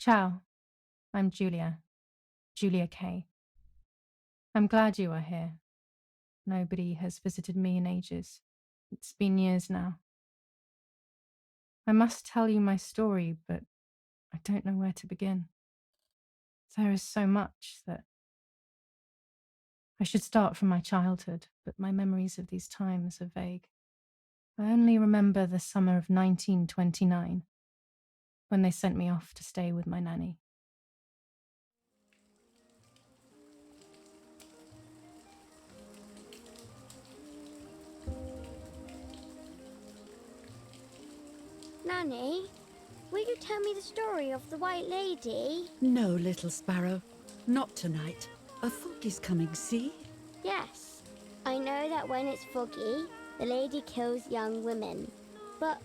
Ciao, I'm Giulia K. I'm glad you are here. Nobody has visited me in ages. It's been years now. I must tell you my story, but I don't know where to begin. There is so much that I should start from my childhood, but my memories of these times are vague. I only remember the summer of 1929, when they sent me off to stay with my nanny. Nanny, will you tell me the story of the White Lady? No, little sparrow. Not tonight. A fog is coming, see? Yes. I know that when it's foggy, the lady kills young women. But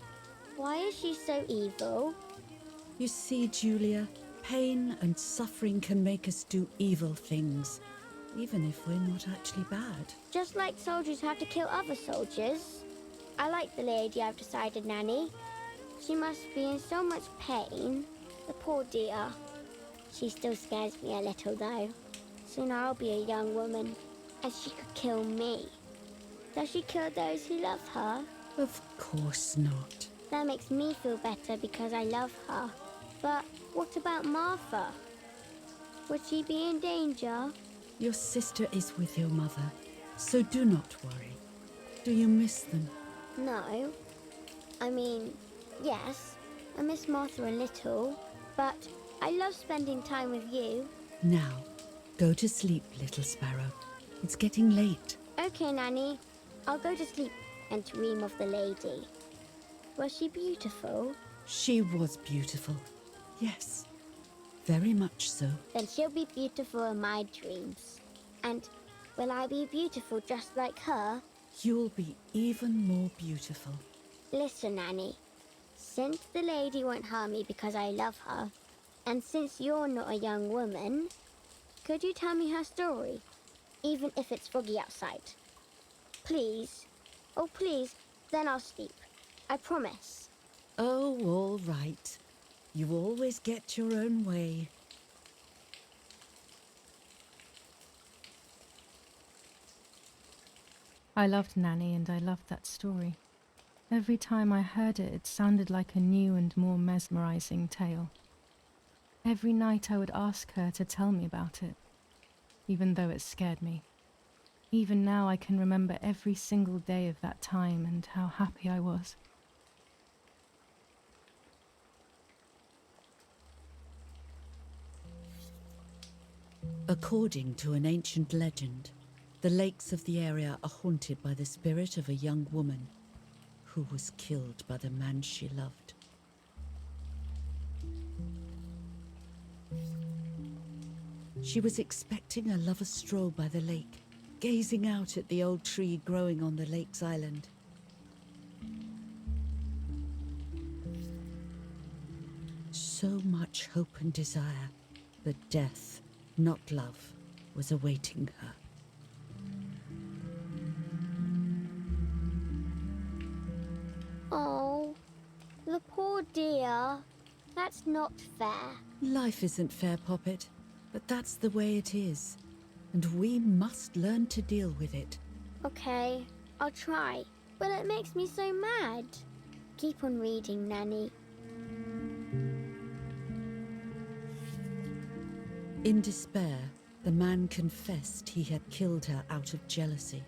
why is she so evil? You see, Giulia, pain and suffering can make us do evil things, even if we're not actually bad. Just like soldiers have to kill other soldiers. I like the lady I've decided, Nanny. She must be in so much pain. The poor dear. She still scares me a little, though. Soon I'll be a young woman, and she could kill me. Does she kill those who love her? Of course not. That makes me feel better because I love her. But what about Martha? Would she be in danger? Your sister is with your mother, so do not worry. Do you miss them? No. I mean, yes, I miss Martha a little, but I love spending time with you. Now, go to sleep, little sparrow. It's getting late. Okay, Nanny. I'll go to sleep and dream of the lady. Was she beautiful? She was beautiful. Yes, very much so. Then she'll be beautiful in my dreams. And will I be beautiful just like her? You'll be even more beautiful. Listen, Nanny. Since the lady won't harm me because I love her, and since you're not a young woman, could you tell me her story, even if it's foggy outside? Please. Oh, please. Then I'll sleep. I promise. Oh, all right. You always get your own way. I loved Nanny and I loved that story. Every time I heard it, it sounded like a new and more mesmerizing tale. Every night I would ask her to tell me about it, even though it scared me. Even now I can remember every single day of that time and how happy I was. According to an ancient legend, the lakes of the area are haunted by the spirit of a young woman who was killed by the man she loved. She was expecting a lover's stroll by the lake, gazing out at the old tree growing on the lake's island. So much hope and desire, but death, not love, was awaiting her. Oh, the poor dear. That's not fair. Life isn't fair, Poppet, but that's the way it is, and we must learn to deal with it. Okay, I'll try. But it makes me so mad. Keep on reading, Nanny. In despair, the man confessed he had killed her out of jealousy.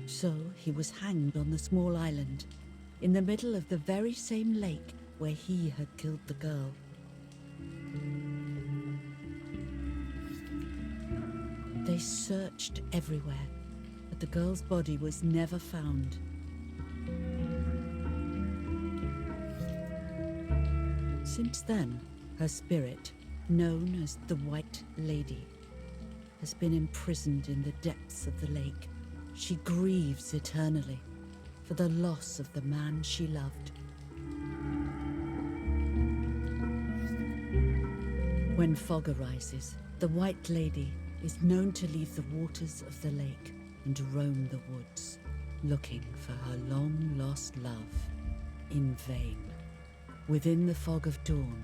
So he was hanged on the small island, in the middle of the very same lake where he had killed the girl. They searched everywhere, but the girl's body was never found. Since then, her spirit, known as the White Lady, has been imprisoned in the depths of the lake. She grieves eternally for the loss of the man she loved. When fog arises, the White Lady is known to leave the waters of the lake and roam the woods, looking for her long-lost love. In vain. Within the fog of dawn,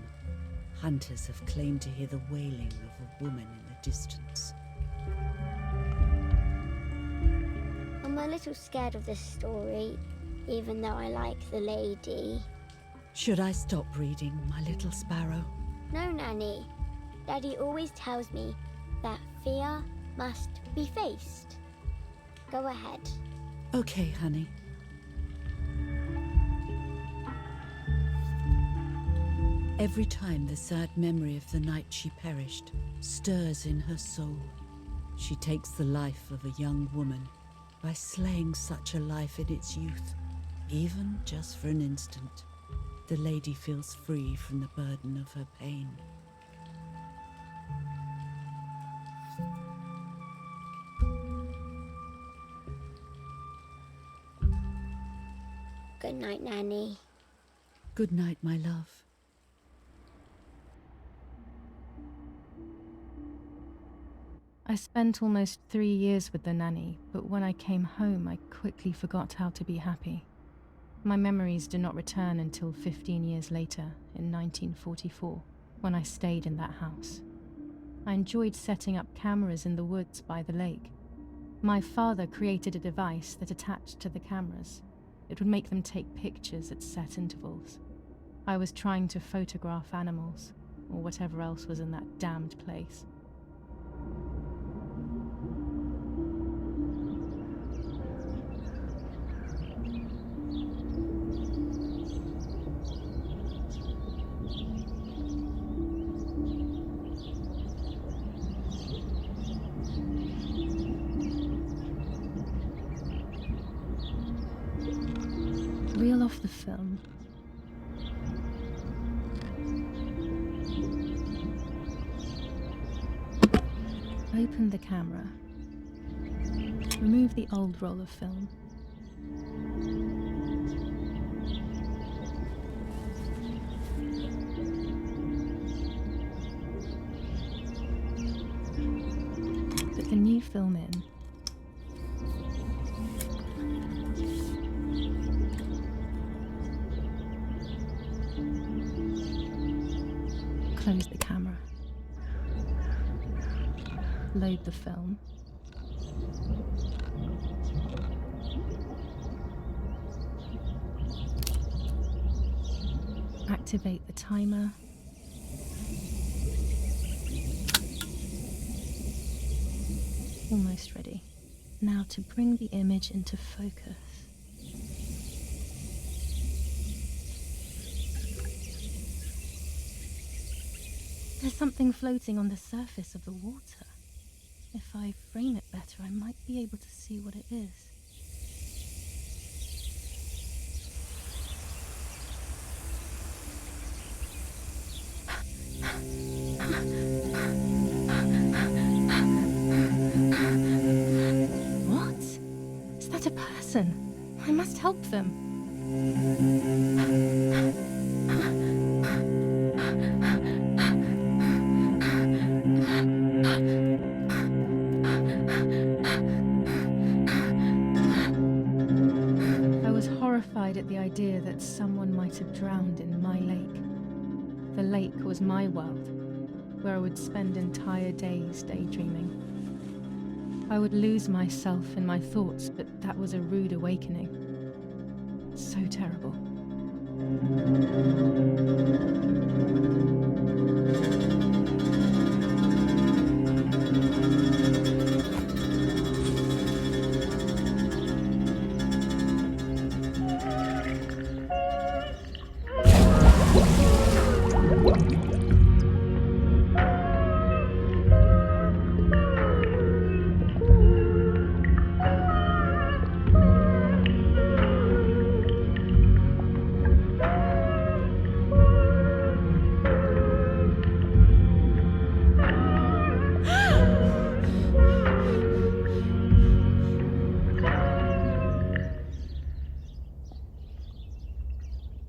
hunters have claimed to hear the wailing of a woman in the distance. I'm a little scared of this story, even though I like the lady. Should I stop reading, my little sparrow? No, Nanny. Daddy always tells me that fear must be faced. Go ahead. Okay, honey. Every time the sad memory of the night she perished stirs in her soul, she takes the life of a young woman by slaying such a life in its youth, even just for an instant. The lady feels free from the burden of her pain. Good night, Nanny. Good night, my love. I spent almost 3 years with the nanny, but when I came home, I quickly forgot how to be happy. My memories do not return until 15 years later, in 1944, when I stayed in that house. I enjoyed setting up cameras in the woods by the lake. My father created a device that attached to the cameras. It would make them take pictures at set intervals. I was trying to photograph animals, or whatever else was in that damned place. Reel off the film. Open the camera. Remove the old roll of film. Put the new film in. Close the camera. Load the film. Activate the timer. Almost ready. Now to bring the image into focus. There's something floating on the surface of the water. If I frame it better, I might be able to see what it is. What? Is that a person? I must help them. I was horrified at the idea that someone might have drowned in my lake. The lake was my world, where I would spend entire days daydreaming. I would lose myself in my thoughts, but that was a rude awakening. So terrible.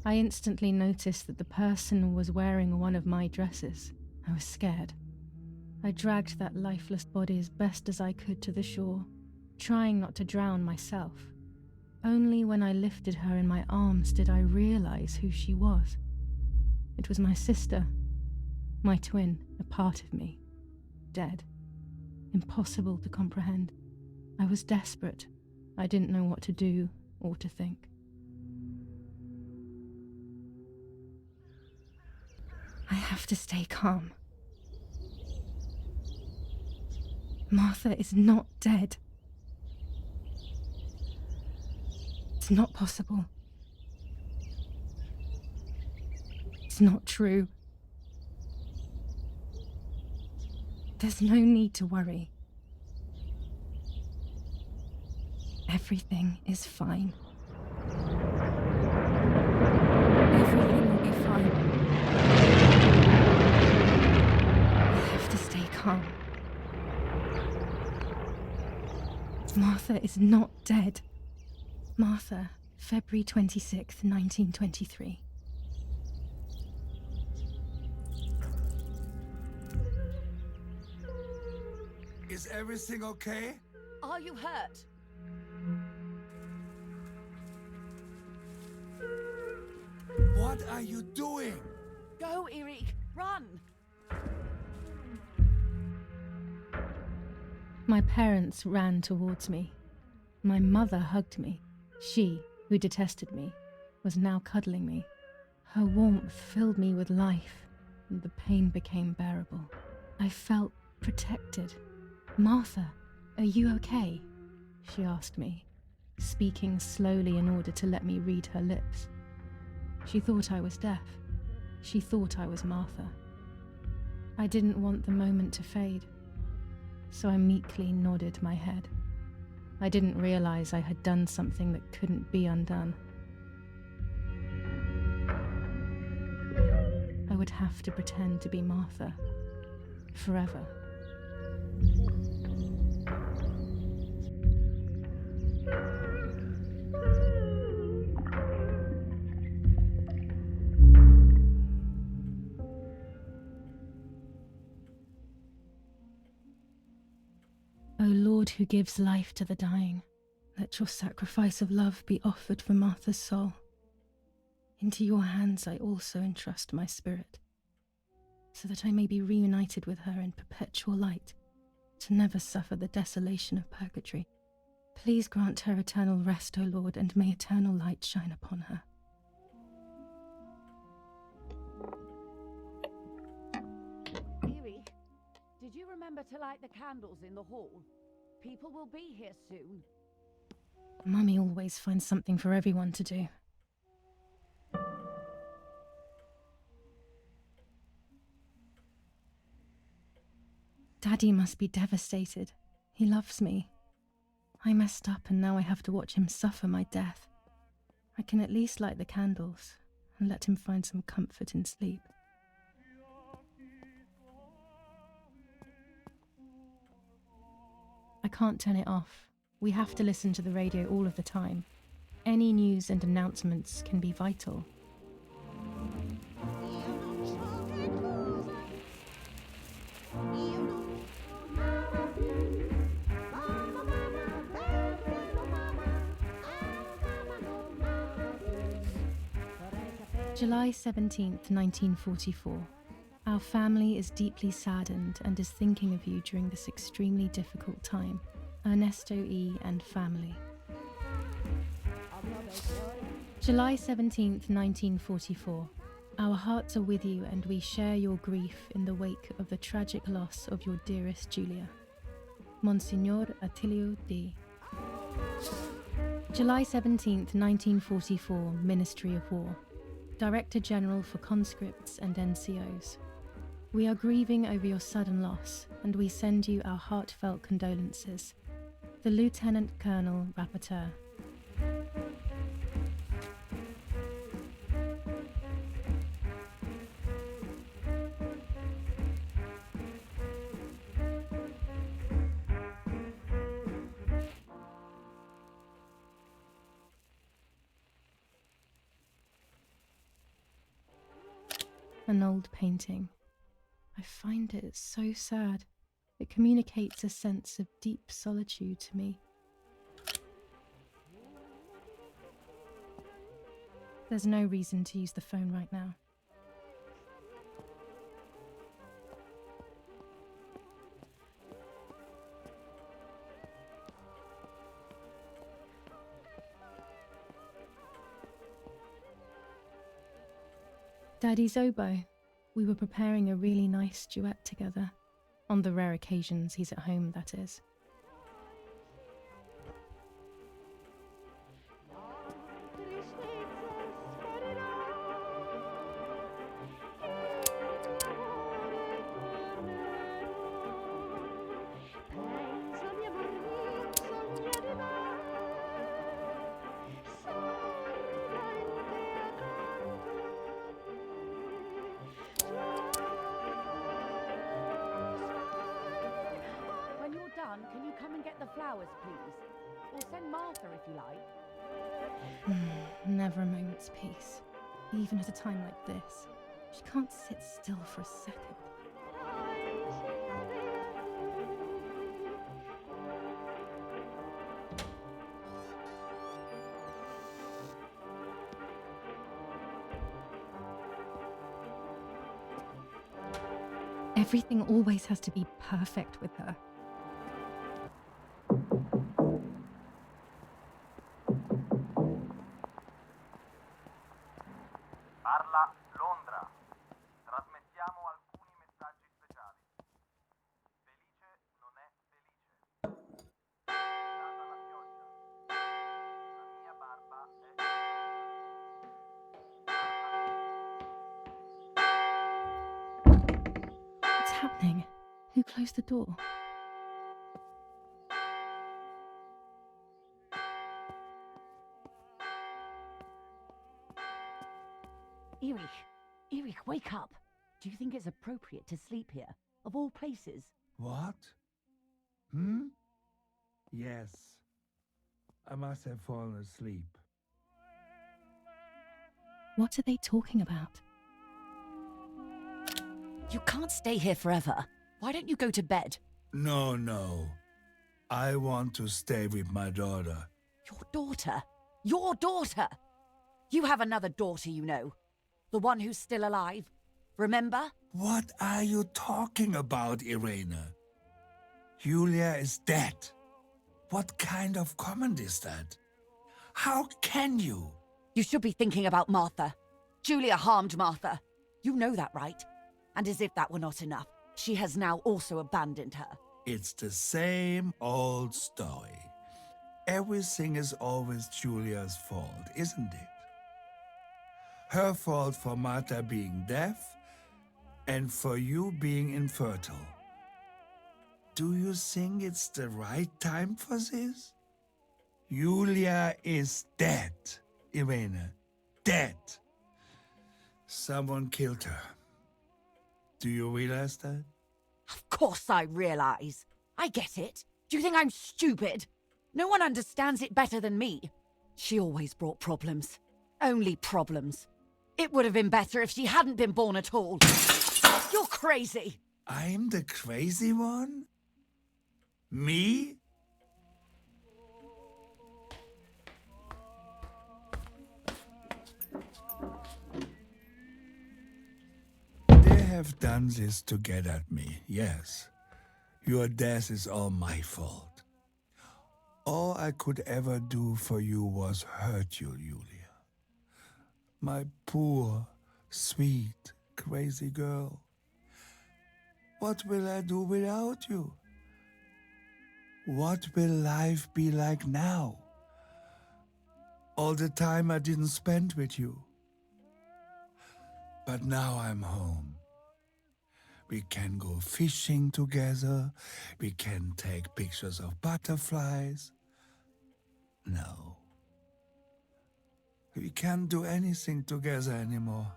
I instantly noticed that the person was wearing one of my dresses. I was scared. I dragged that lifeless body as best as I could to the shore, trying not to drown myself. Only when I lifted her in my arms did I realize who she was. It was my sister, my twin, a part of me, dead. Impossible to comprehend. I was desperate. I didn't know what to do or to think. I have to stay calm. Martha is not dead. It's not possible. It's not true. There's no need to worry. Everything is fine. Everything will be fine. I have to stay calm. Martha is not dead. Martha, February 26th, 1923. Is everything okay? Are you hurt? What are you doing? Go, Eric, run! My parents ran towards me. My mother hugged me. She, who detested me, was now cuddling me. Her warmth filled me with life, and the pain became bearable. I felt protected. "Martha, are you okay?" she asked me, speaking slowly in order to let me read her lips. She thought I was deaf. She thought I was Martha. I didn't want the moment to fade, so I meekly nodded my head. I didn't realize I had done something that couldn't be undone. I would have to pretend to be Martha forever. O Lord, who gives life to the dying, let your sacrifice of love be offered for Martha's soul. Into your hands I also entrust my spirit, so that I may be reunited with her in perpetual light, to never suffer the desolation of purgatory. Please grant her eternal rest, O Lord, and may eternal light shine upon her. Eric, did you remember to light the candles in the hall? People will be here soon. Mummy always finds something for everyone to do. Daddy must be devastated. He loves me. I messed up and now I have to watch him suffer my death. I can at least light the candles and let him find some comfort in sleep. I can't turn it off. We have to listen to the radio all of the time. Any news and announcements can be vital. July 17th, 1944. Our family is deeply saddened and is thinking of you during this extremely difficult time. Ernesto E. and family. July 17th, 1944. Our hearts are with you and we share your grief in the wake of the tragic loss of your dearest Giulia. Monsignor Attilio D. July 17th, 1944, Ministry of War. Director General for Conscripts and NCOs. We are grieving over your sudden loss, and we send you our heartfelt condolences. The Lieutenant Colonel Rapporteur. An old painting. I find it so sad. It communicates a sense of deep solitude to me. There's no reason to use the phone right now. Daddy's oboe. We were preparing a really nice duet together. On the rare occasions he's at home, that is. When you're done, can you come and get the flowers, please? Or send Martha if you like. Never a moment's peace. Even at a time like this. She can't sit still for a second. Everything always has to be perfect with her. Parla Londra. Trasmettiamo alcuni messaggi speciali. Felice non è felice. Data la pioggia. La mia barba è What's happening? Who closed the door? Erich, wake up. Do you think it's appropriate to sleep here, of all places? What? Yes. I must have fallen asleep. What are they talking about? You can't stay here forever. Why don't you go to bed? No. I want to stay with my daughter. Your daughter? Your daughter? You have another daughter, you know. The one who's still alive. Remember? What are you talking about, Irena? Giulia is dead. What kind of comment is that? How can you? You should be thinking about Martha. Giulia harmed Martha. You know that, right? And as if that were not enough, she has now also abandoned her. It's the same old story. Everything is always Giulia's fault, isn't it? Her fault for Martha being deaf and for you being infertile. Do you think it's the right time for this? Giulia is dead, Irene. Dead. Someone killed her. Do you realize that? Of course I realize. I get it. Do you think I'm stupid? No one understands it better than me. She always brought problems. Only problems. It would have been better if she hadn't been born at all. You're crazy. I'm the crazy one? Me? They have done this to get at me, yes. Your death is all my fault. All I could ever do for you was hurt you, Giulia. My poor, sweet, crazy girl. What will I do without you? What will life be like now? All the time I didn't spend with you. But now I'm home. We can go fishing together. We can take pictures of butterflies. No. We can't do anything together anymore,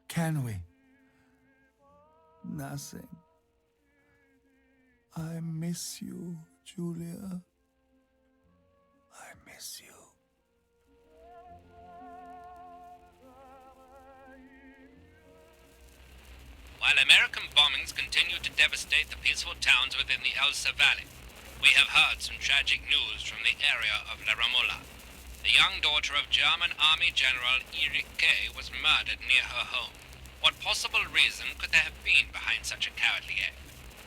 can we? Nothing. I miss you, Giulia. I miss you. While American bombings continue to devastate the peaceful towns within the Elsa Valley, we have heard some tragic news from the area of La Ramola. The young daughter of German Army General Erich K. was murdered near her home. What possible reason could there have been behind such a cowardly act?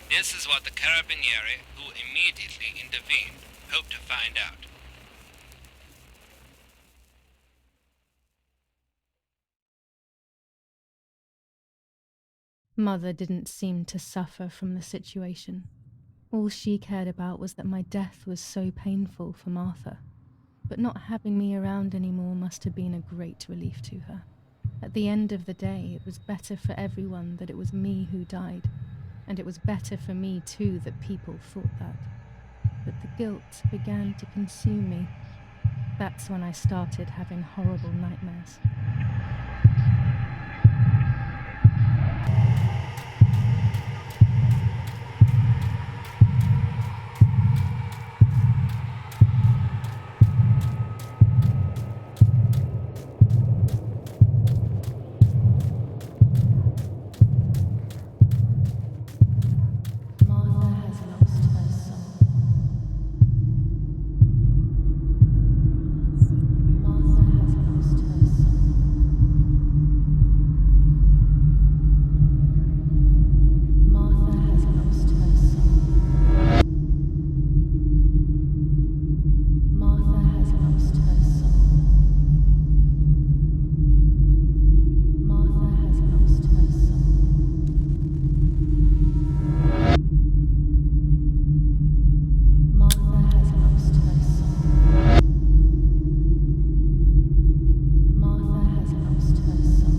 This is what the Carabinieri, who immediately intervened, hoped to find out. Mother didn't seem to suffer from the situation. All she cared about was that my death was so painful for Martha. But not having me around anymore must have been a great relief to her. At the end of the day, it was better for everyone that it was me who died, and it was better for me too that people thought that. But the guilt began to consume me. That's when I started having horrible nightmares. Martha has lost her soul. Martha has lost her soul. Martha has lost her soul. Martha has lost her soul. Martha has lost her soul. Martha has lost her soul. Martha has lost her soul. Martha has lost her soul.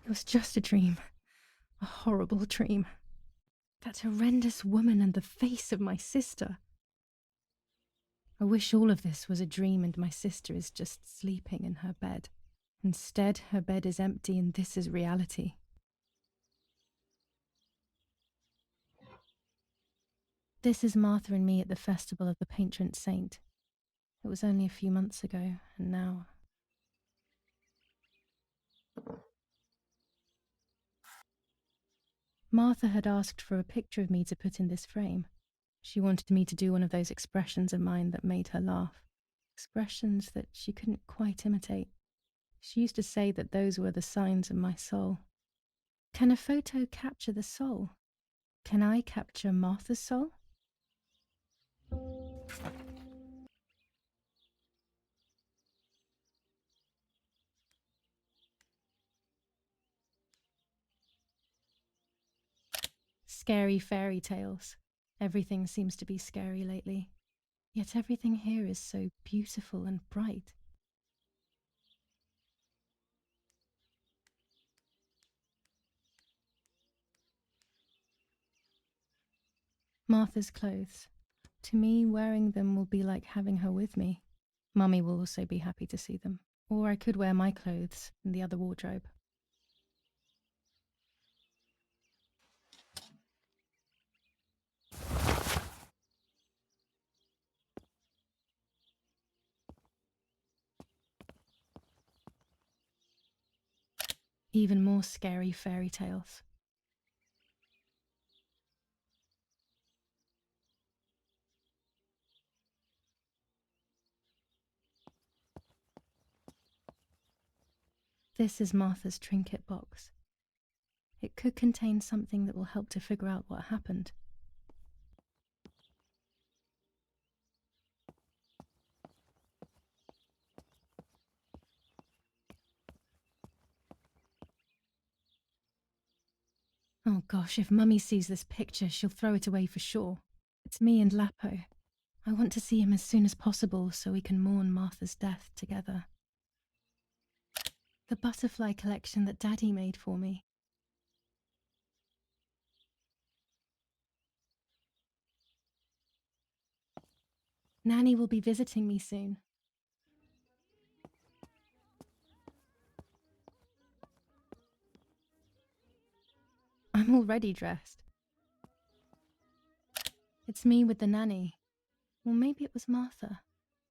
It was just a dream. A horrible dream. That horrendous woman and the face of my sister. I wish all of this was a dream and my sister is just sleeping in her bed. Instead, her bed is empty and this is reality. This is Martha and me at the festival of the patron saint. It was only a few months ago, and now... Martha had asked for a picture of me to put in this frame. She wanted me to do one of those expressions of mine that made her laugh. Expressions that she couldn't quite imitate. She used to say that those were the signs of my soul. Can a photo capture the soul? Can I capture Martha's soul? Scary fairy tales. Everything seems to be scary lately. Yet everything here is so beautiful and bright. Martha's clothes. To me, wearing them will be like having her with me. Mummy will also be happy to see them. Or I could wear my clothes in the other wardrobe. Even more scary fairy tales. This is Martha's trinket box. It could contain something that will help to figure out what happened. Oh gosh, if Mummy sees this picture, she'll throw it away for sure. It's me and Lapo. I want to see him as soon as possible so we can mourn Martha's death together. The butterfly collection that Daddy made for me. Nanny will be visiting me soon. I'm already dressed. It's me with the nanny. Or maybe it was Martha.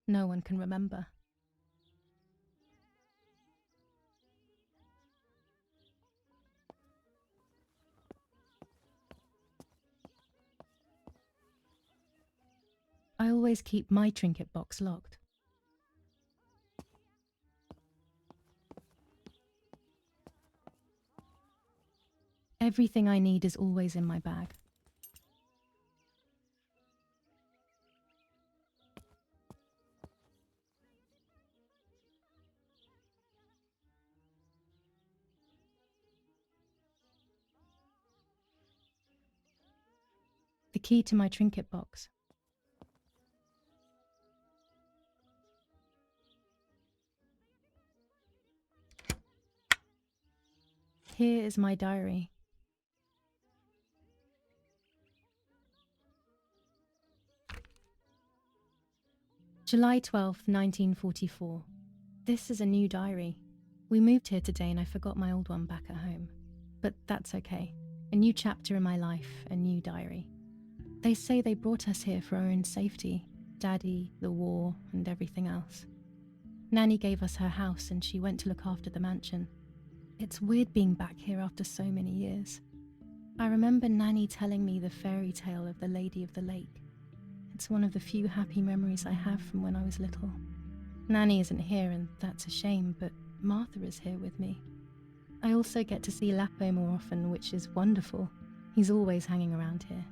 No one can remember. I always keep my trinket box locked. Everything I need is always in my bag. The key to my trinket box. Here is my diary. July 12th, 1944. This is a new diary. We moved here today and I forgot my old one back at home. But that's okay. A new chapter in my life, a new diary. They say they brought us here for our own safety. Daddy, the war, and everything else. Nanny gave us her house and she went to look after the mansion. It's weird being back here after so many years. I remember Nanny telling me the fairy tale of the Lady of the Lake. It's one of the few happy memories I have from when I was little. Nanny isn't here and that's a shame, but Martha is here with me. I also get to see Lapo more often, which is wonderful. He's always hanging around here.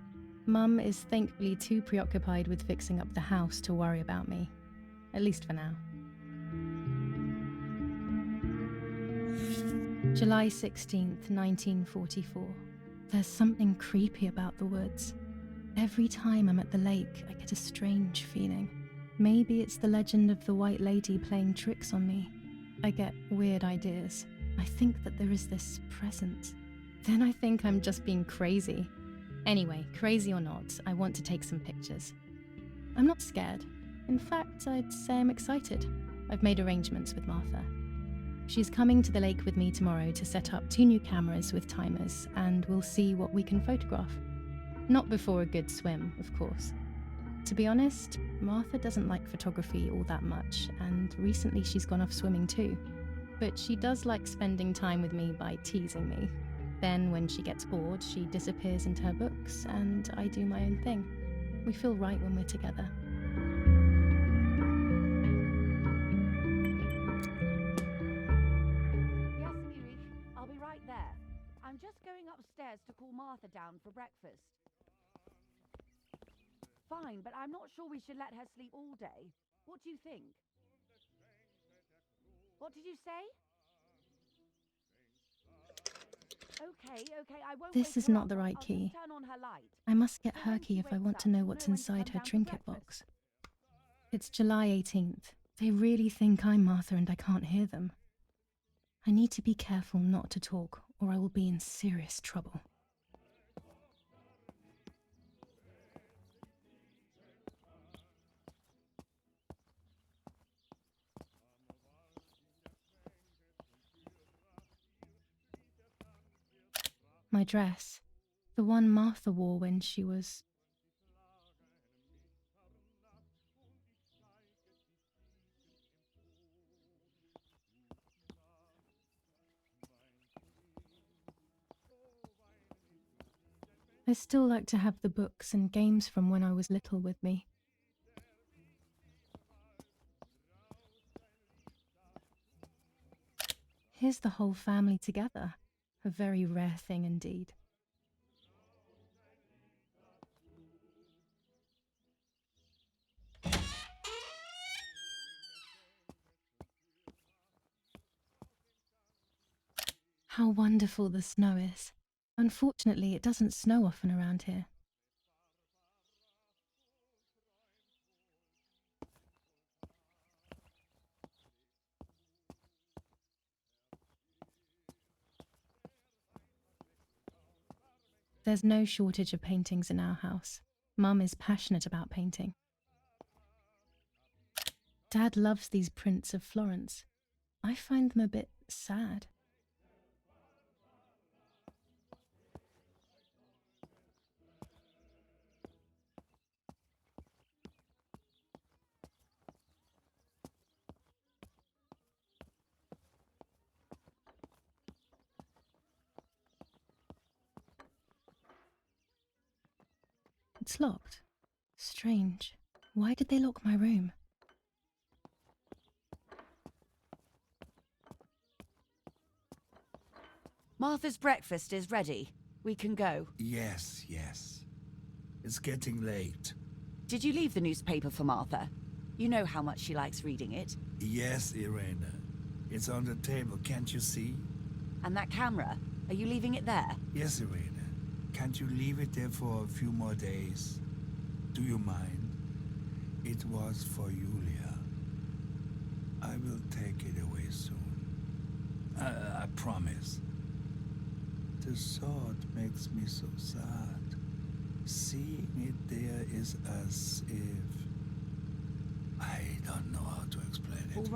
Mum is thankfully too preoccupied with fixing up the house to worry about me. At least for now. July 16th, 1944. There's something creepy about the woods. Every time I'm at the lake, I get a strange feeling. Maybe it's the legend of the White Lady playing tricks on me. I get weird ideas. I think that there is this presence. Then I think I'm just being crazy. Anyway, crazy or not, I want to take some pictures. I'm not scared. In fact, I'd say I'm excited. I've made arrangements with Martha. She's coming to the lake with me tomorrow to set up 2 new cameras with timers, and we'll see what we can photograph. Not before a good swim, of course. To be honest, Martha doesn't like photography all that much, and recently she's gone off swimming too. But she does like spending time with me by teasing me. Then when she gets bored, she disappears into her books, and I do my own thing. We feel right when we're together. Yes, Erich, I'll be right there. I'm just going upstairs to call Martha down for breakfast. Fine, but I'm not sure we should let her sleep all day. What do you think? What did you say? Okay, I won't This wake is her not up. the right I'll key. just turn on her light. I must get So her when key she if I wakes want up, to know she'll what's know when to inside come her down for trinket breakfast. box. It's July 18th. They really think I'm Martha and I can't hear them. I need to be careful not to talk, or I will be in serious trouble. My dress, the one Martha wore when she was... I still like to have the books and games from when I was little with me. Here's the whole family together. A very rare thing indeed. How wonderful the snow is. Unfortunately, it doesn't snow often around here. There's no shortage of paintings in our house. Mum is passionate about painting. Dad loves these prints of Florence. I find them a bit sad. It's locked. Strange. Why did they lock my room? Martha's breakfast is ready. We can go. Yes. It's getting late. Did you leave the newspaper for Martha? You know how much she likes reading it. Yes, Irena. It's on the table, can't you see? And that camera, are you leaving it there? Yes, Irena. Can't you leave it there for a few more days? Do you mind? It was for Giulia. I will take it away soon. I promise. The thought makes me so sad. Seeing it there is as if... I don't know how to explain it.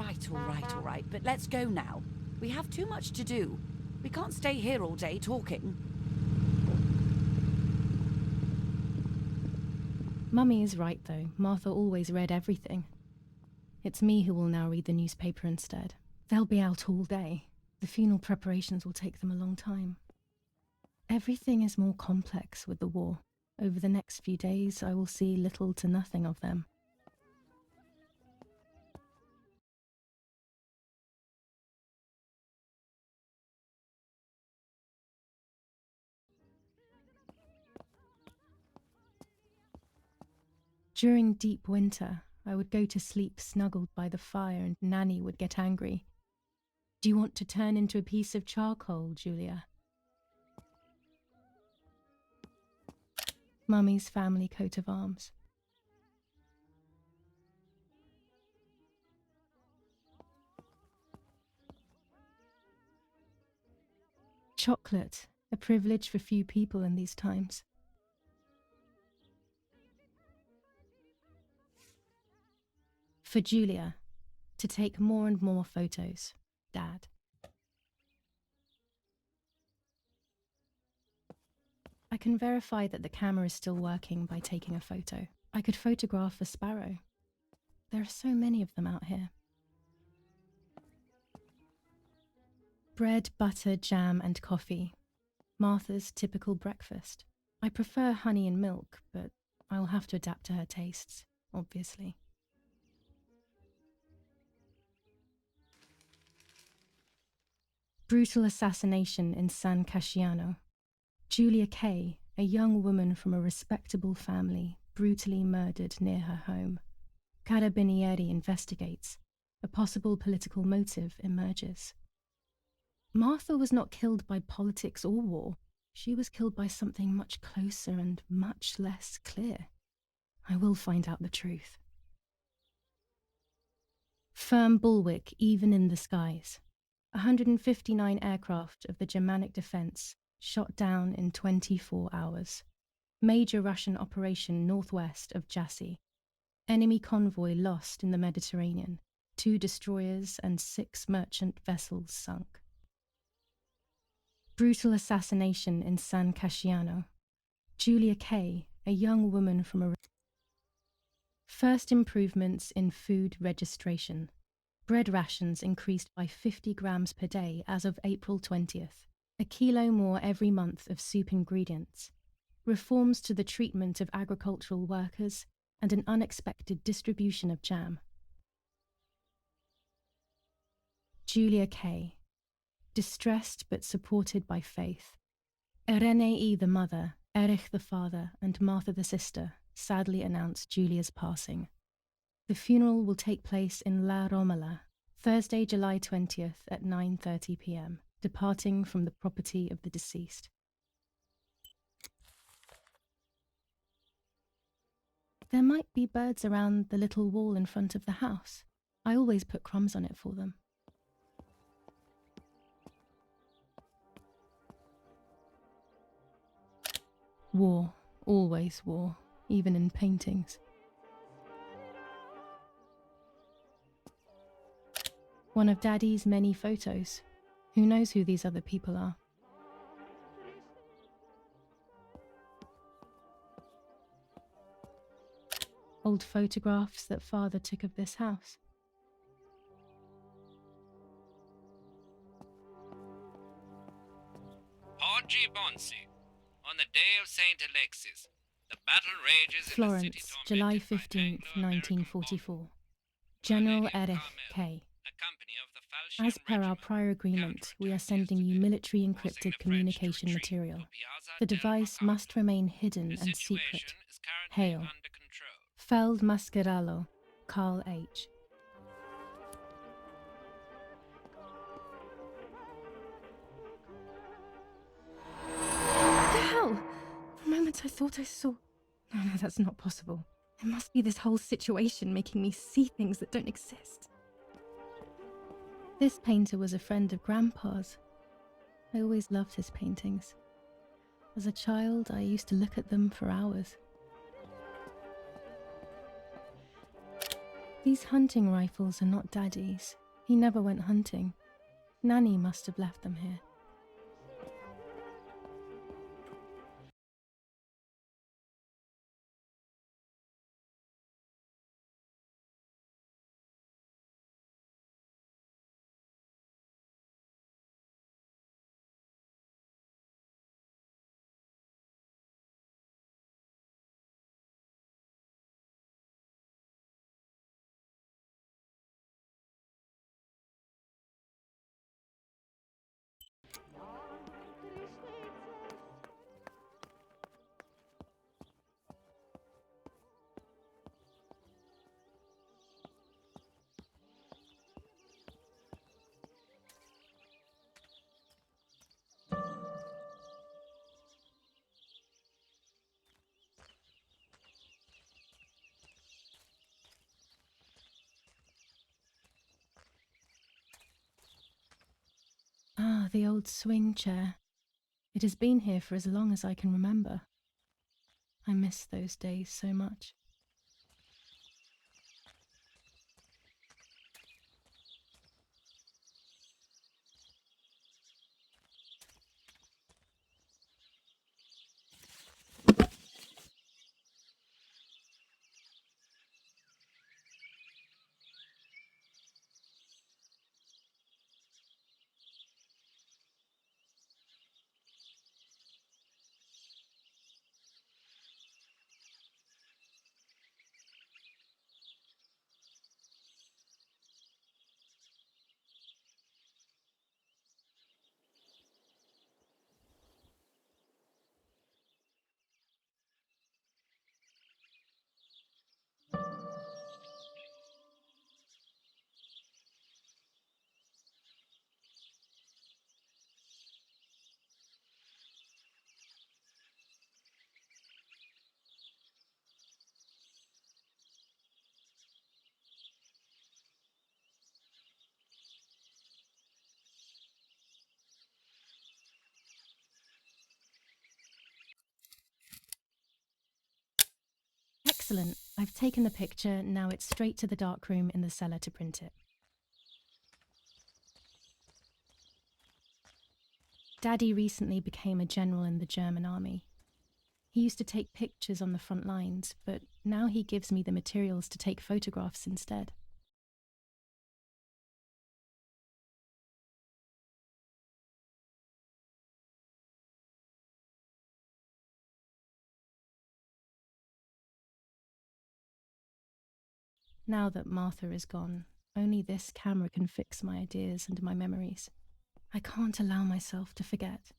All right. But let's go now. We have too much to do. We can't stay here all day talking. Mummy is right though. Martha always read everything. It's me who will now read the newspaper instead. They'll be out all day. The funeral preparations will take them a long time. Everything is more complex with the war. Over the next few days, I will see little to nothing of them. During deep winter, I would go to sleep snuggled by the fire and Nanny would get angry. Do you want to turn into a piece of charcoal, Giulia? Mummy's family coat of arms. Chocolate, a privilege for few people in these times. For Giulia, to take more and more photos, Dad. I can verify that the camera is still working by taking a photo. I could photograph a sparrow. There are so many of them out here. Bread, butter, jam, and coffee. Martha's typical breakfast. I prefer honey and milk, but I'll have to adapt to her tastes, obviously. Brutal assassination in San Casciano. Giulia K., a young woman from a respectable family, brutally murdered near her home. Carabinieri investigates. A possible political motive emerges. Martha was not killed by politics or war. She was killed by something much closer and much less clear. I will find out the truth. Firm bulwark even in the skies. 159 aircraft of the Germanic defense shot down in 24 hours. Major Russian operation northwest of Jassy. Enemy convoy lost in the Mediterranean. 2 destroyers and 6 merchant vessels sunk. Brutal assassination in San Casciano. Giulia K., a young woman from a... First improvements in food registration. Bread rations increased by 50 grams per day as of April 20th. A kilo more every month of soup ingredients. Reforms to the treatment of agricultural workers and an unexpected distribution of jam. Giulia K., distressed but supported by faith. Irenei the mother, Erich the father, and Martha the sister sadly announced Giulia's passing. The funeral will take place in La Romola, Thursday, July 20th at 9:30 p.m., departing from the property of the deceased. There might be birds around the little wall in front of the house. I always put crumbs on it for them. War, always war, even in paintings. One of Daddy's many photos. Who knows who these other people are? Old photographs that Father took of this house. Oggi Bonsi. On the day of Saint Alexis, the battle rages in the Florence, city July tormented by 15th, Anglo-American 1944. bombing. General Our Lady of Erich Carmel, K. a company of the Falchion As per our Regiment, prior agreement, we are counterattacked sending you yesterday, military forcing encrypted the French to communication retreat material. to Piazza The del device Mercato. must remain hidden The and situation secret. is currently Hail. under control. Feld Mascherallo, Carl H. What the hell? For a moment I thought I saw... No, that's not possible. It must be this whole situation making me see things that don't exist. This painter was a friend of Grandpa's. I always loved his paintings. As a child, I used to look at them for hours. These hunting rifles are not Daddy's. He never went hunting. Nanny must have left them here. Ah, the old swing chair. It has been here for as long as I can remember. I miss those days so much. Excellent. I've taken the picture, now it's straight to the darkroom in the cellar to print it. Daddy recently became a general in the German army. He used to take pictures on the front lines, but now he gives me the materials to take photographs instead. Now that Martha is gone, only this camera can fix my ideas and my memories. I can't allow myself to forget.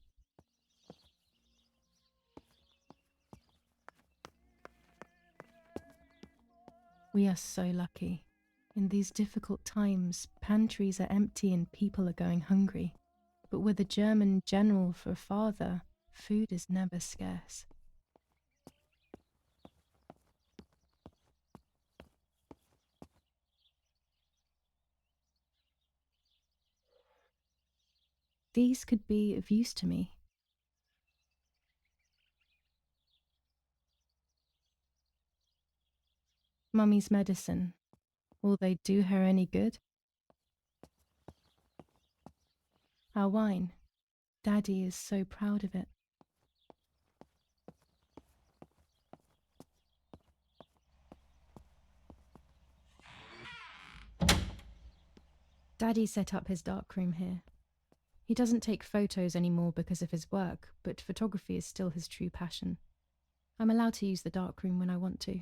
We are so lucky. In these difficult times, pantries are empty and people are going hungry. But with a German general for a father, food is never scarce. These could be of use to me. Mummy's medicine. Will they do her any good? Our wine. Daddy is so proud of it. Daddy set up his darkroom here. He doesn't take photos anymore because of his work, but photography is still his true passion. I'm allowed to use the darkroom when I want to.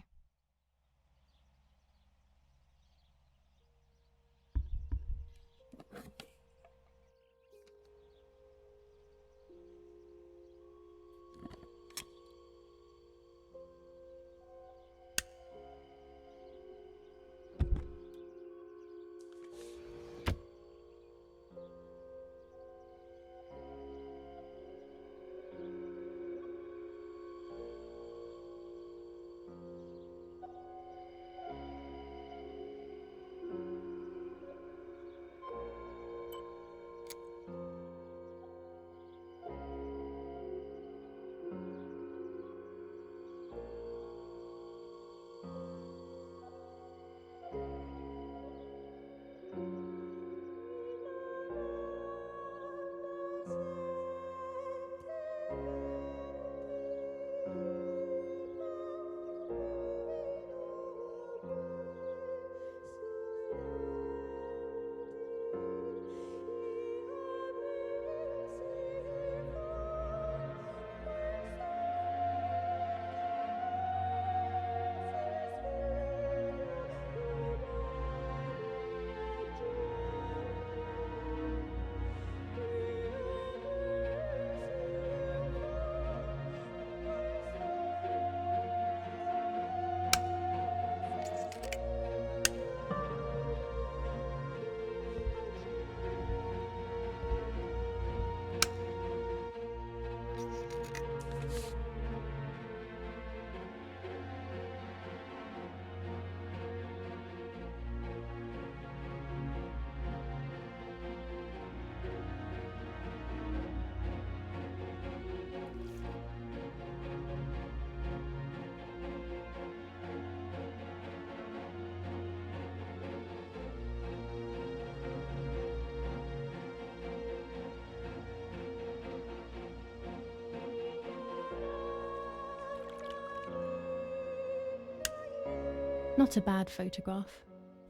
Not a bad photograph.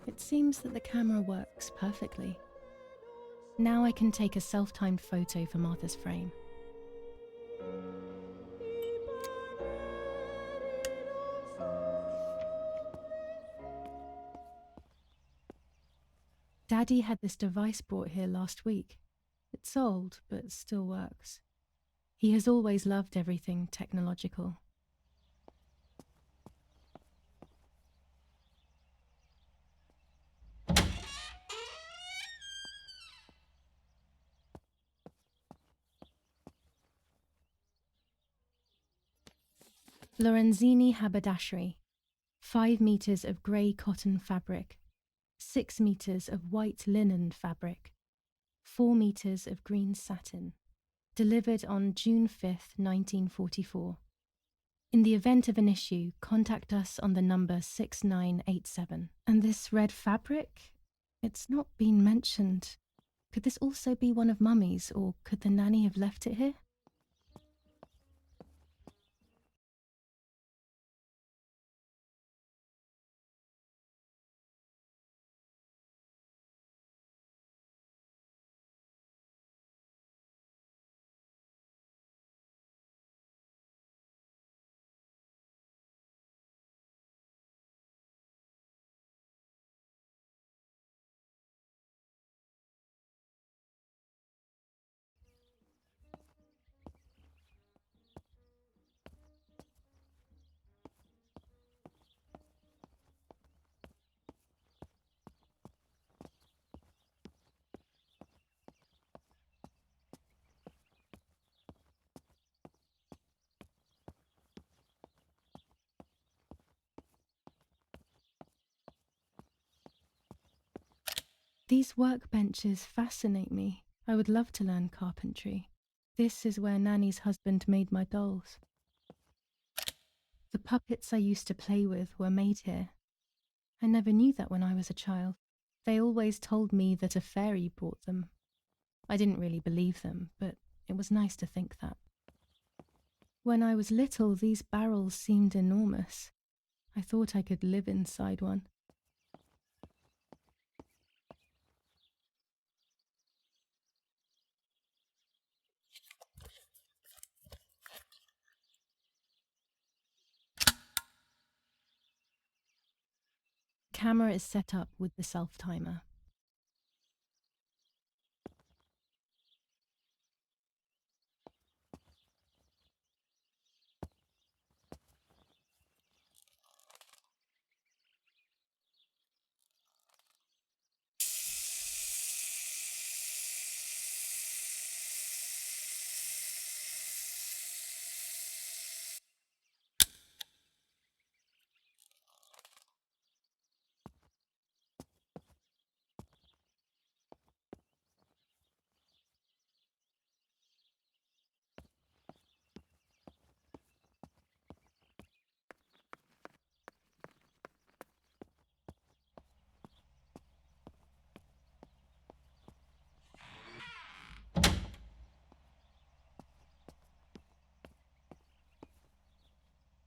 It seems that the camera works perfectly. Now I can take a self-timed photo for Martha's frame. Daddy had this device brought here last week. It's old, but still works. He has always loved everything technological. Lorenzini haberdashery, 5 meters of grey cotton fabric, 6 meters of white linen fabric, 4 meters of green satin. Delivered on June 5th, 1944. In the event of an issue, contact us on the number 6987. And this red fabric? It's not been mentioned. Could this also be one of Mummy's, or could the nanny have left it here? These workbenches fascinate me. I would love to learn carpentry. This is where Nanny's husband made my dolls. The puppets I used to play with were made here. I never knew that when I was a child. They always told me that a fairy brought them. I didn't really believe them, but it was nice to think that. When I was little, these barrels seemed enormous. I thought I could live inside one. Camera is set up with the self-timer.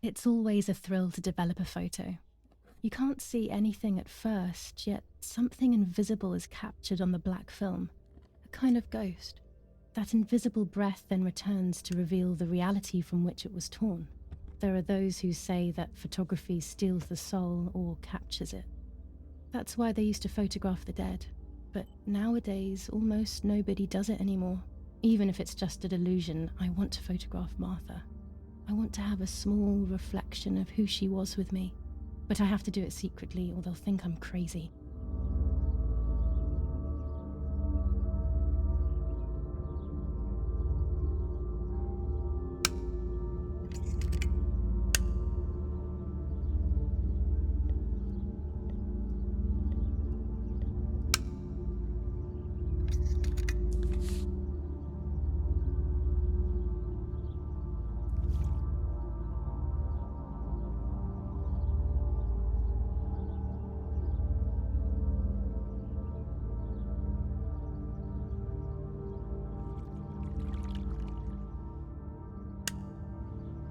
It's always a thrill to develop a photo. You can't see anything at first, yet something invisible is captured on the black film, a kind of ghost. That invisible breath then returns to reveal the reality from which it was torn. There are those who say that photography steals the soul or captures it. That's why they used to photograph the dead. But nowadays, almost nobody does it anymore. Even if it's just a delusion, I want to photograph Martha. I want to have a small reflection of who she was with me. But I have to do it secretly, or they'll think I'm crazy.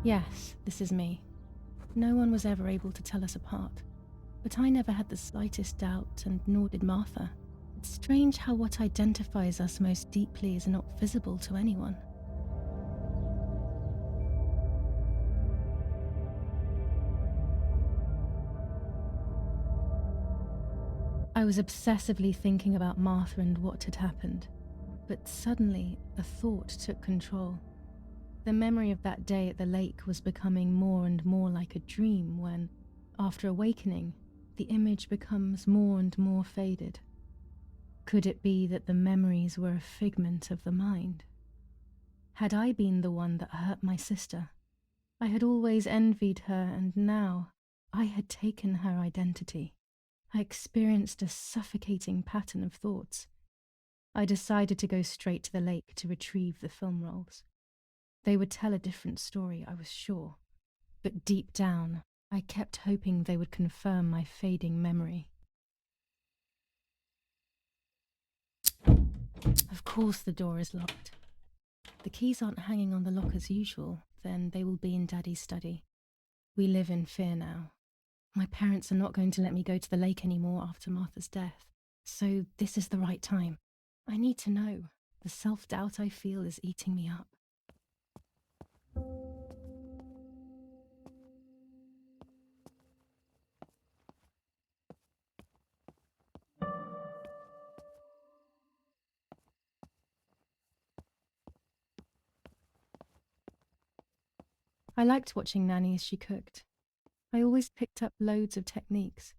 Yes, this is me. No one was ever able to tell us apart. But I never had the slightest doubt, and nor did Martha. It's strange how what identifies us most deeply is not visible to anyone. I was obsessively thinking about Martha and what had happened. But suddenly, a thought took control. The memory of that day at the lake was becoming more and more like a dream when, after awakening, the image becomes more and more faded. Could it be that the memories were a figment of the mind? Had I been the one that hurt my sister? I had always envied her, and now I had taken her identity. I experienced a suffocating pattern of thoughts. I decided to go straight to the lake to retrieve the film rolls. They would tell a different story, I was sure. But deep down, I kept hoping they would confirm my fading memory. Of course the door is locked. The keys aren't hanging on the lock as usual, then they will be in Daddy's study. We live in fear now. My parents are not going to let me go to the lake anymore after Martha's death, so this is the right time. I need to know. The self-doubt I feel is eating me up. I liked watching Nanny as she cooked. I always picked up loads of techniques.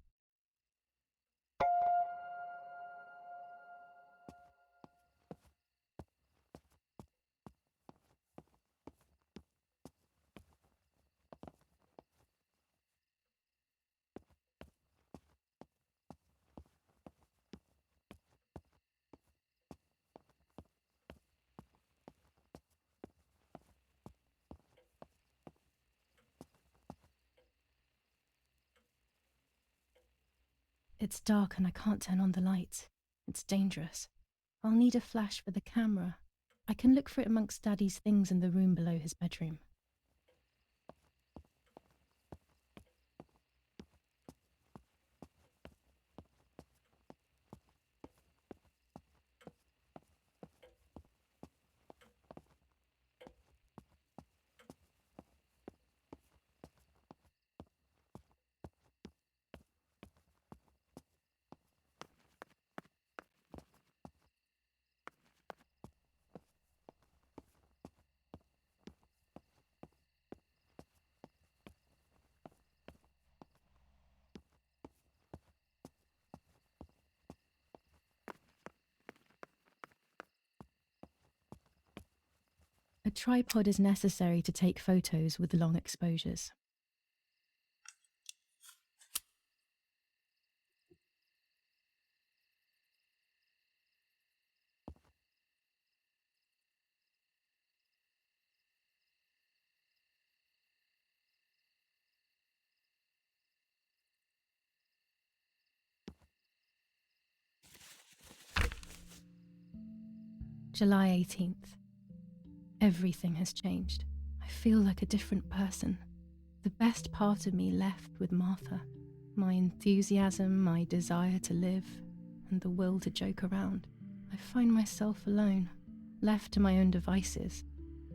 It's dark and I can't turn on the lights. It's dangerous. I'll need a flash for the camera. I can look for it amongst Daddy's things in the room below his bedroom. A tripod is necessary to take photos with long exposures. July 18th. Everything has changed. I feel like a different person. The best part of me left with Martha. My enthusiasm, my desire to live, and the will to joke around. I find myself alone, left to my own devices,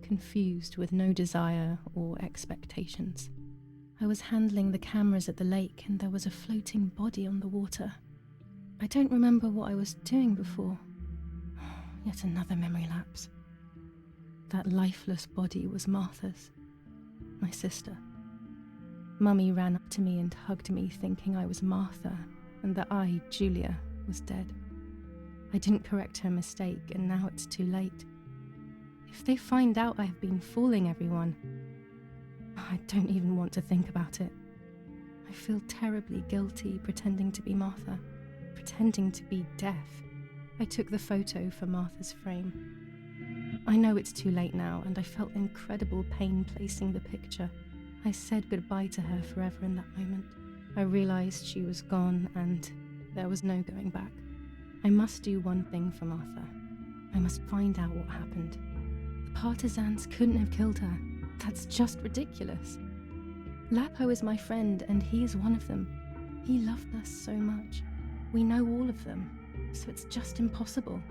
confused with no desire or expectations. I was handling the cameras at the lake and there was a floating body on the water. I don't remember what I was doing before. Yet another memory lapse. That lifeless body was Martha's, my sister. Mummy ran up to me and hugged me, thinking I was Martha and that I, Giulia, was dead. I didn't correct her mistake and now it's too late. If they find out I have been fooling everyone, I don't even want to think about it. I feel terribly guilty pretending to be Martha, pretending to be deaf. I took the photo for Martha's frame. I know it's too late now, and I felt incredible pain placing the picture. I said goodbye to her forever in that moment. I realised she was gone, and there was no going back. I must do one thing for Martha. I must find out what happened. The partisans couldn't have killed her. That's just ridiculous. Lapo is my friend, and he is one of them. He loved us so much. We know all of them. So it's just impossible.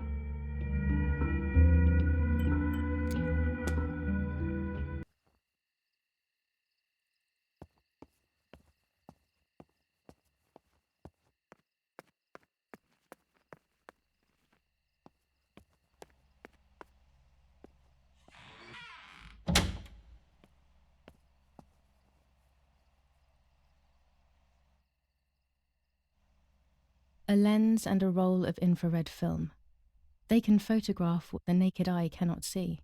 A lens and a roll of infrared film. They can photograph what the naked eye cannot see.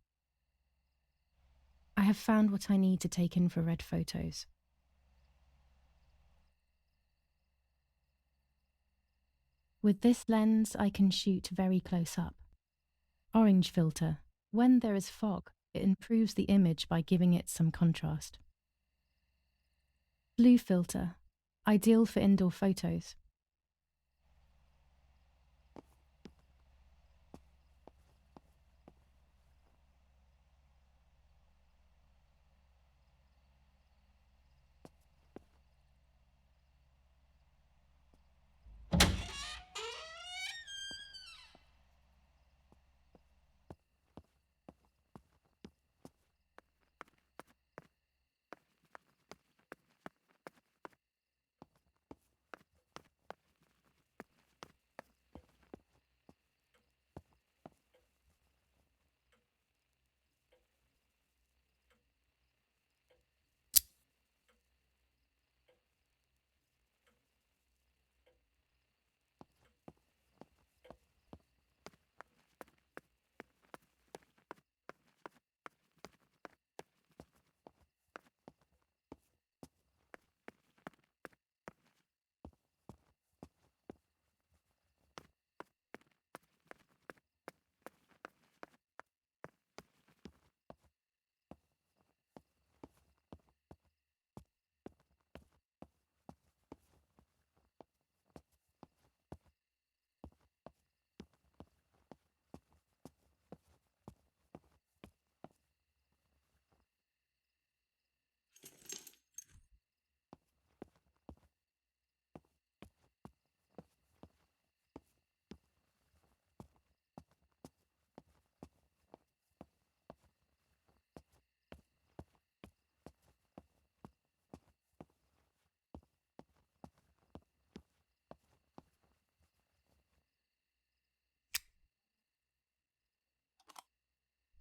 I have found what I need to take infrared photos. With this lens, I can shoot very close up. Orange filter. When there is fog, it improves the image by giving it some contrast. Blue filter, ideal for indoor photos.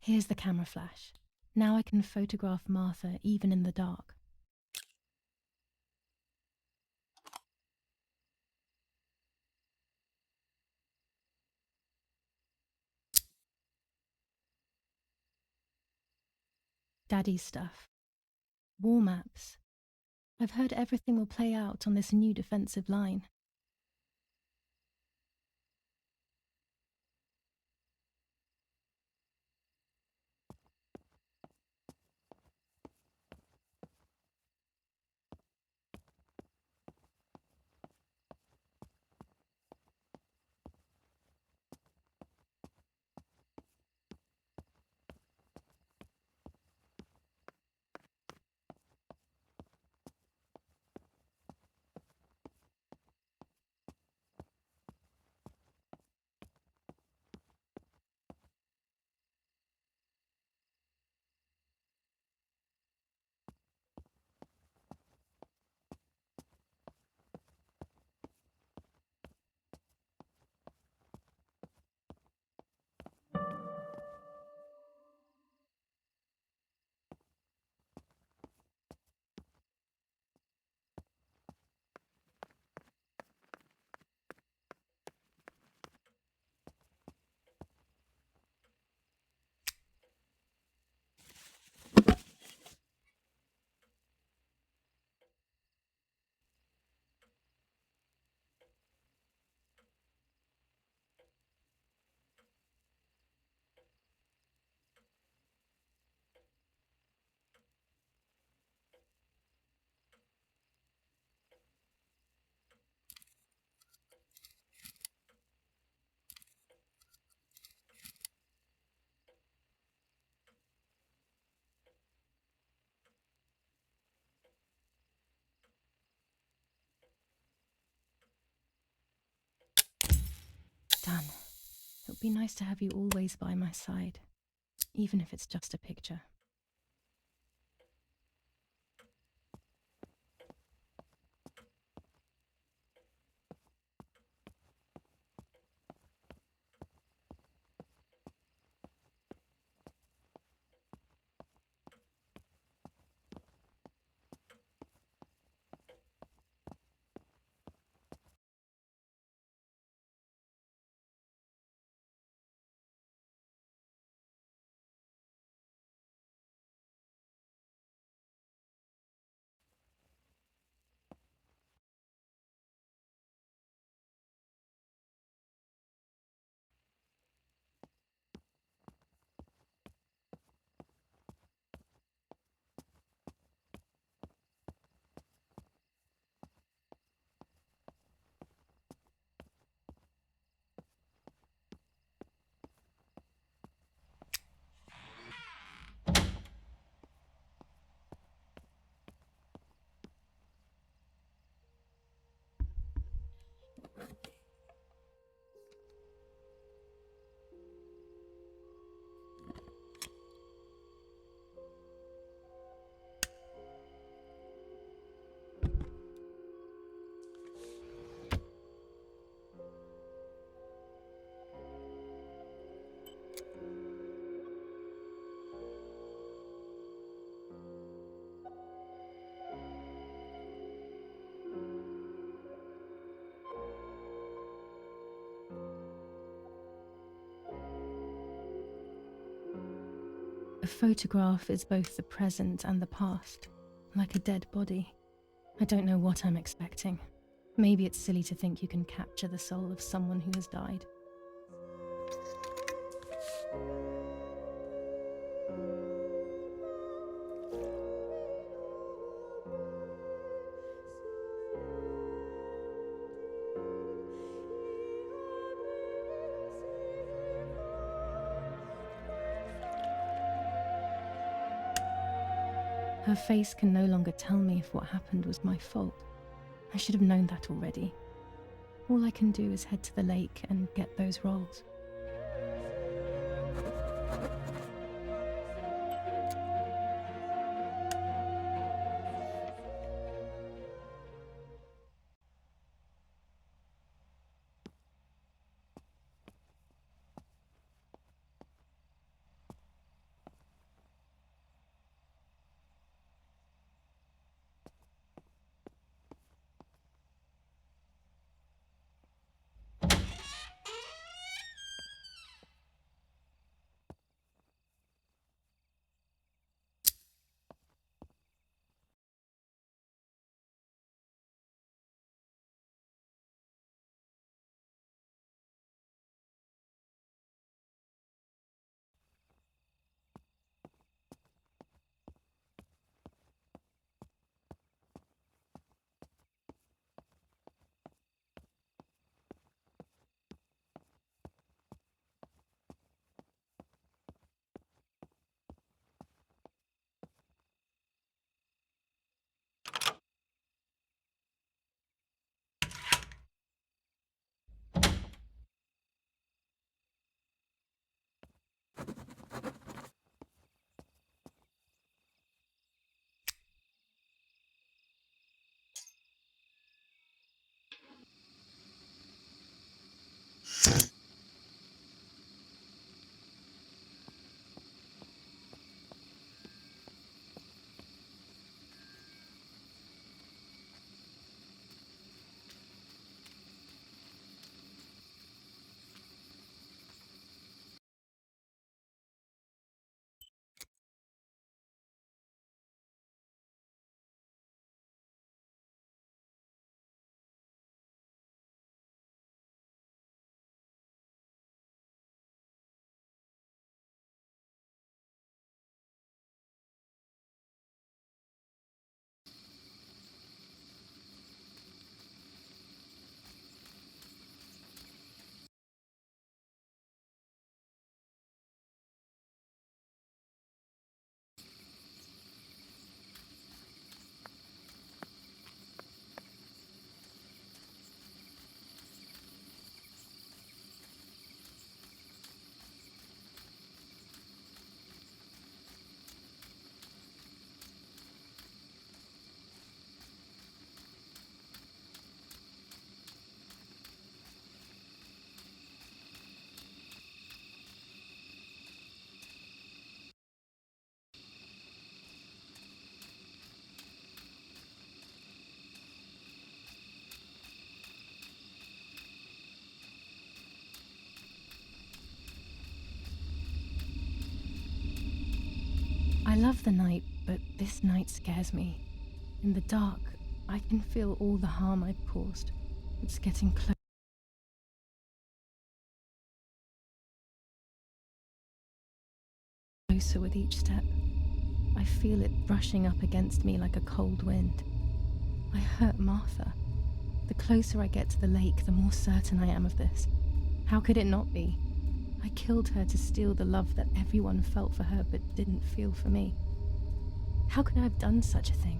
Here's the camera flash. Now I can photograph Martha even in the dark. Daddy's stuff. War maps. I've heard everything will play out on this new defensive line. Done. It would be nice to have you always by my side, even if it's just a picture. photograph is both the present and the past, like a dead body. I don't know what I'm expecting. Maybe it's silly to think you can capture the soul of someone who has died. Her face can no longer tell me if what happened was my fault. I should have known that already. All I can do is head to the lake and get those rolls. I love the night, but this night scares me. In the dark, I can feel all the harm I've caused. It's getting closer with each step. I feel it brushing up against me like a cold wind. I hurt Martha. The closer I get to the lake, the more certain I am of this. How could it not be? I killed her to steal the love that everyone felt for her but didn't feel for me. How could I have done such a thing?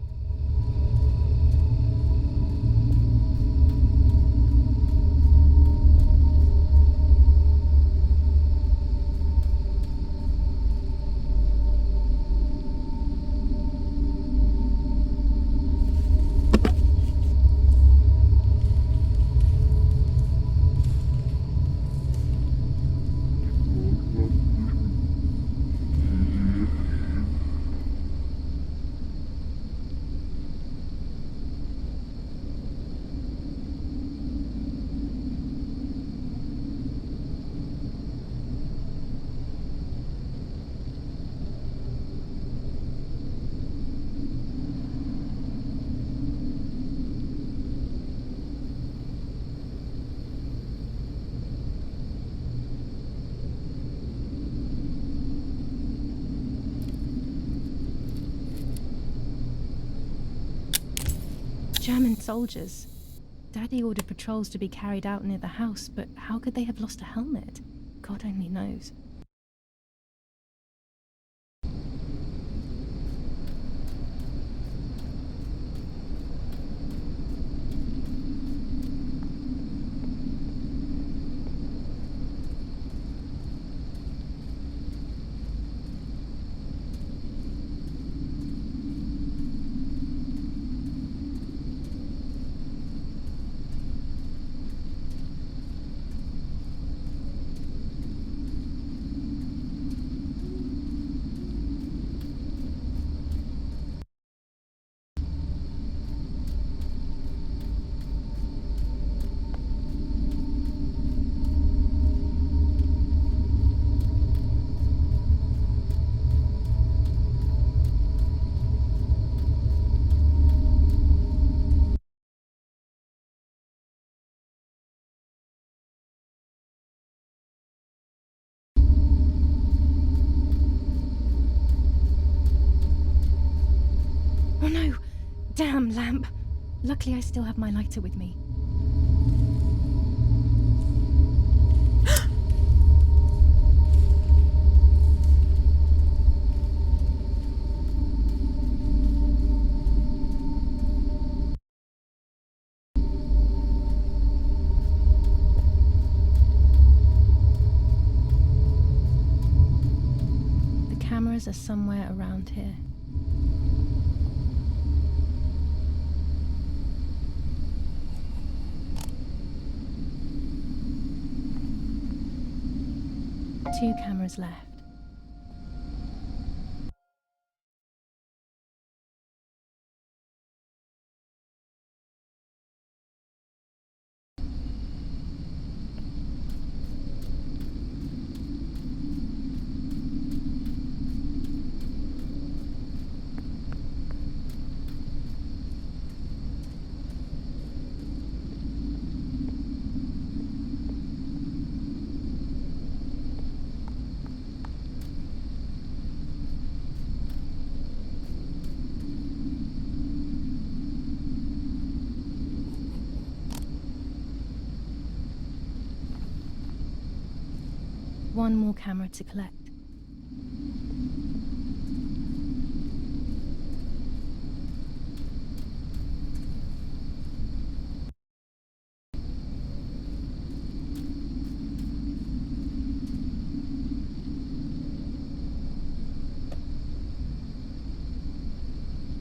German soldiers. Daddy ordered patrols to be carried out near the house, but how could they have lost a helmet? God only knows. Oh no! Damn lamp! Luckily I still have my lighter with me. The cameras are somewhere around here. Two cameras left. One more camera to collect.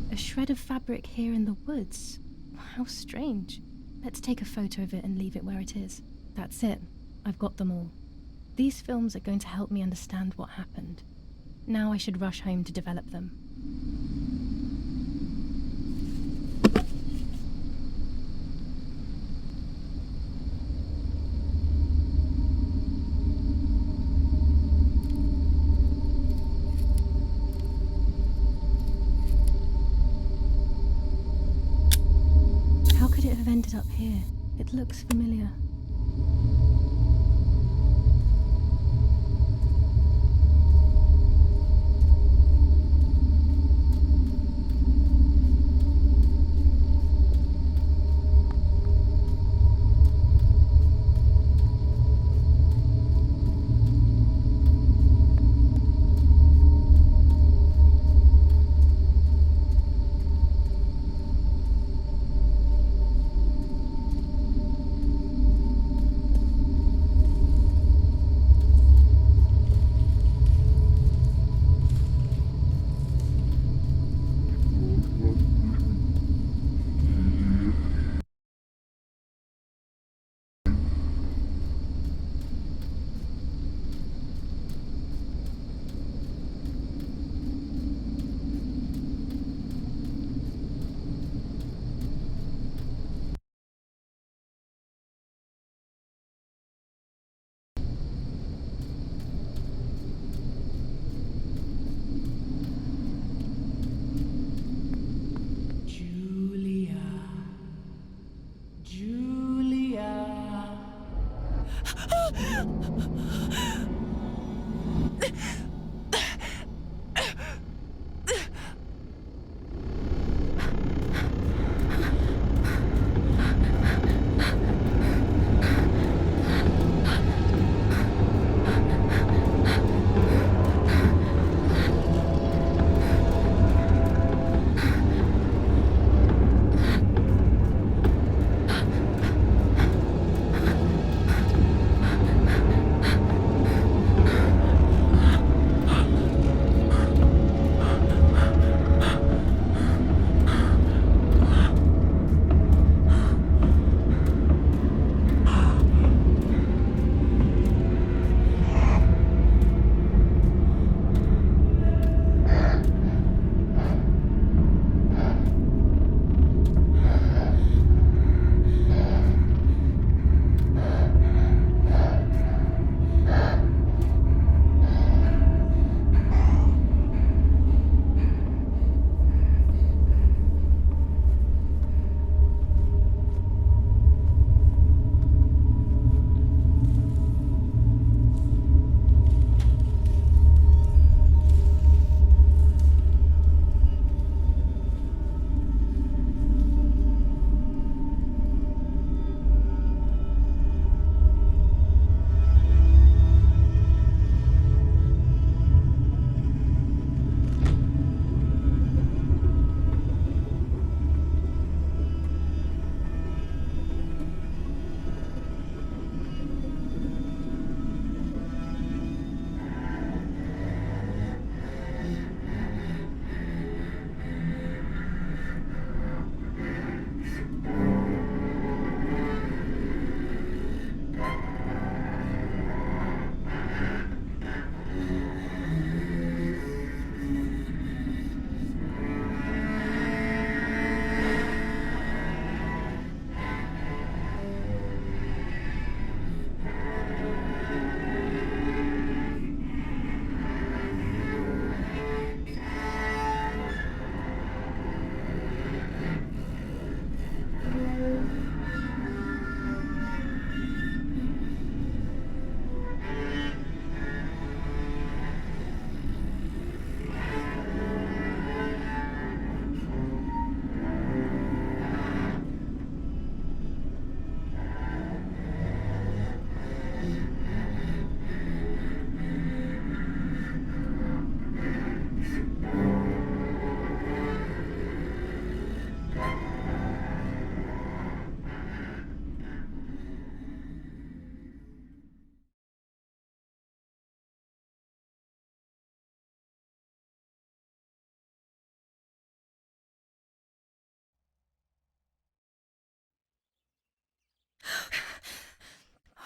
A shred of fabric here in the woods. How strange. Let's take a photo of it and leave it where it is. That's it. I've got them all. These films are going to help me understand what happened. Now I should rush home to develop them. How could it have ended up here? It looks familiar.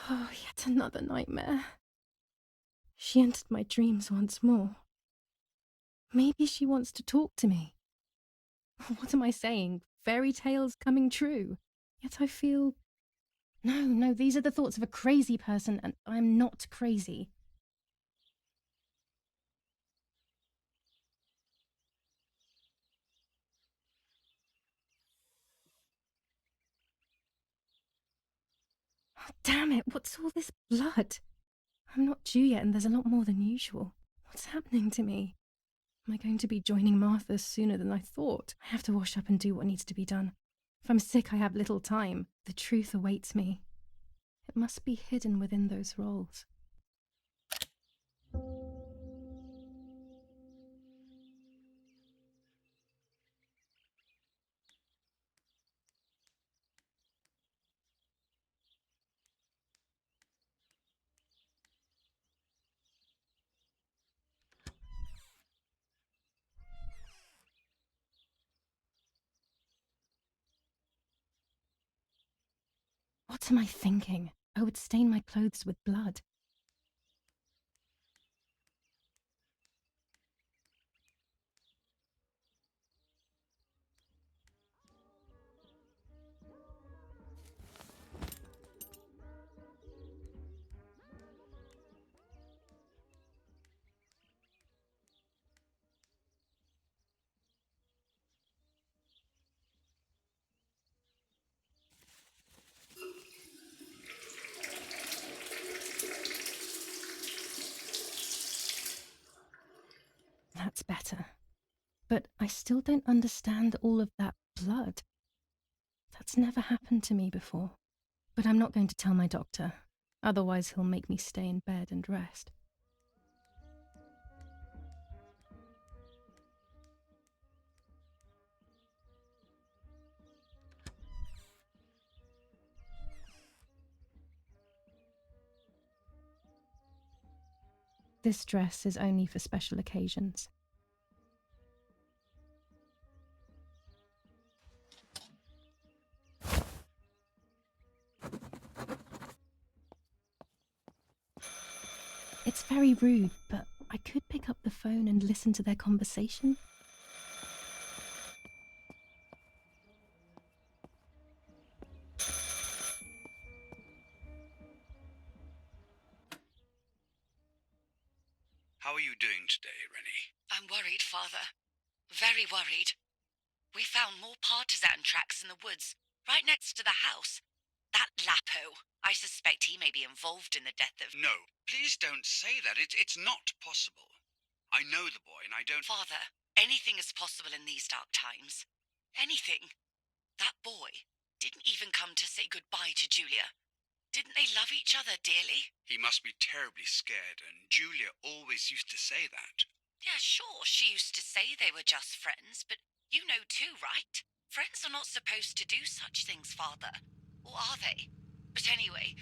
Oh, yet another nightmare. She entered my dreams once more. Maybe she wants to talk to me. What am I saying? Fairy tales coming true. Yet I feel... No, these are the thoughts of a crazy person, and I'm not crazy. Oh, damn it, what's all this blood? I'm not due yet, and there's a lot more than usual. What's happening to me? Am I going to be joining Martha sooner than I thought? I have to wash up and do what needs to be done. If I'm sick, I have little time. The truth awaits me. It must be hidden within those rolls. What am I thinking? I would stain my clothes with blood. That's better. But I still don't understand all of that blood. That's never happened to me before. But I'm not going to tell my doctor. Otherwise he'll make me stay in bed and rest. This dress is only for special occasions. It's very rude, but I could pick up the phone and listen to their conversation. How are you doing today, Rennie? I'm worried, Father. Very worried. We found more partisan tracks in the woods, right next to the house. That Lapo, I suspect he may be involved in the death of... No, please don't say that. It's not possible. I know the boy and I don't... Father, anything is possible in these dark times. Anything. That boy didn't even come to say goodbye to Giulia. Didn't they love each other dearly? He must be terribly scared, and Giulia always used to say that. Yeah, sure, she used to say they were just friends, but you know too, right? Friends are not supposed to do such things, Father. Or are they? But anyway,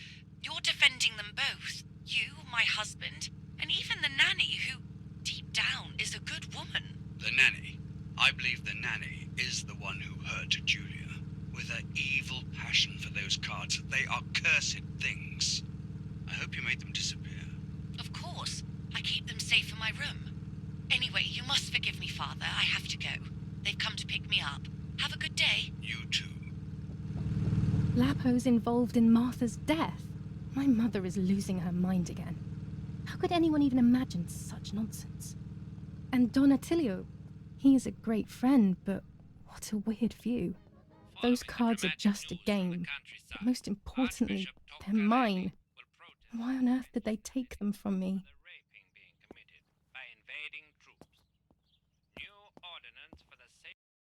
you're defending them both. You, my husband, and even the nanny, who, deep down, is a good woman. The nanny. I believe the nanny is the one who hurt Giulia. With her evil passion for those cards, they are cursed things. I hope you made them disappear. Of course. I keep them safe in my room. Anyway, you must forgive me, Father. I have to go. They've come to pick me up. Have a good day. You too. Lapo's involved in Martha's death. My mother is losing her mind again. How could anyone even imagine such nonsense? And Don Attilio, he is a great friend, but what a weird view. Those cards are just a game, but most importantly, they're mine. Why on earth did they take them from me? The raping being committed by invading troops. New ordinance for the safety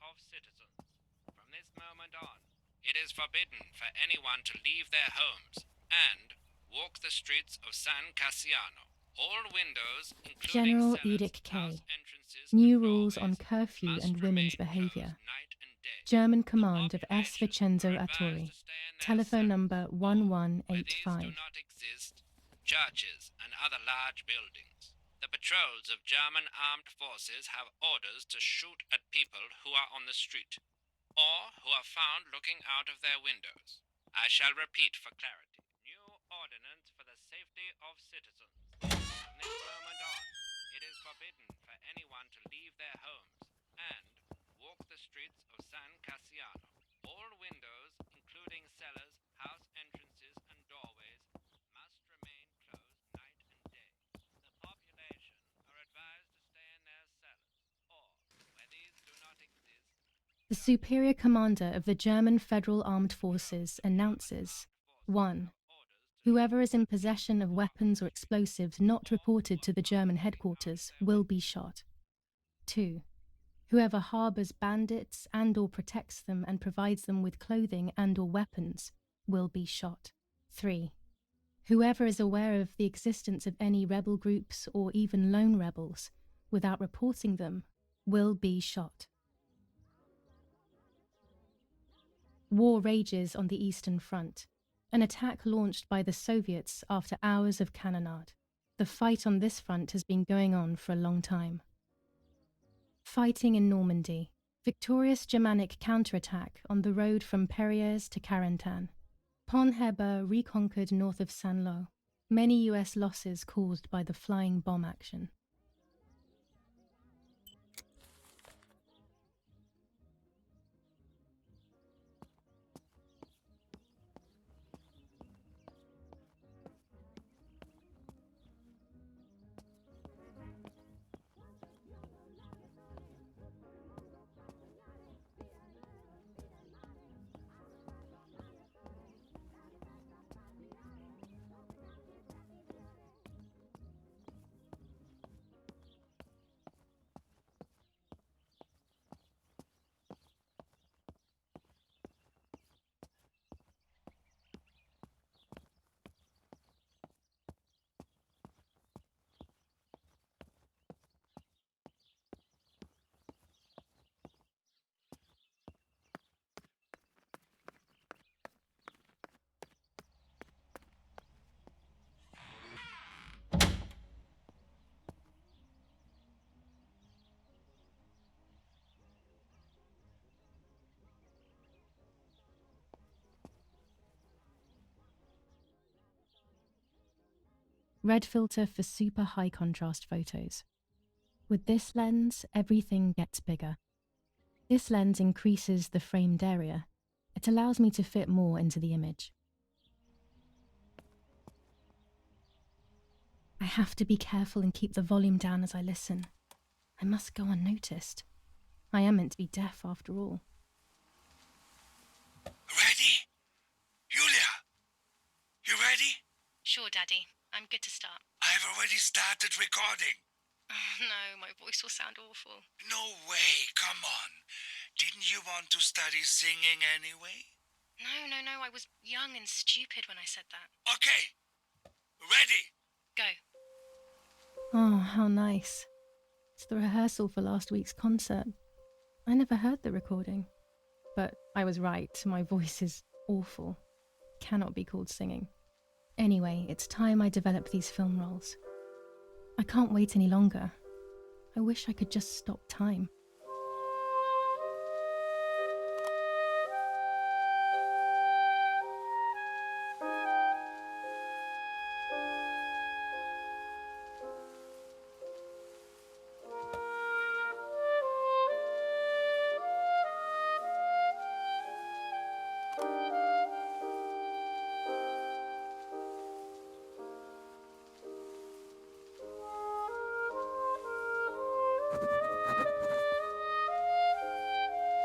of citizens. From this moment on, it is forbidden for anyone to leave their homes and walk the streets of San Cassiano. All windows, including General cellars, Edict K. house entrances, New and rules on doorways, curfew must and women's remain behaviour. closed night and day. German command of S. Vincenzo Arturi. Telephone number Where these 1185. do not exist, churches and other large buildings. The patrols of German armed forces have orders to shoot at people who are on the street, or who are found looking out of their windows. I shall repeat for clarity. New ordinance for the safety of citizens. From this moment on, it is forbidden for anyone to leave their homes and walk the streets of San Cassiano. All windows, including cellars, house entrances, and doorways, must remain closed night and day. The population are advised to stay in their cellars, or, where these do not exist, The superior commander of the German Federal Armed Forces announces 1. Whoever is in possession of weapons or explosives not reported to the German headquarters will be shot. 2. Whoever harbors bandits and or protects them and provides them with clothing and or weapons will be shot. 3. Whoever is aware of the existence of any rebel groups or even lone rebels without reporting them will be shot. War rages on the Eastern Front, an attack launched by the Soviets after hours of cannonade. The fight on this front has been going on for a long time. Fighting in Normandy, victorious Germanic counterattack on the road from Perriers to Carentan. Pont Heber reconquered north of Saint-Lô. Many US losses caused by the flying bomb action. Red filter for super high contrast photos. With this lens, everything gets bigger. This lens increases the framed area. It allows me to fit more into the image. I have to be careful and keep the volume down as I listen. I must go unnoticed. I am meant to be deaf after all. Ready? Giulia? You ready? Sure, Daddy. I'm good to start. I've already started recording. Oh, no, my voice will sound awful. No way, come on. Didn't you want to study singing anyway? No, I was young and stupid when I said that. Okay. Ready? Go. Oh, how nice. It's the rehearsal for last week's concert. I never heard the recording. But I was right, my voice is awful. Cannot be called singing. Anyway, it's time I develop these film roles. I can't wait any longer. I wish I could just stop time.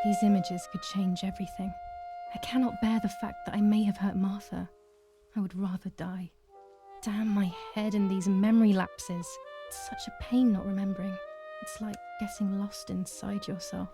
These images could change everything. I cannot bear the fact that I may have hurt Martha. I would rather die. Damn my head and these memory lapses. It's such a pain not remembering. It's like getting lost inside yourself.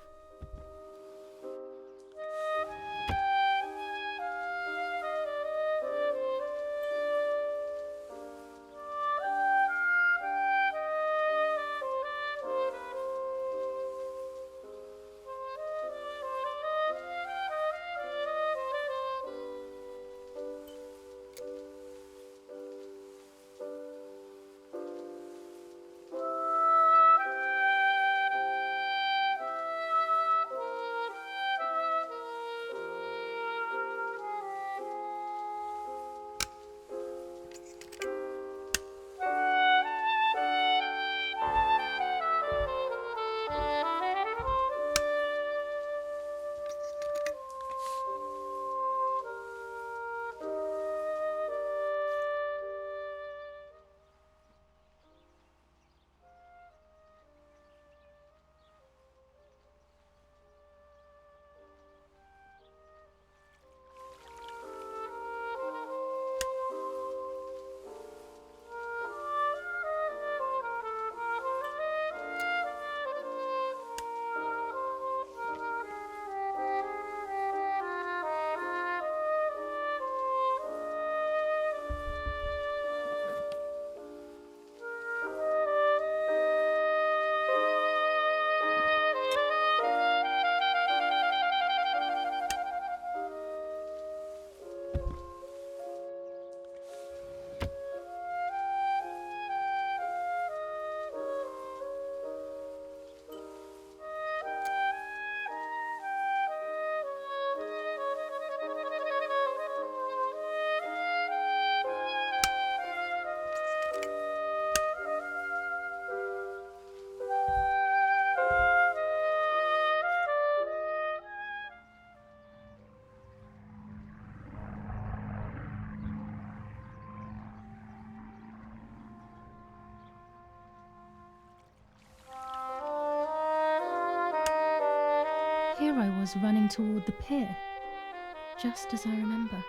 there I was running toward the pier, just as I remember.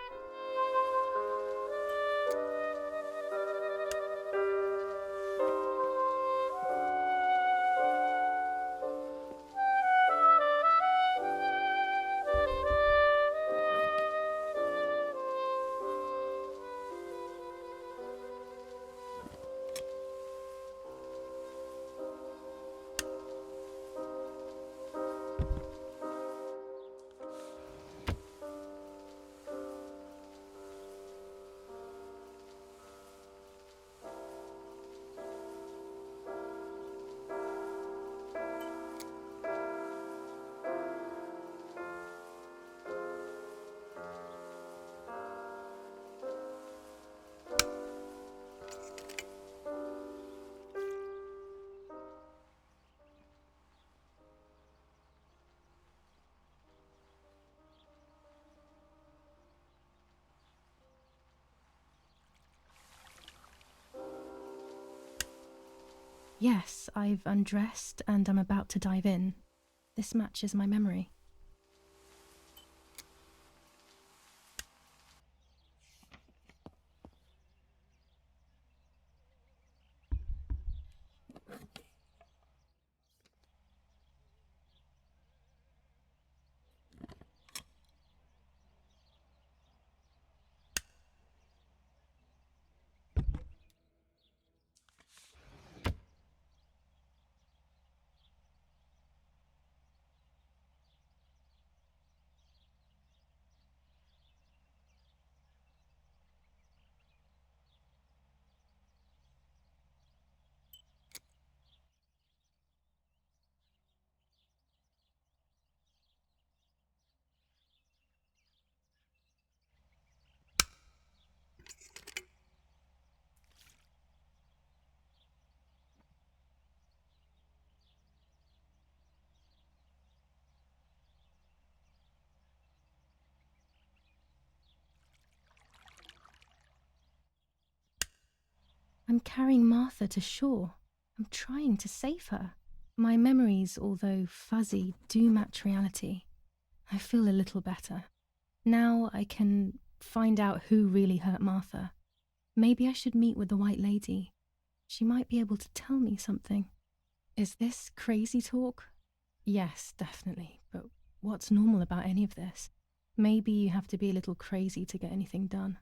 Yes, I've undressed and I'm about to dive in. This matches my memory. I'm carrying Martha to shore. I'm trying to save her. My memories, although fuzzy, do match reality. I feel a little better. Now I can find out who really hurt Martha. Maybe I should meet with the White Lady. She might be able to tell me something. Is this crazy talk? Yes, definitely. But what's normal about any of this? Maybe you have to be a little crazy to get anything done.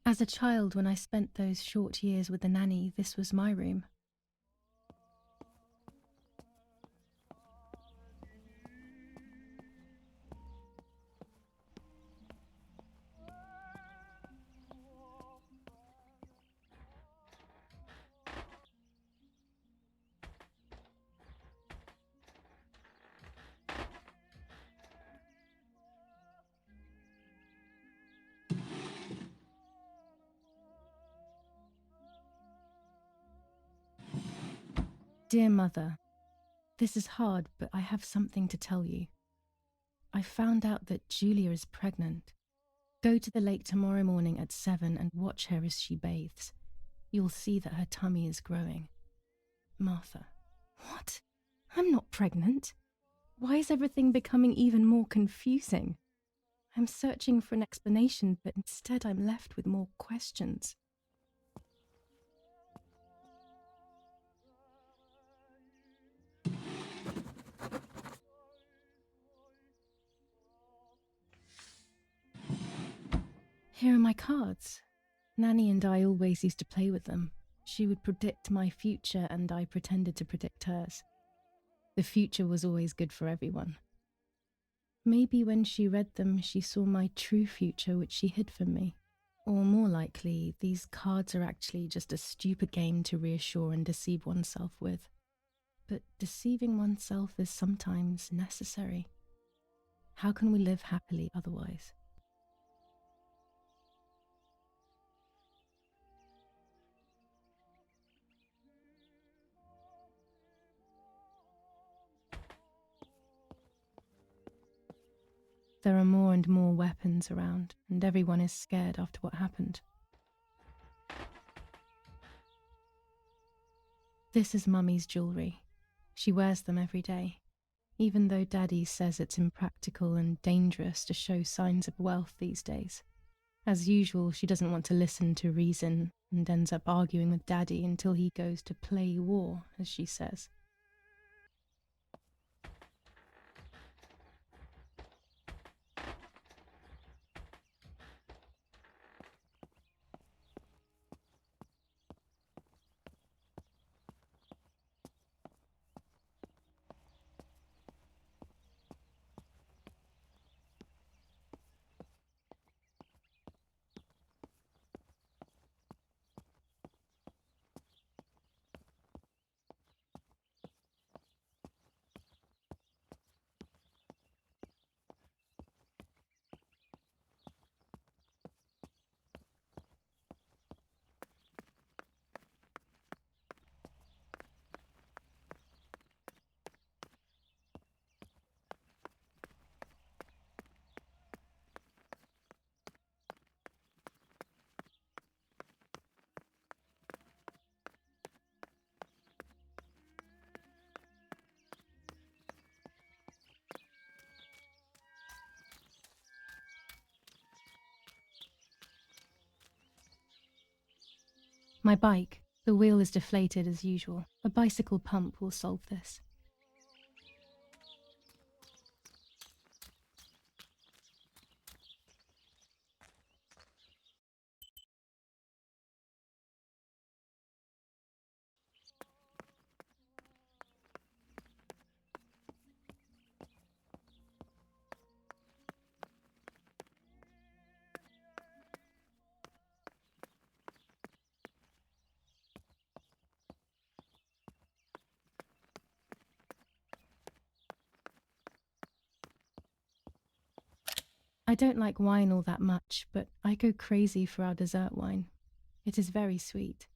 As a child, when I spent those short years with the nanny, this was my room. Dear Mother, this is hard, but I have something to tell you. I found out that Giulia is pregnant. Go to the lake tomorrow morning at 7 and watch her as she bathes. You'll see that her tummy is growing. Martha. What? I'm not pregnant. Why is everything becoming even more confusing? I'm searching for an explanation, but instead I'm left with more questions. Here are my cards. Nanny and I always used to play with them. She would predict my future and I pretended to predict hers. The future was always good for everyone. Maybe when she read them, she saw my true future, which she hid from me. Or more likely, these cards are actually just a stupid game to reassure and deceive oneself with. But deceiving oneself is sometimes necessary. How can we live happily otherwise? There are more and more weapons around, and everyone is scared after what happened. This is Mummy's jewellery. She wears them every day, even though Daddy says it's impractical and dangerous to show signs of wealth these days. As usual, she doesn't want to listen to reason and ends up arguing with Daddy until he goes to play war, as she says. My bike. The wheel is deflated as usual. A bicycle pump will solve this. I don't like wine all that much, but I go crazy for our dessert wine. It is very sweet.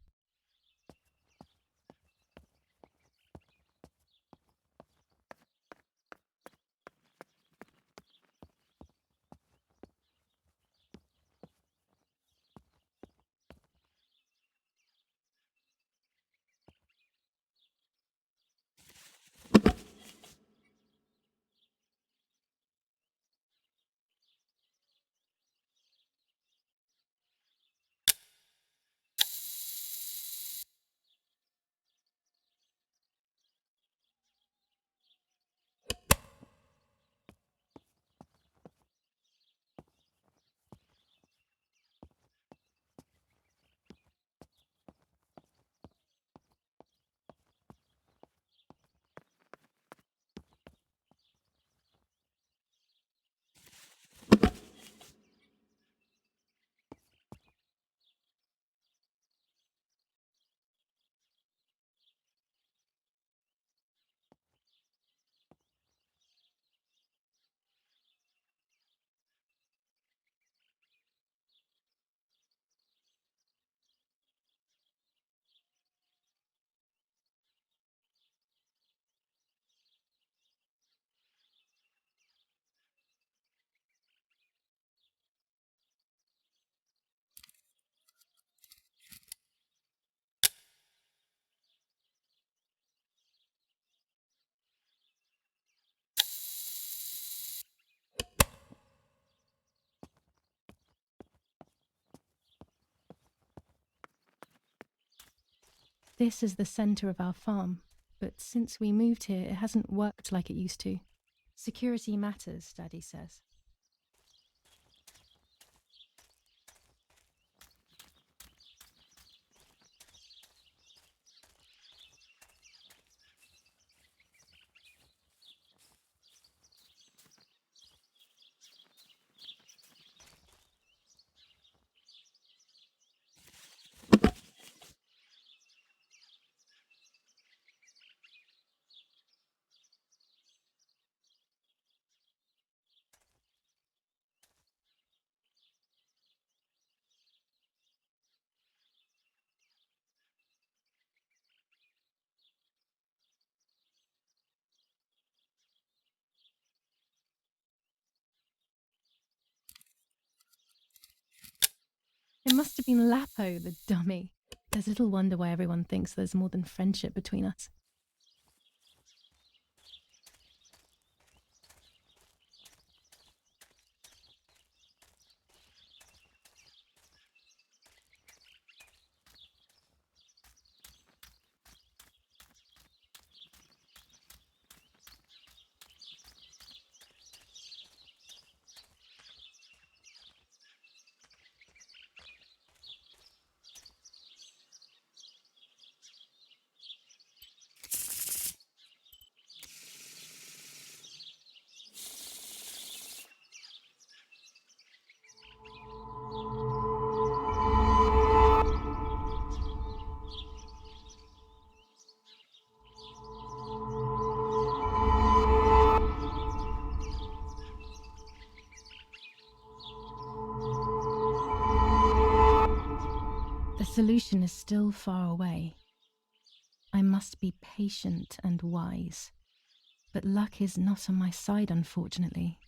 This is the centre of our farm, but since we moved here, it hasn't worked like it used to. Security matters, Daddy says. It must have been Lapo, the dummy. There's little wonder why everyone thinks there's more than friendship between us. The solution is still far away. I must be patient and wise. But luck is not on my side, unfortunately.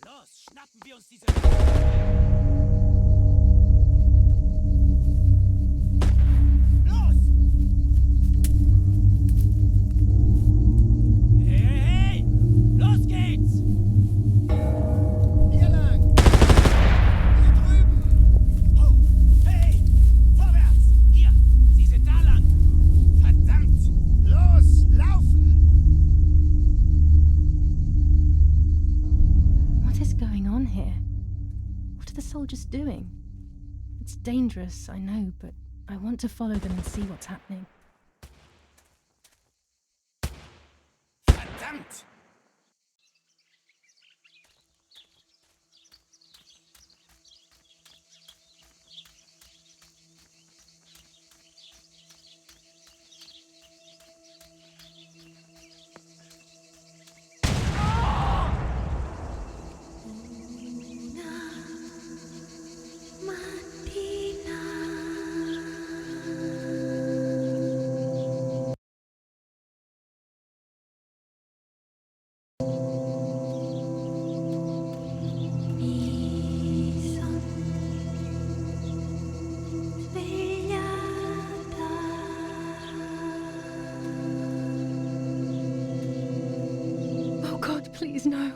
Los, schnappen wir uns diese... Los! Hey, hey, hey! Los geht's! Hier lang! Hier drüben! Oh, hey! Vorwärts! Hier! Sie sind da lang! Verdammt! Los, laufen! What is going on here? What are the soldiers doing? It's dangerous, I know, but I want to follow them and see what's happening. Verdammt! Please, no.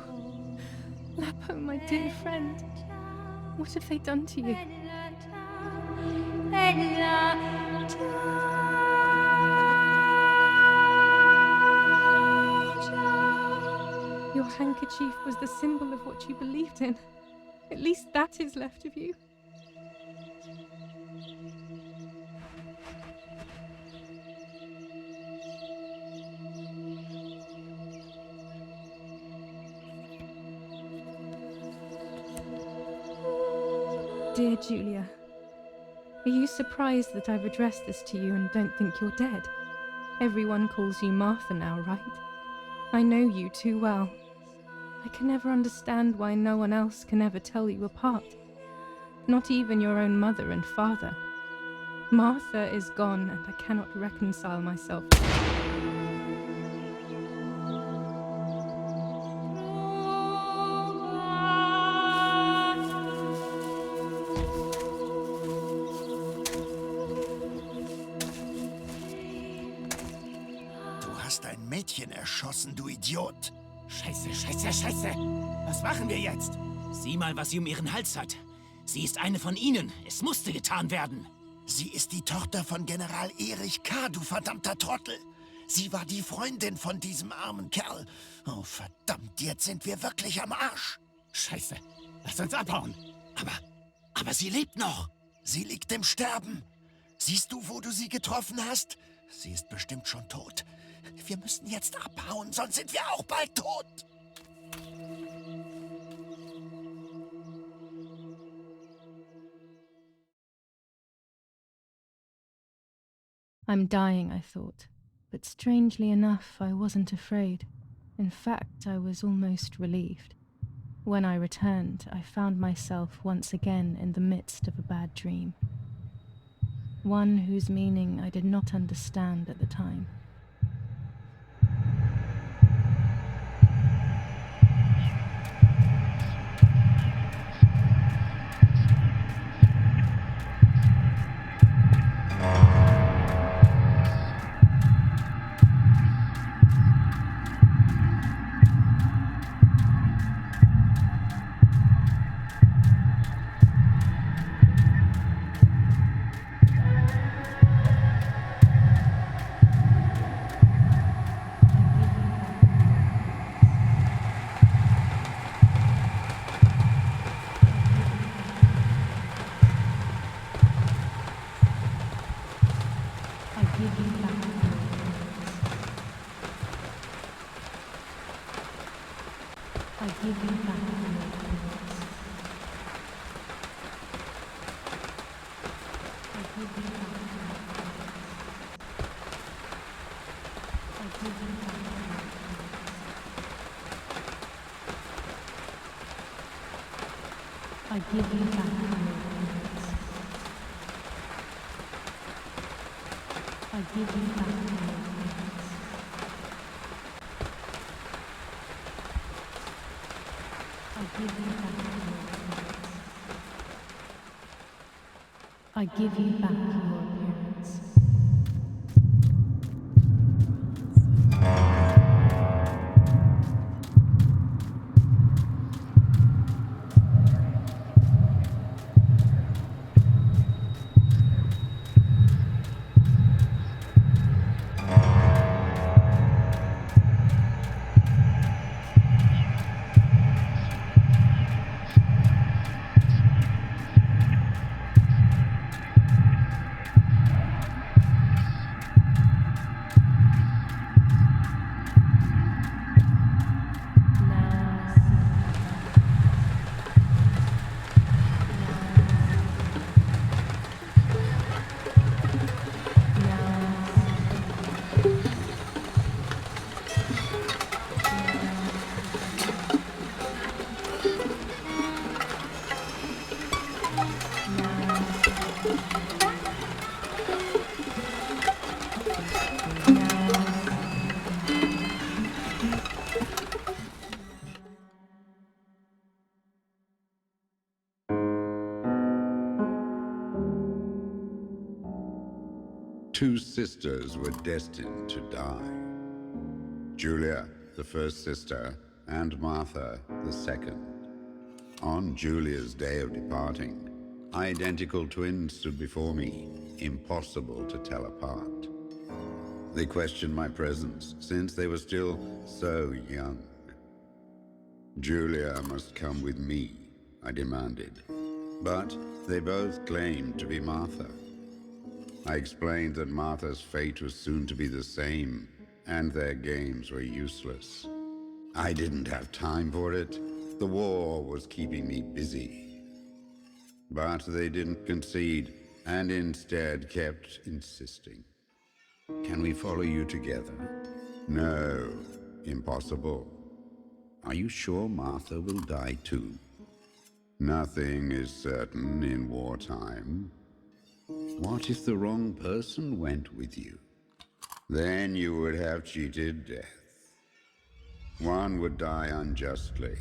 Lapo, my dear friend. What have they done to you? Your handkerchief was the symbol of what you believed in. At least that is left of you. Dear Giulia, are you surprised that I've addressed this to you and don't think you're dead? Everyone calls you Martha now, right? I know you too well. I can never understand why no one else can ever tell you apart. Not even your own mother and father. Martha is gone and I cannot reconcile myself. Du hast ein Mädchen erschossen, du Idiot. Scheiße, scheiße, scheiße. Was machen wir jetzt? Sieh mal, was sie um ihren Hals hat. Sie ist eine von ihnen. Es musste getan werden. Sie ist die Tochter von General Erich K., du verdammter Trottel. Sie war die Freundin von diesem armen Kerl. Oh, verdammt, jetzt sind wir wirklich am Arsch. Scheiße, lass uns abhauen. Aber sie lebt noch. Sie liegt im Sterben. Siehst du, wo du sie getroffen hast? Sie ist bestimmt schon tot. Wir müssen jetzt abhauen, sonst sind wir auch bald tot. I'm dying, I thought. But strangely enough, I wasn't afraid. In fact, I was almost relieved. When I returned, I found myself once again in the midst of a bad dream. One whose meaning I did not understand at the time. I give you back your words. I give you back your words. I give you back your words. I give you back your appearance. Two sisters were destined to die. Giulia, the first sister, and Martha the second. On Giulia's day of departing, identical twins stood before me, impossible to tell apart. They questioned my presence, since they were still so young. Giulia must come with me, I demanded, but they both claimed to be Martha. I explained that Martha's fate was soon to be the same, and their games were useless. I didn't have time for it. The war was keeping me busy. But they didn't concede, and instead kept insisting. Can we follow you together? No, impossible. Are you sure Martha will die too? Nothing is certain in wartime. What if the wrong person went with you? Then you would have cheated death. One would die unjustly,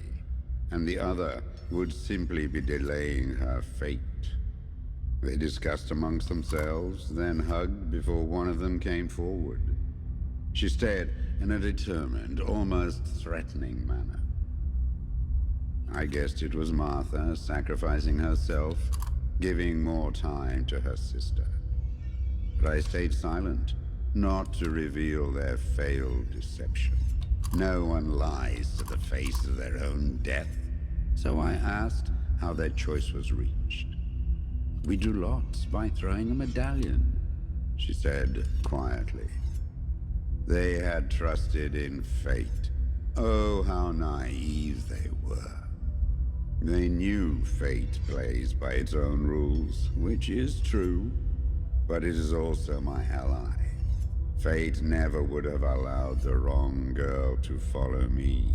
and the other would simply be delaying her fate. They discussed amongst themselves, then hugged before one of them came forward. She stared in a determined, almost threatening manner. I guessed it was Martha sacrificing herself, giving more time to her sister. But I stayed silent, not to reveal their failed deception. No one lies to the face of their own death, so I asked how their choice was reached. We drew lots by throwing a medallion, she said quietly. They had trusted in fate. Oh, how naive they were. They knew fate plays by its own rules, which is true, but it is also my ally. Fate never would have allowed the wrong girl to follow me.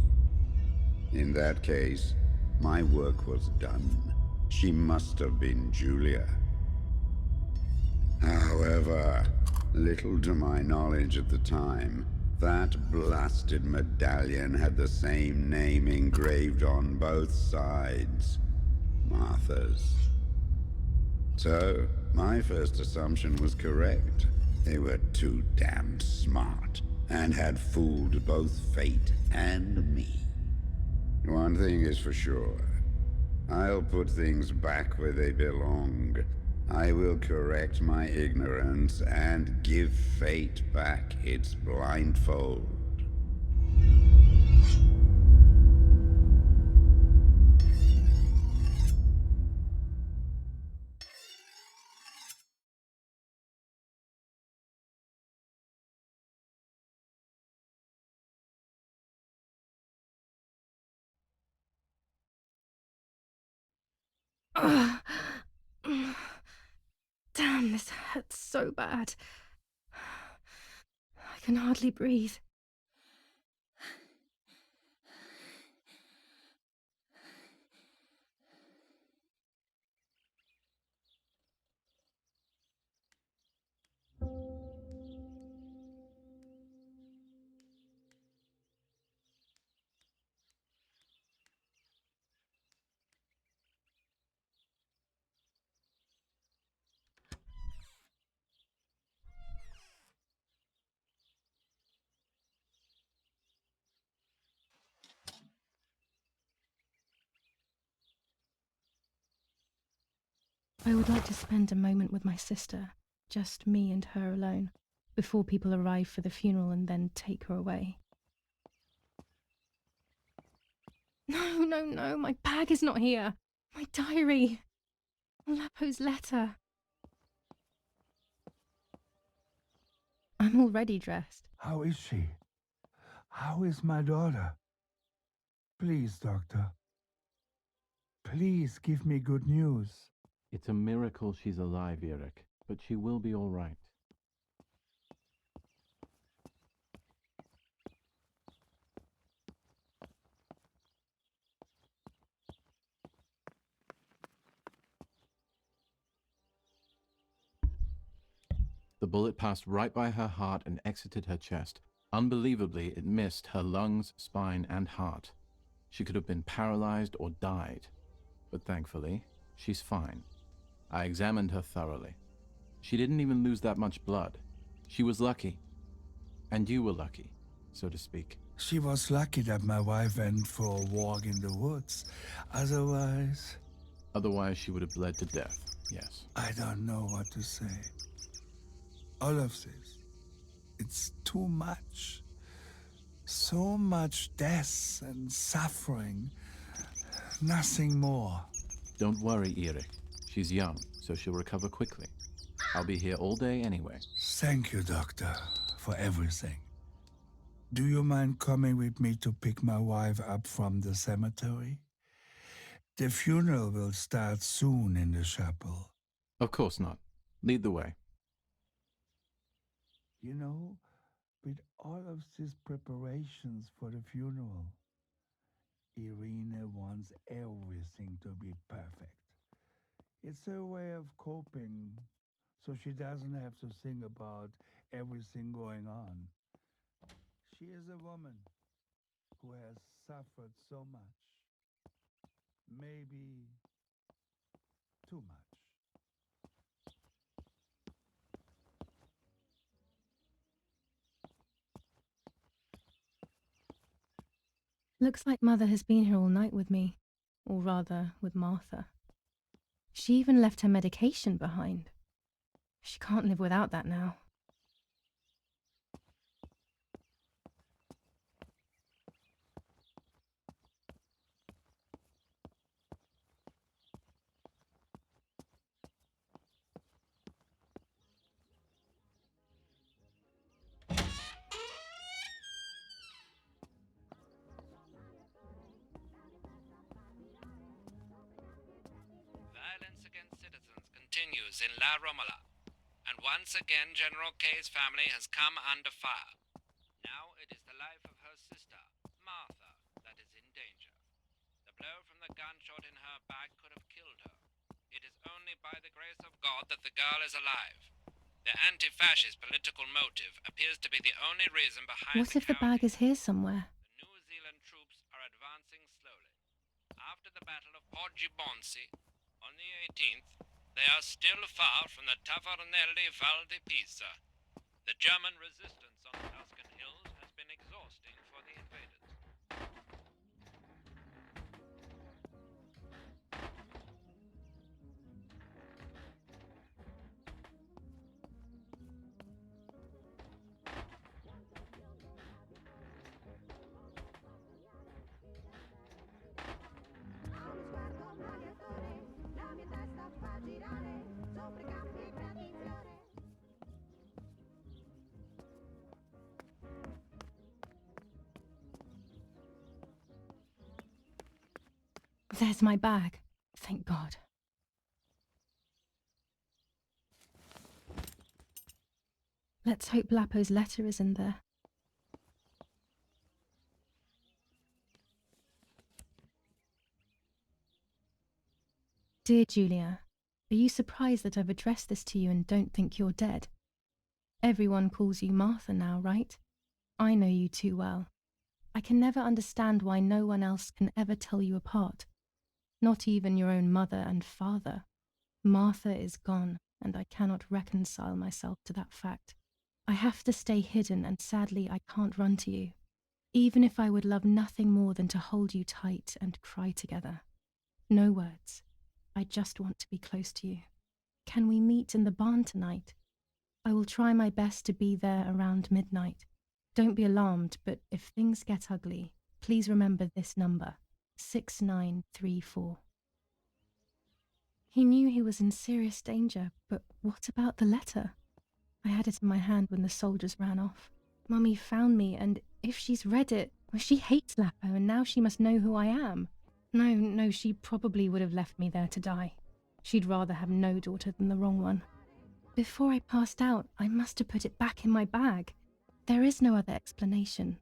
In that case, my work was done. She must have been Giulia. However, little to my knowledge at the time, that blasted medallion had the same name engraved on both sides. Martha's. So, my first assumption was correct. They were too damn smart, and had fooled both fate and me. One thing is for sure. I'll put things back where they belong. I will correct my ignorance and give fate back its blindfold. Ugh. Damn, this hurts so bad. I can hardly breathe. I would like to spend a moment with my sister, just me and her alone, before people arrive for the funeral and then take her away. No, my bag is not here. My diary. Lapo's letter. I'm already dressed. How is she? How is my daughter? Please, doctor. Please give me good news. It's a miracle she's alive, Eric, but she will be all right. The bullet passed right by her heart and exited her chest. Unbelievably, it missed her lungs, spine, and heart. She could have been paralyzed or died. But thankfully, she's fine. I examined her thoroughly. She didn't even lose that much blood. She was lucky. And you were lucky, so to speak. She was lucky that my wife went for a walk in the woods. Otherwise, Otherwise, she would have bled to death, yes. I don't know what to say. All of this, it's too much. So much death and suffering. Nothing more. Don't worry, Erik. She's young, so she'll recover quickly. I'll be here all day anyway. Thank you, Doctor, for everything. Do you mind coming with me to pick my wife up from the cemetery? The funeral will start soon in the chapel. Of course not. Lead the way. You know, with all of these preparations for the funeral, Irina wants everything to be perfect. It's her way of coping, so she doesn't have to think about everything going on. She is a woman who has suffered so much. Maybe too much. Looks like Mother has been here all night with me, or rather, with Martha. She even left her medication behind. She can't live without that now. Violence against citizens continues in La Romola, and once again General K's family has come under fire. Now it is the life of her sister, Martha, that is in danger. The blow from the gunshot in her back could have killed her. It is only by the grace of God that the girl is alive. The anti-fascist political motive appears to be the only reason behind What if the bag is here somewhere? The New Zealand troops are advancing slowly. After the Battle of Poggibonsi, on the 18th, they are still far from the Tavernelli Val di Pisa. The German resistance on the Tuscan hills has been exhausting for the invaders. There's my bag. Thank God. Let's hope Lapo's letter is in there. Dear Giulia, are you surprised that I've addressed this to you and don't think you're dead? Everyone calls you Martha now, right? I know you too well. I can never understand why no one else can ever tell you apart. Not even your own mother and father. Martha is gone, and I cannot reconcile myself to that fact. I have to stay hidden, and sadly I can't run to you. Even if I would love nothing more than to hold you tight and cry together. No words. I just want to be close to you. Can we meet in the barn tonight? I will try my best to be there around midnight. Don't be alarmed, but if things get ugly, please remember this number, 6934. He knew he was in serious danger, but what about the letter? I had it in my hand when the soldiers ran off. Mummy found me, and if she's read it, well, she hates Lapo, and now she must know who I am. No, she probably would have left me there to die. She'd rather have no daughter than the wrong one. Before I passed out, I must have put it back in my bag. There is no other explanation.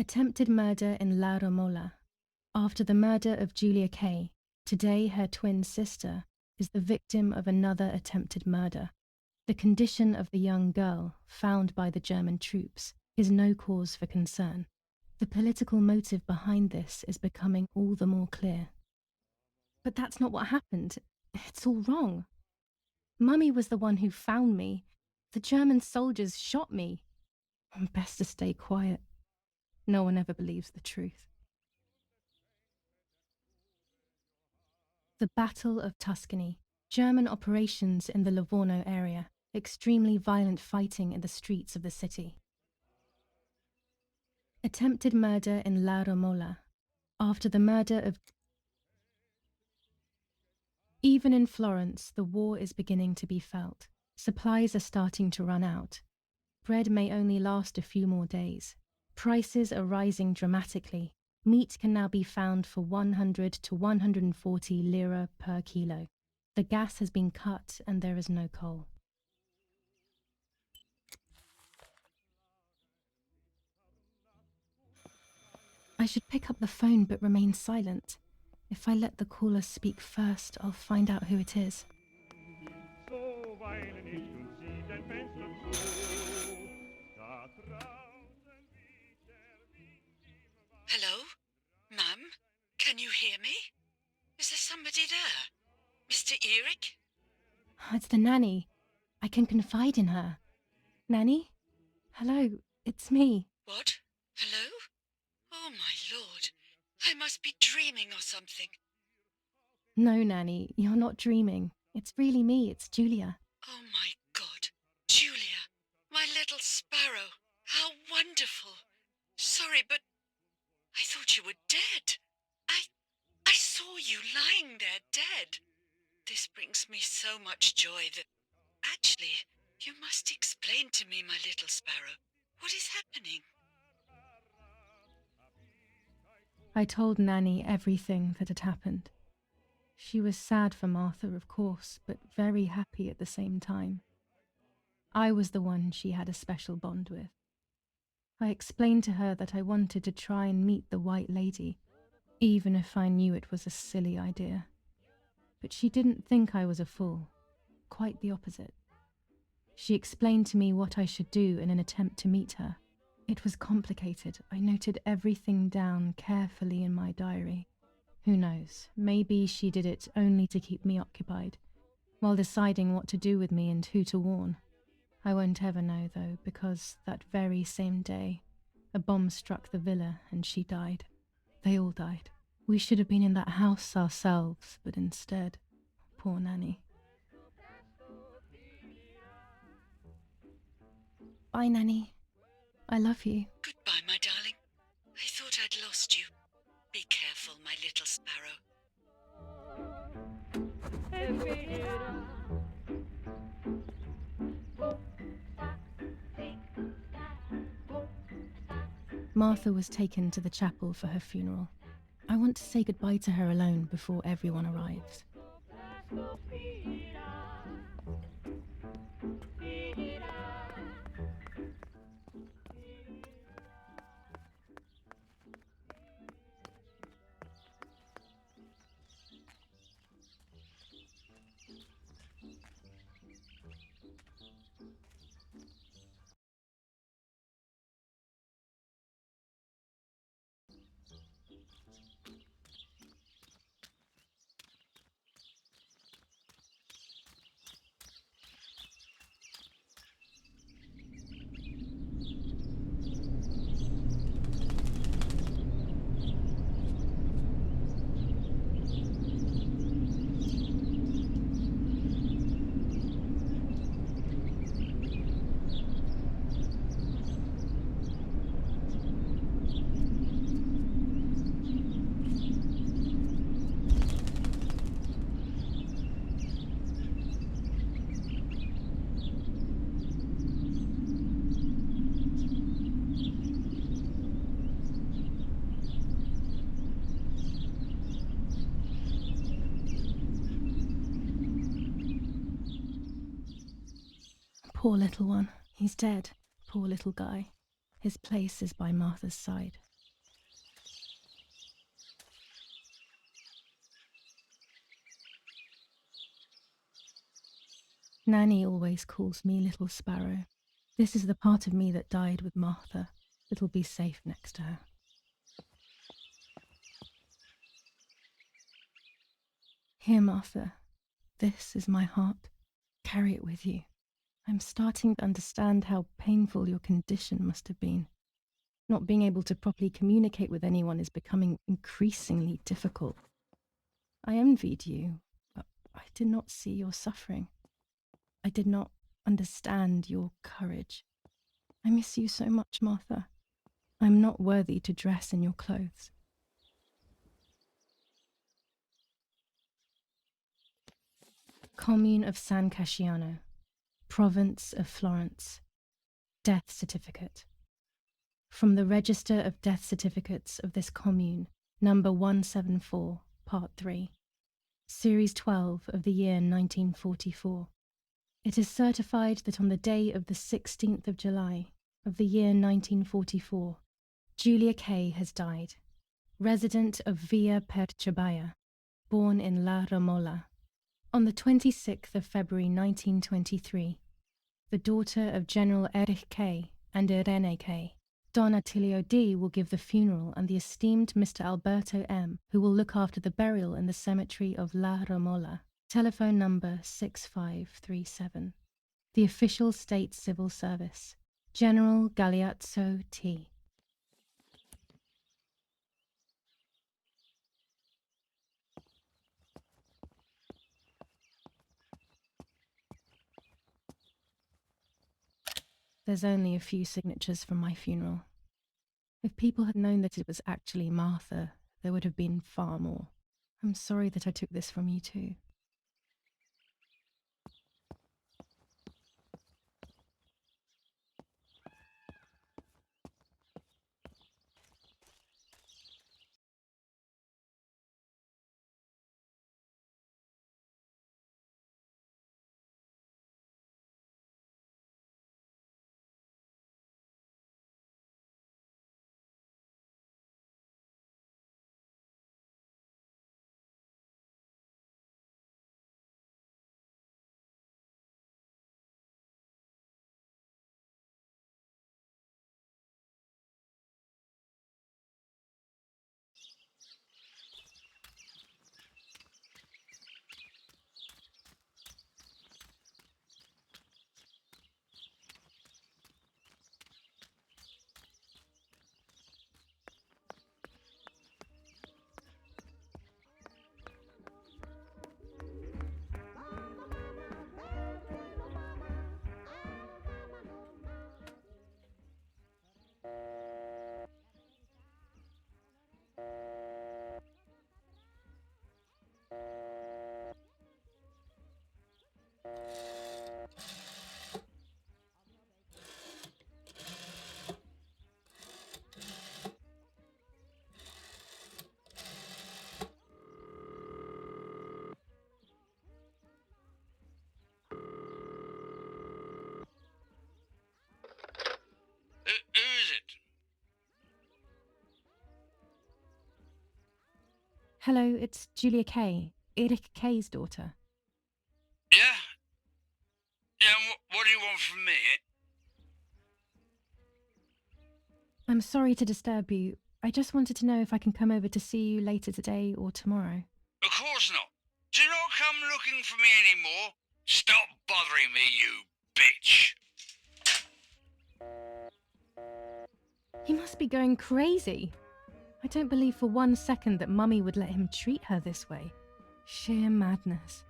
Attempted murder in La Romola. After the murder of Giulia K, today her twin sister is the victim of another attempted murder. The condition of the young girl, found by the German troops, is no cause for concern. The political motive behind this is becoming all the more clear. But that's not what happened. It's all wrong. Mummy was the one who found me. The German soldiers shot me. Best to stay quiet. No one ever believes the truth. The Battle of Tuscany. German operations in the Livorno area. Extremely violent fighting in the streets of the city. Attempted murder in La Romola. After the murder of... Even in Florence, the war is beginning to be felt. Supplies are starting to run out. Bread may only last a few more days. Prices are rising dramatically. Meat can now be found for 100 to 140 lira per kilo. The gas has been cut and there is no coal. I should pick up the phone but remain silent. If I let the caller speak first, I'll find out who it is. Hello? Ma'am? Can you hear me? Is there somebody there? Mr. Eric? It's the nanny. I can confide in her. Nanny? Hello, it's me. What? Hello? Oh my lord. I must be dreaming or something. No, Nanny, you're not dreaming. It's really me, it's Giulia. Oh my God. Giulia. My little sparrow. How wonderful. Sorry, but I thought you were dead. I saw you lying there dead. This brings me so much joy that... Actually, you must explain to me, my little sparrow. What is happening? I told Nanny everything that had happened. She was sad for Martha, of course, but very happy at the same time. I was the one she had a special bond with. I explained to her that I wanted to try and meet the White Lady, even if I knew it was a silly idea. But she didn't think I was a fool. Quite the opposite. She explained to me what I should do in an attempt to meet her. It was complicated. I noted everything down carefully in my diary. Who knows, maybe she did it only to keep me occupied, while deciding what to do with me and who to warn. I won't ever know, though, because that very same day, a bomb struck the villa and she died. They all died. We should have been in that house ourselves, but instead, poor Nanny. Bye, Nanny. I love you. Goodbye, my darling. I thought I'd lost you. Be careful, my little sparrow. Martha was taken to the chapel for her funeral. I want to say goodbye to her alone before everyone arrives. Poor little one. He's dead. Poor little guy. His place is by Martha's side. Nanny always calls me Little Sparrow. This is the part of me that died with Martha. It'll be safe next to her. Here, Martha. This is my heart. Carry it with you. I'm starting to understand how painful your condition must have been. Not being able to properly communicate with anyone is becoming increasingly difficult. I envied you, but I did not see your suffering. I did not understand your courage. I miss you so much, Martha. I'm not worthy to dress in your clothes. Commune of San Casciano, Province of Florence. Death certificate. From the Register of Death Certificates of this commune, number 174, part 3, series 12 of the year 1944. It is certified that on the day of the 16th of July of the year 1944, Giulia K. has died, resident of Via Perciabaya, born in La Romola. On the 26th of February 1923, the daughter of General Erich K. and Irene K. Don Attilio D. will give the funeral, and the esteemed Mr. Alberto M., who will look after the burial in the cemetery of La Romola. Telephone number 6537. The official state civil service. General Galeazzo T. There's only a few signatures from my funeral. If people had known that it was actually Martha, there would have been far more. I'm sorry that I took this from you too. Who is it? Hello, it's Giulia K., Erich K.'s daughter. Yeah? Yeah, what do you want from me? I'm sorry to disturb you. I just wanted to know if I can come over to see you later today or tomorrow. Of course not. Do not come looking for me anymore. Stop bothering me, you bitch. He must be going crazy. I don't believe for 1 second that Mummy would let him treat her this way. Sheer madness.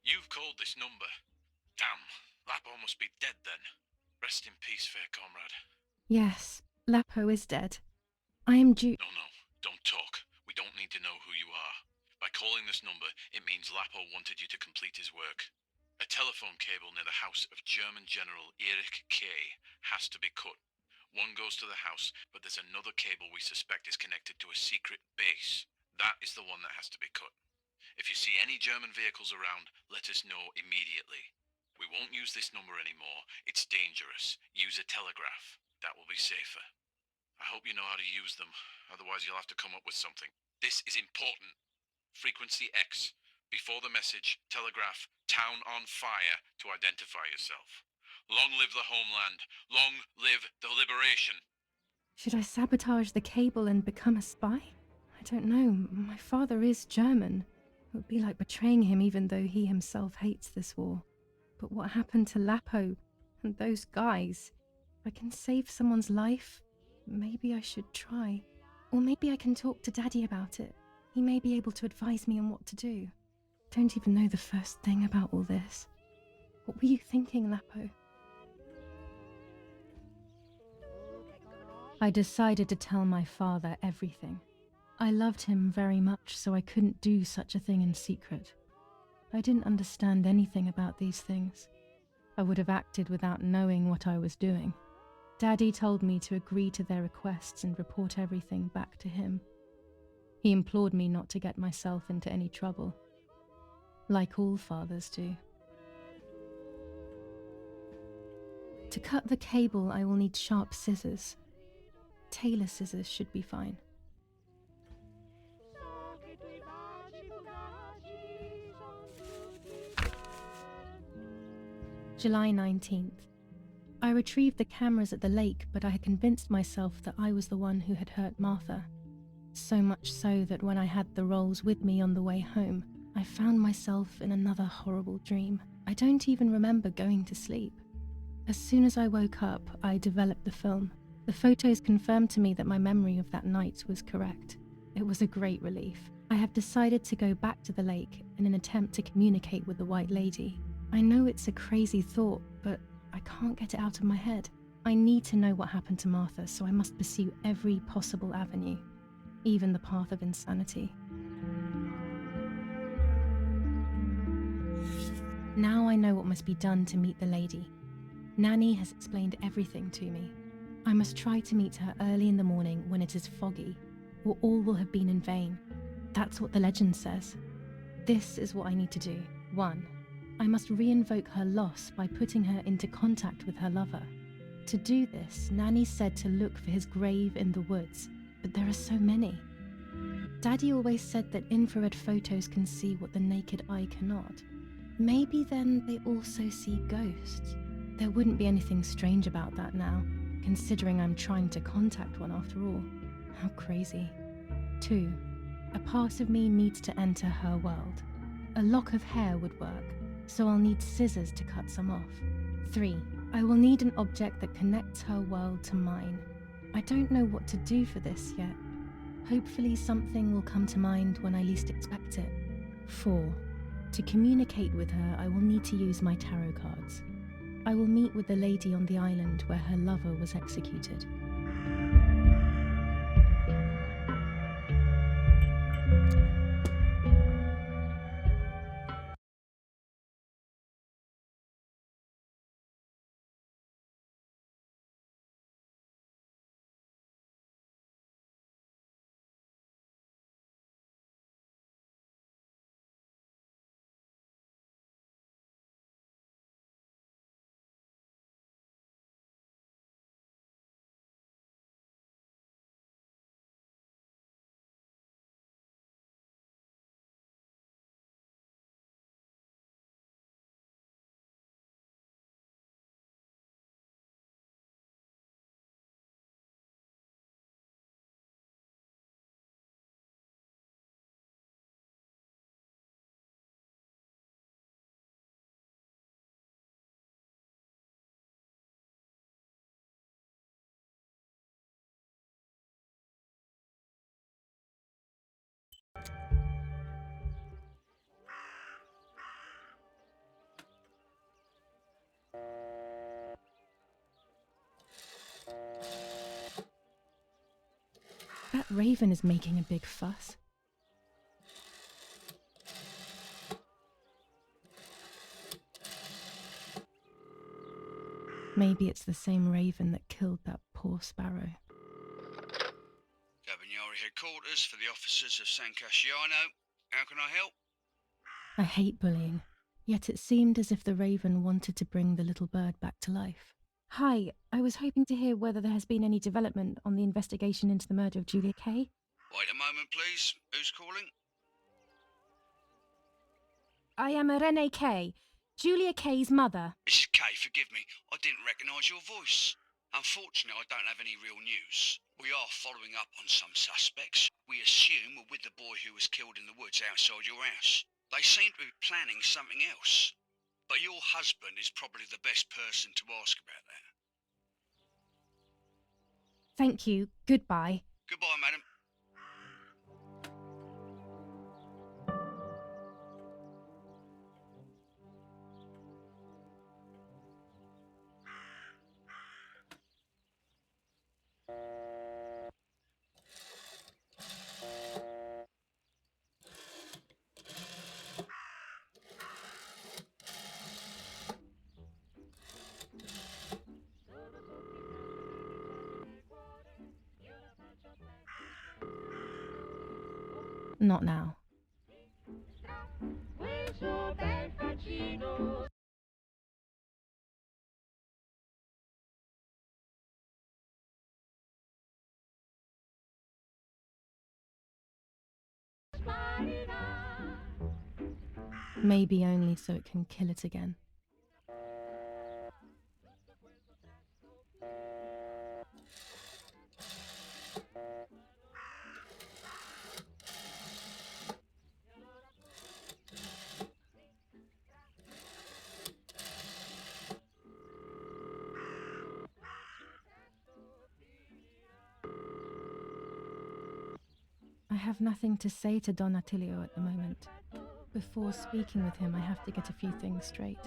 You've called this number. Damn, Lapo must be dead then. Rest in peace, fair comrade. Yes, Lapo is dead. I am No, don't talk. We don't need to know who you are. By calling this number, it means Lapo wanted you to complete his work. A telephone cable near the house of German General Erich K. has to be cut. One goes to the house, but there's another cable we suspect is connected to a secret base. That is the one that has to be cut. If you see any German vehicles around, let us know immediately. We won't use this number anymore. It's dangerous. Use a telegraph. That will be safer. I hope you know how to use them, otherwise you'll have to come up with something. This is important. Frequency X. Before the message, telegraph, town on fire to identify yourself. Long live the homeland. Long live the liberation. Should I sabotage the cable and become a spy? I don't know. My father is German. It would be like betraying him even though he himself hates this war. But what happened to Lapo and those guys? If I can save someone's life, maybe I should try. Or maybe I can talk to Daddy about it. He may be able to advise me on what to do. Don't even know the first thing about all this. What were you thinking, Lapo? I decided to tell my father everything. I loved him very much, so I couldn't do such a thing in secret. I didn't understand anything about these things. I would have acted without knowing what I was doing. Daddy told me to agree to their requests and report everything back to him. He implored me not to get myself into any trouble, like all fathers do. To cut the cable, I will need sharp scissors. Tailor scissors should be fine. July 19th. I retrieved the cameras at the lake, but I had convinced myself that I was the one who had hurt Martha. So much so that when I had the rolls with me on the way home, I found myself in another horrible dream. I don't even remember going to sleep. As soon as I woke up, I developed the film. The photos confirmed to me that my memory of that night was correct. It was a great relief. I have decided to go back to the lake in an attempt to communicate with the White Lady. I know it's a crazy thought, but I can't get it out of my head. I need to know what happened to Martha, so I must pursue every possible avenue, even the path of insanity. Now I know what must be done to meet the lady. Nanny has explained everything to me. I must try to meet her early in the morning when it is foggy, or all will have been in vain. That's what the legend says. This is what I need to do. 1. I must re-invoke her loss by putting her into contact with her lover. To do this, Nanny said to look for his grave in the woods, but there are so many. Daddy always said that infrared photos can see what the naked eye cannot. Maybe then they also see ghosts. There wouldn't be anything strange about that now, considering I'm trying to contact one after all. How crazy. 2. A part of me needs to enter her world. A lock of hair would work, so I'll need scissors to cut some off. 3. I will need an object that connects her world to mine. I don't know what to do for this yet. Hopefully something will come to mind when I least expect it. 4. To communicate with her, I will need to use my tarot cards. I will meet with the lady on the island where her lover was executed. That raven is making a big fuss. Maybe it's the same raven that killed that poor sparrow. Carabinieri headquarters for the officers of San Casciano. How can I help? I hate bullying, yet it seemed as if the raven wanted to bring the little bird back to life. Hi, I was hoping to hear whether there has been any development on the investigation into the murder of Giulia Kay. Wait a moment, please. Who's calling? I am Irene Kay, Giulia Kay's mother. Mrs. Kay, forgive me. I didn't recognise your voice. Unfortunately, I don't have any real news. We are following up on some suspects. We assume we're with the boy who was killed in the woods outside your house. They seem to be planning something else. But your husband is probably the best person to ask about that. Thank you. Goodbye. Goodbye, madam. Not now. Maybe only so it can kill it again. I have nothing to say to Don Attilio at the moment. Before speaking with him, I have to get a few things straight.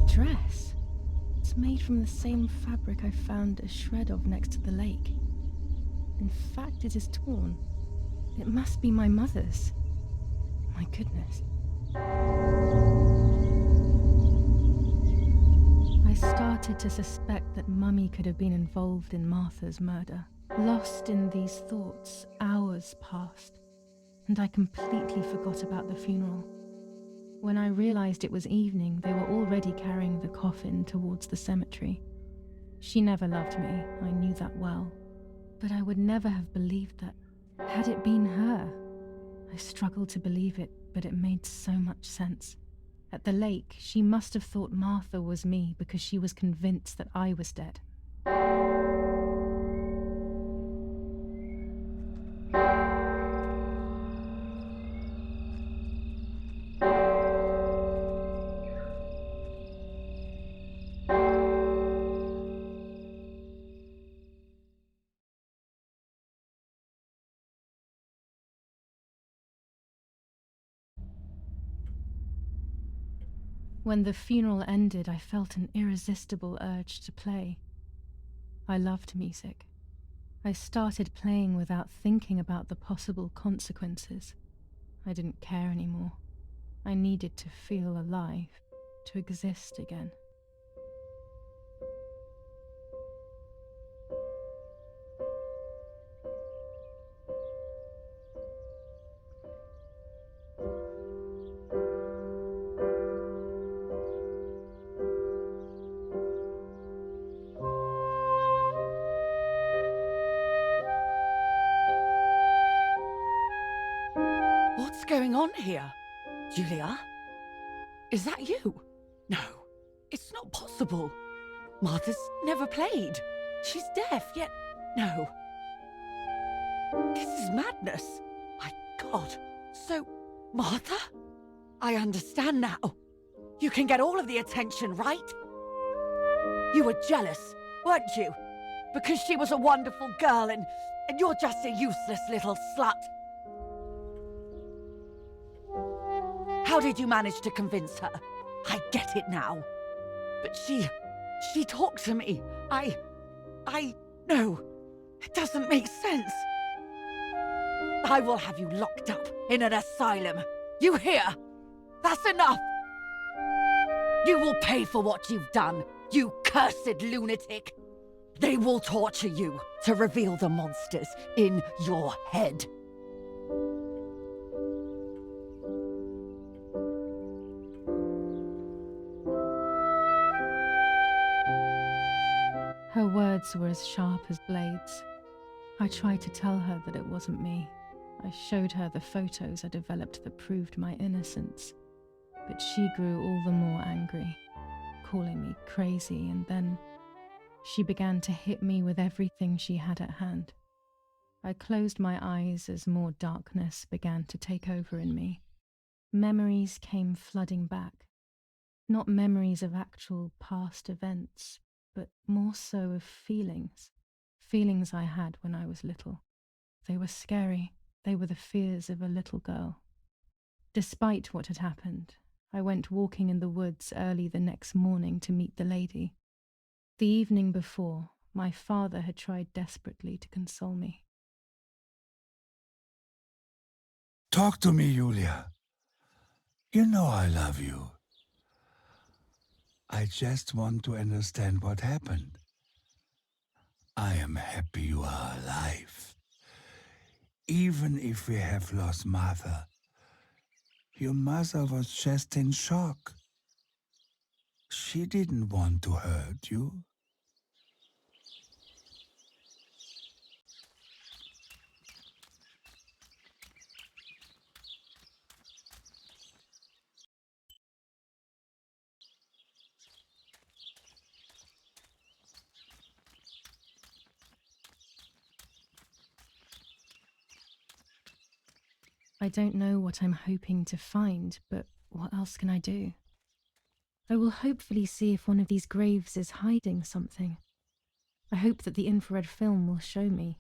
Dress. It's made from the same fabric I found a shred of next to the lake. In fact, it is torn. It must be my mother's. My goodness. I started to suspect that Mummy could have been involved in Martha's murder. Lost in these thoughts, hours passed, and I completely forgot about the funeral. When I realized it was evening, they were already carrying the coffin towards the cemetery. She never loved me, I knew that well. But I would never have believed that. Had it been her? I struggled to believe it, but it made so much sense. At the lake, she must have thought Martha was me because she was convinced that I was dead. When the funeral ended, I felt an irresistible urge to play. I loved music. I started playing without thinking about the possible consequences. I didn't care anymore. I needed to feel alive, to exist again. What's going on here? Giulia? Is that you? No, it's not possible. Martha's never played. She's deaf, yet no. This is madness. My God. So, Martha? I understand now. You can get all of the attention, right? You were jealous, weren't you? Because she was a wonderful girl and you're just a useless little slut. How did you manage to convince her? I get it now. But she talked to me. No, it doesn't make sense. I will have you locked up in an asylum. You hear? That's enough. You will pay for what you've done, you cursed lunatic. They will torture you to reveal the monsters in your head. Her words were as sharp as blades. I tried to tell her that it wasn't me. I showed her the photos I developed that proved my innocence. But she grew all the more angry, calling me crazy, and then she began to hit me with everything she had at hand. I closed my eyes as more darkness began to take over in me. Memories came flooding back. Not memories of actual past events, but more so of feelings. Feelings I had when I was little. They were scary. They were the fears of a little girl. Despite what had happened, I went walking in the woods early the next morning to meet the lady. The evening before, my father had tried desperately to console me. Talk to me, Giulia. You know I love you. I just want to understand what happened. I am happy you are alive. Even if we have lost Martha, your mother was just in shock. She didn't want to hurt you. I don't know what I'm hoping to find, but what else can I do? I will hopefully see if one of these graves is hiding something. I hope that the infrared film will show me.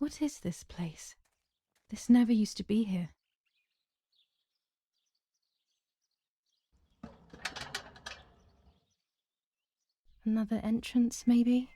What is this place? This never used to be here. Another entrance, maybe?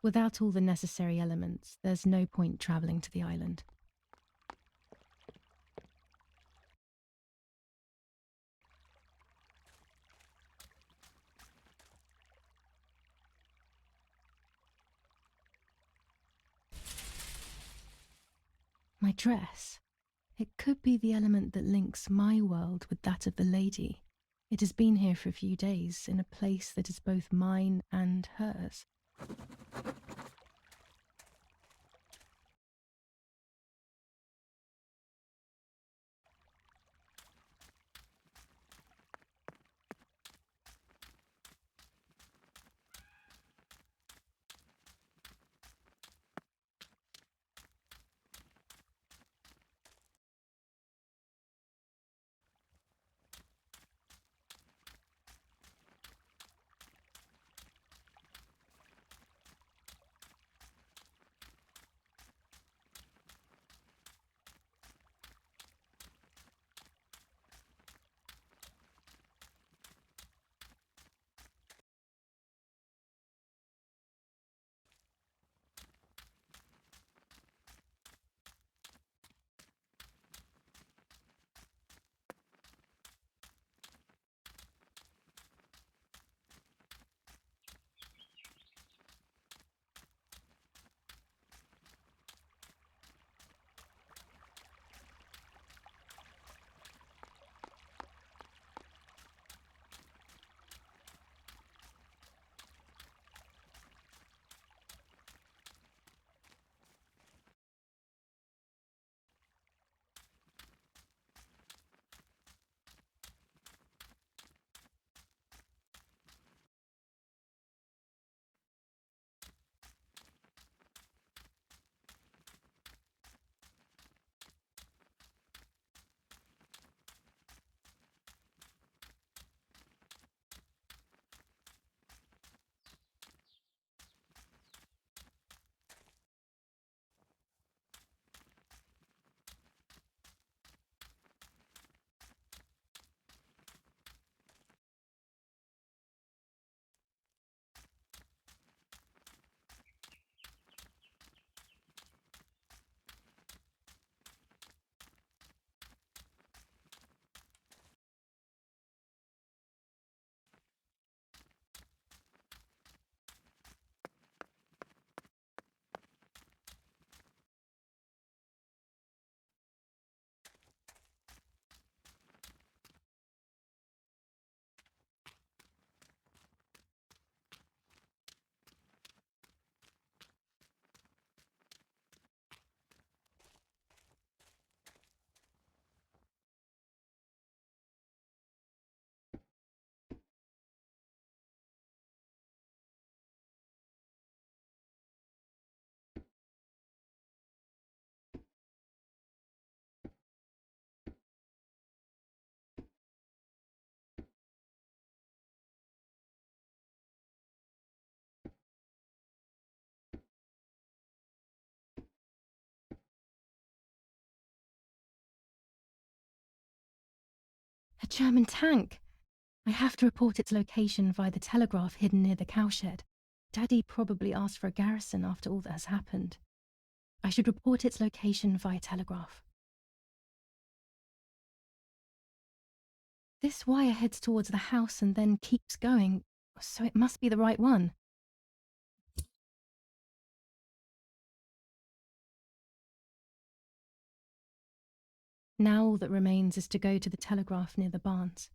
Without all the necessary elements, there's no point travelling to the island. My dress. It could be the element that links my world with that of the lady. It has been here for a few days, in a place that is both mine and hers. A German tank! I have to report its location via the telegraph hidden near the cowshed. Daddy probably asked for a garrison after all that has happened. I should report its location via telegraph. This wire heads towards the house and then keeps going, so it must be the right one. Now all that remains is to go to the telegraph near the barns.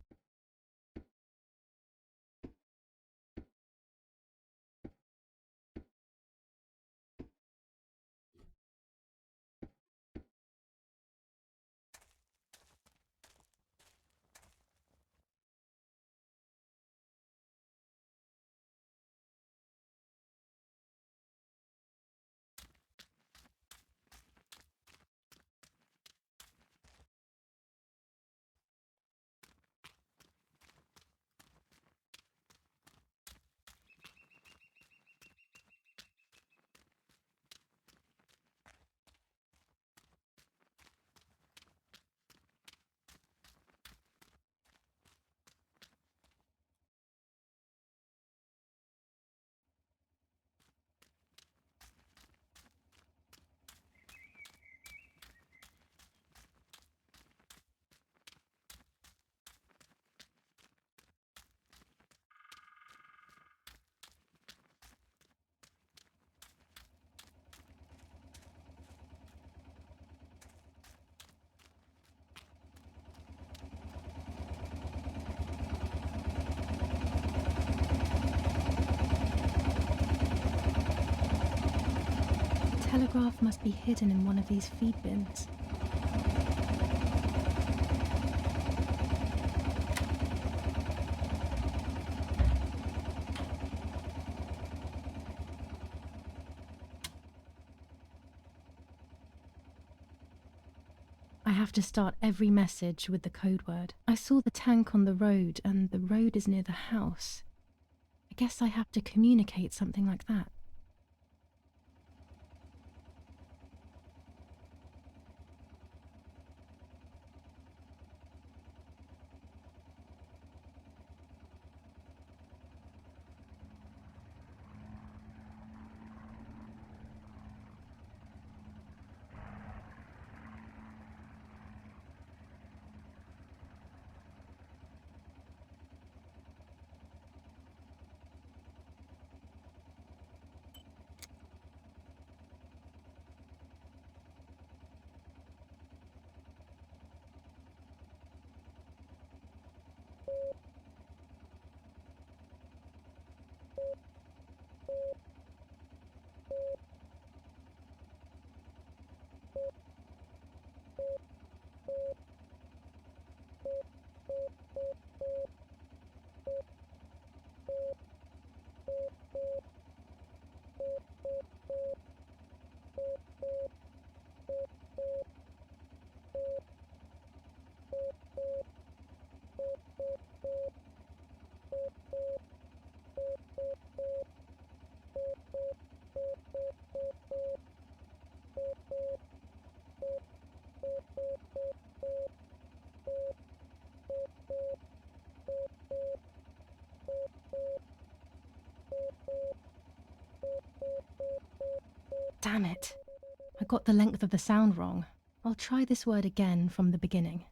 The telegraph must be hidden in one of these feed bins. I have to start every message with the code word. I saw the tank on the road, and the road is near the house. I guess I have to communicate something like that. Damn it. I got the length of the sound wrong. I'll try this word again from the beginning.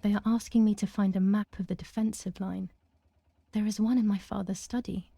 They are asking me to find a map of the defensive line. There is one in my father's study.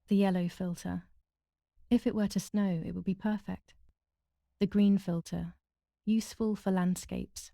The yellow filter. If it were to snow, it would be perfect. The green filter. Useful for landscapes.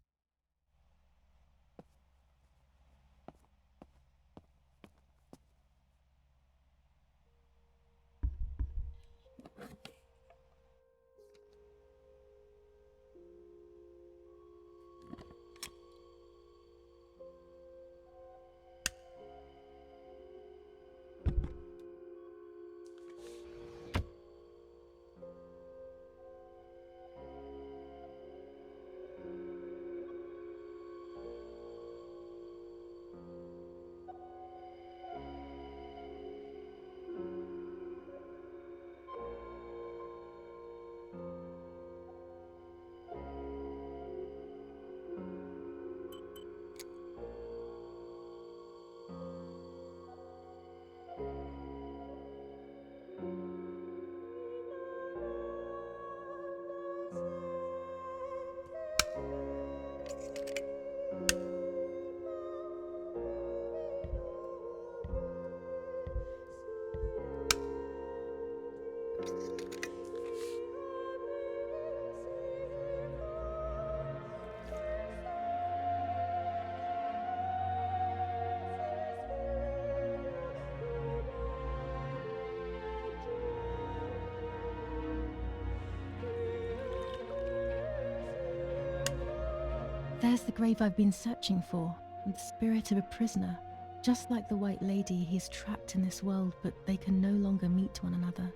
There's the grave I've been searching for, and the spirit of a prisoner. Just like the White Lady, he's trapped in this world, but they can no longer meet one another.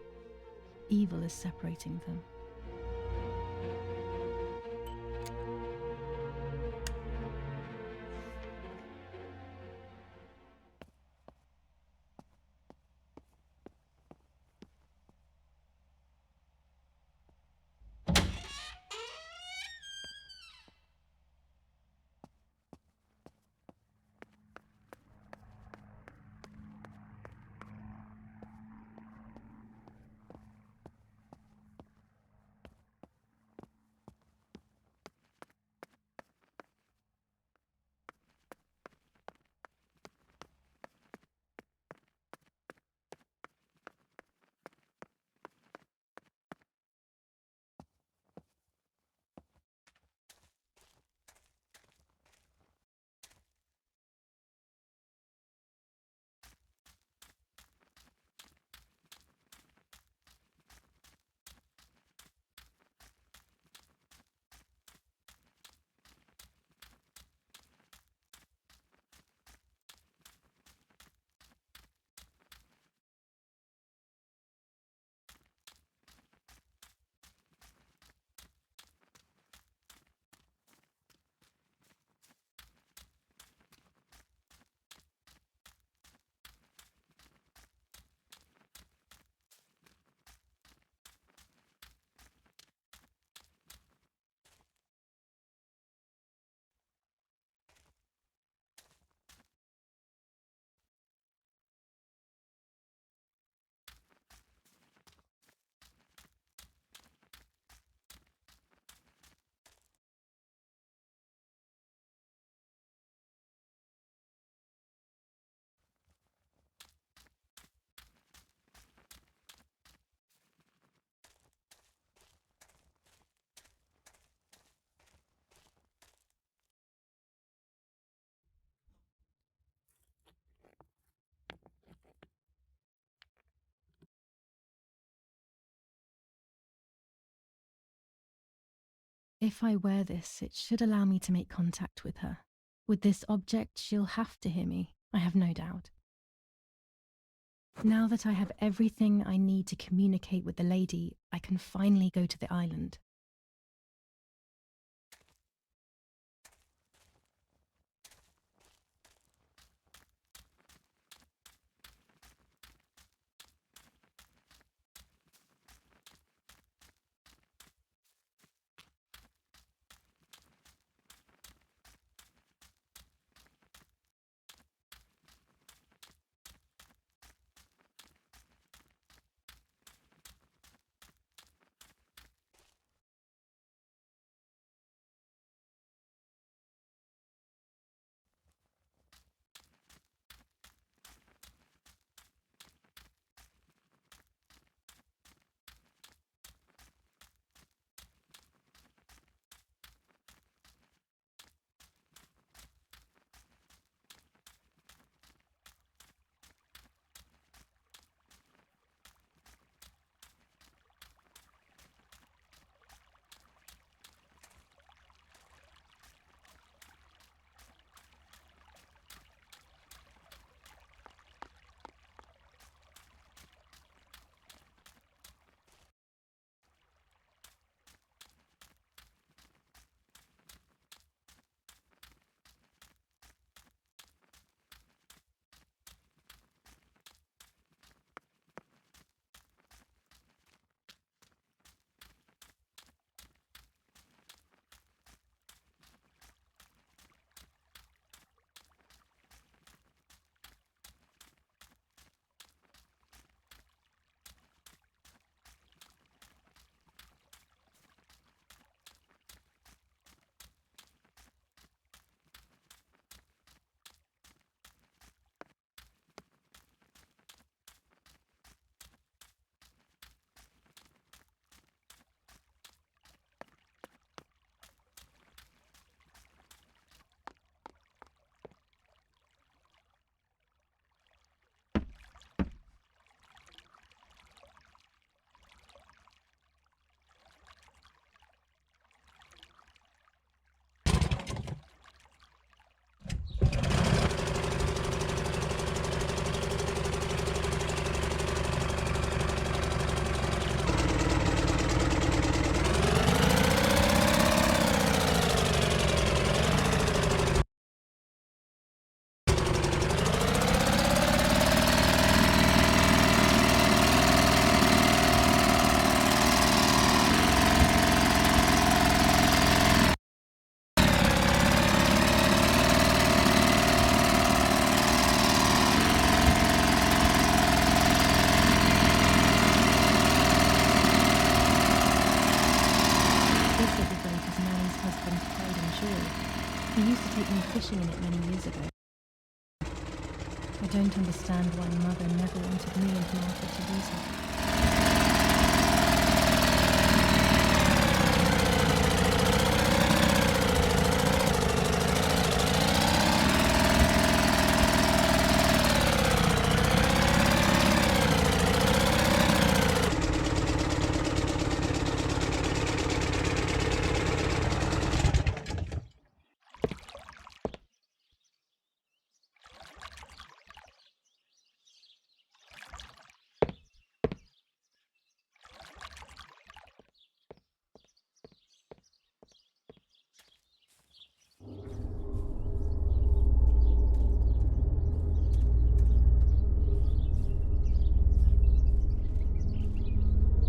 Evil is separating them. If I wear this, it should allow me to make contact with her. With this object, she'll have to hear me, I have no doubt. Now that I have everything I need to communicate with the lady, I can finally go to the island. He used to take me fishing in it many years ago. I don't understand why Mother never wanted me and Martha to use it.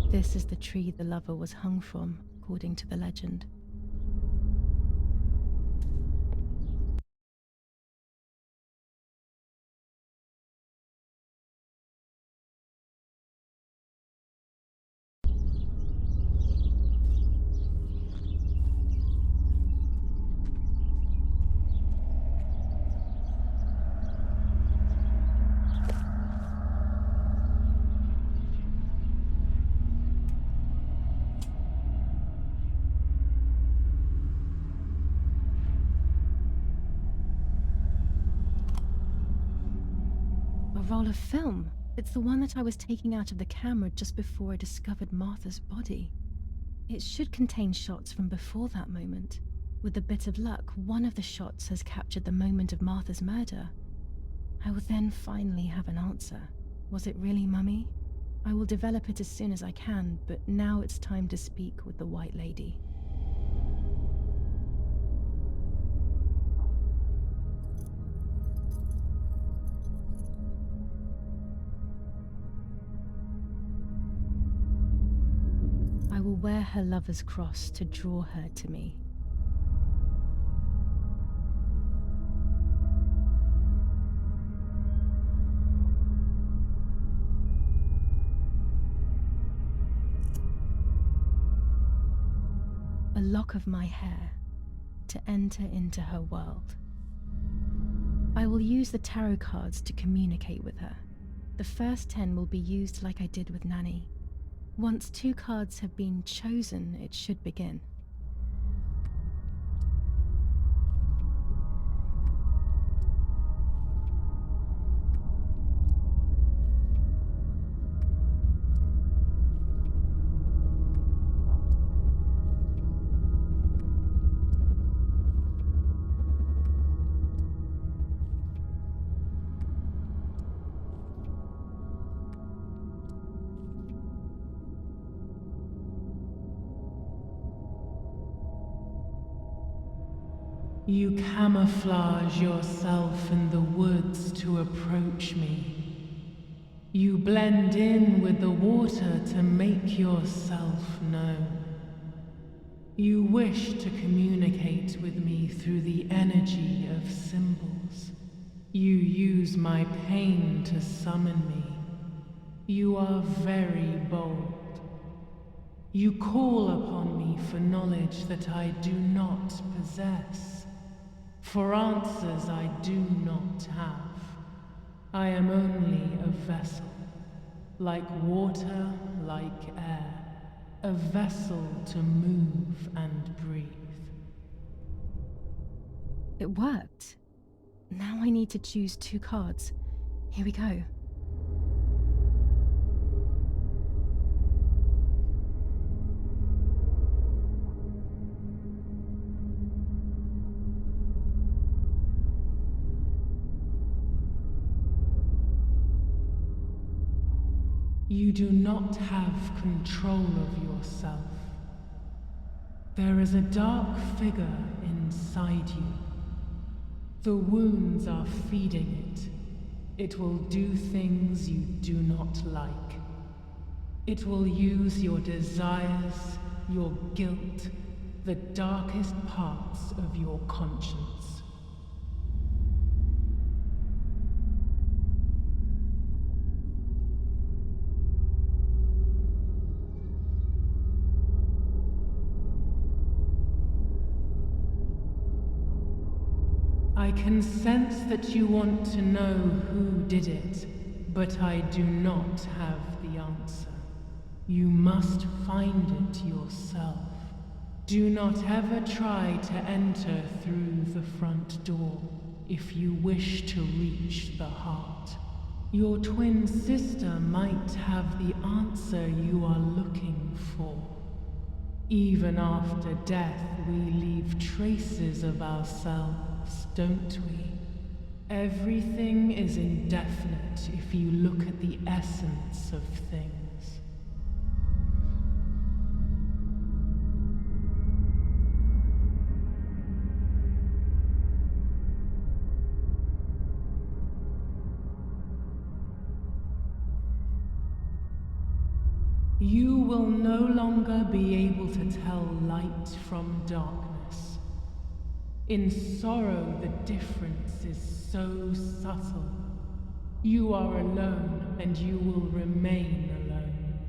This is the tree the lover was hung from, according to the legend. A roll of film. It's the one that I was taking out of the camera just before I discovered Martha's body. It should contain shots from before that moment. With a bit of luck, one of the shots has captured the moment of Martha's murder. I will then finally have an answer. Was it really Mummy? I will develop it as soon as I can, but now it's time to speak with the White Lady. I will wear her lover's cross to draw her to me. A lock of my hair to enter into her world. I will use the tarot cards to communicate with her. The first 10 will be used like I did with Nanny. Once 2 cards have been chosen, it should begin. You camouflage yourself in the woods to approach me. You blend in with the water to make yourself known. You wish to communicate with me through the energy of symbols. You use my pain to summon me. You are very bold. You call upon me for knowledge that I do not possess. For answers I do not have. I am only a vessel, like water, like air, a vessel to move and breathe. It worked. Now I need to choose 2 cards. Here we go. You do not have control of yourself. There is a dark figure inside you. The wounds are feeding it. It will do things you do not like. It will use your desires, your guilt, the darkest parts of your conscience. I can sense that you want to know who did it, but I do not have the answer. You must find it yourself. Do not ever try to enter through the front door if you wish to reach the heart. Your twin sister might have the answer you are looking for. Even after death, we leave traces of ourselves, don't we? Everything is indefinite if you look at the essence of things. You will no longer be able to tell light from darkness. In sorrow, the difference is so subtle. You are alone, and you will remain alone.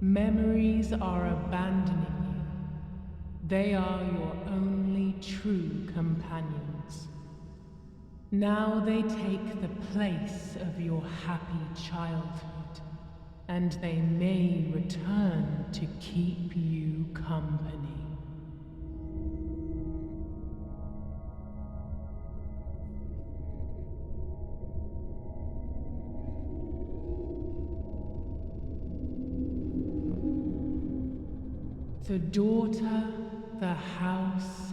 Memories are abandoning you. They are your only true companions. Now they take the place of your happy childhood. And they may return to keep you company. The daughter, the house,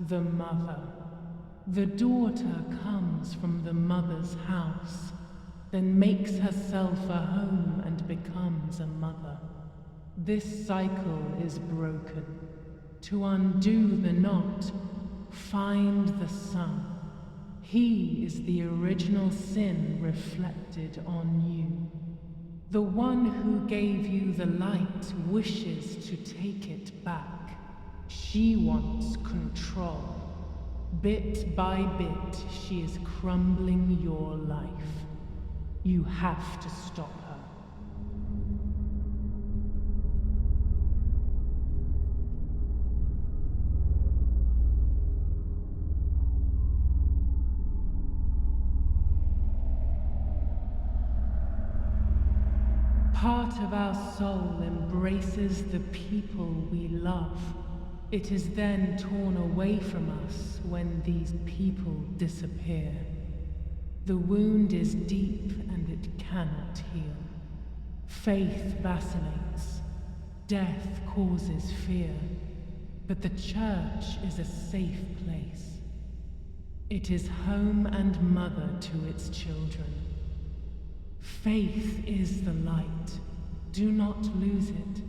the mother. The daughter comes from the mother's house, then makes herself a home and becomes a mother. This cycle is broken. To undo the knot, find the sun. He is the original sin reflected on you. The one who gave you the light wishes to take it back. She wants control. Bit by bit, she is crumbling your life. You have to stop her. Part of our soul embraces the people we love. It is then torn away from us when these people disappear. The wound is deep and it cannot heal. Faith vacillates. Death causes fear. But the church is a safe place. It is home and mother to its children. Faith is the light. Do not lose it.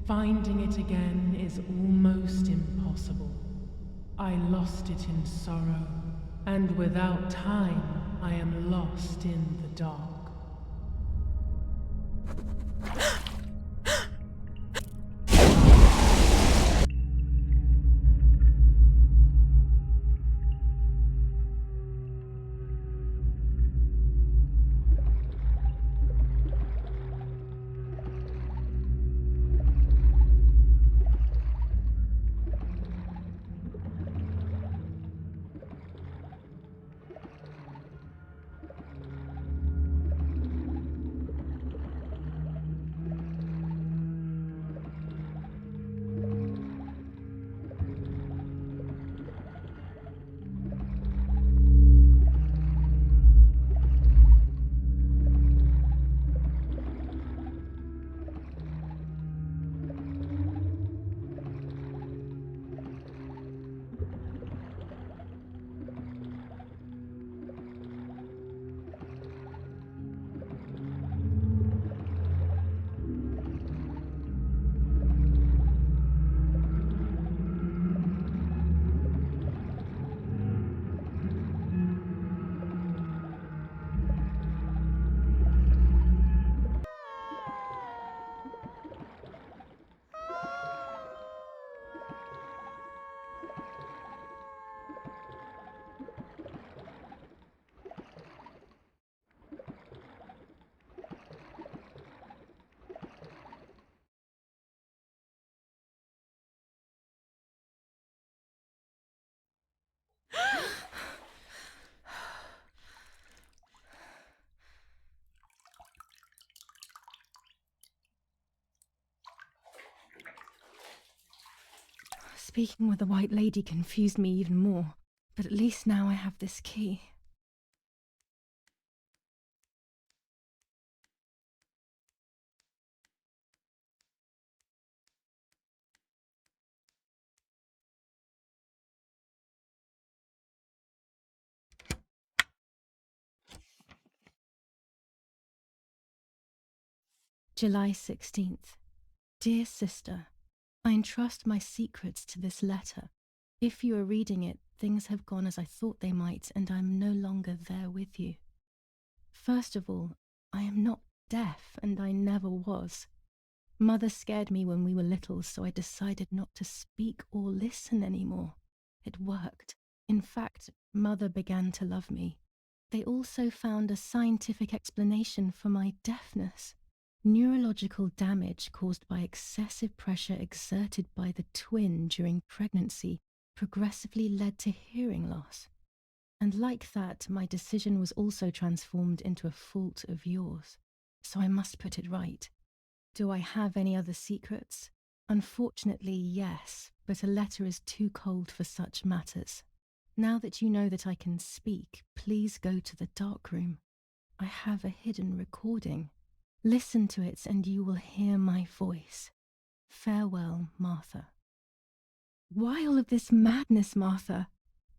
Finding it again is almost impossible. I lost it in sorrow, and without time, I am lost in the dark. Speaking with the White Lady confused me even more, but at least now I have this key. July 16th. Dear Sister, I entrust my secrets to this letter. If you are reading it, things have gone as I thought they might, and I am no longer there with you. First of all, I am not deaf, and I never was. Mother scared me when we were little, so I decided not to speak or listen anymore. It worked. In fact, Mother began to love me. They also found a scientific explanation for my deafness. Neurological damage caused by excessive pressure exerted by the twin during pregnancy progressively led to hearing loss. And like that, my decision was also transformed into a fault of yours. So I must put it right. Do I have any other secrets? Unfortunately, yes, but a letter is too cold for such matters. Now that you know that I can speak, please go to the darkroom. I have a hidden recording. Listen to it and you will hear my voice. Farewell, Martha. Why all of this madness, Martha?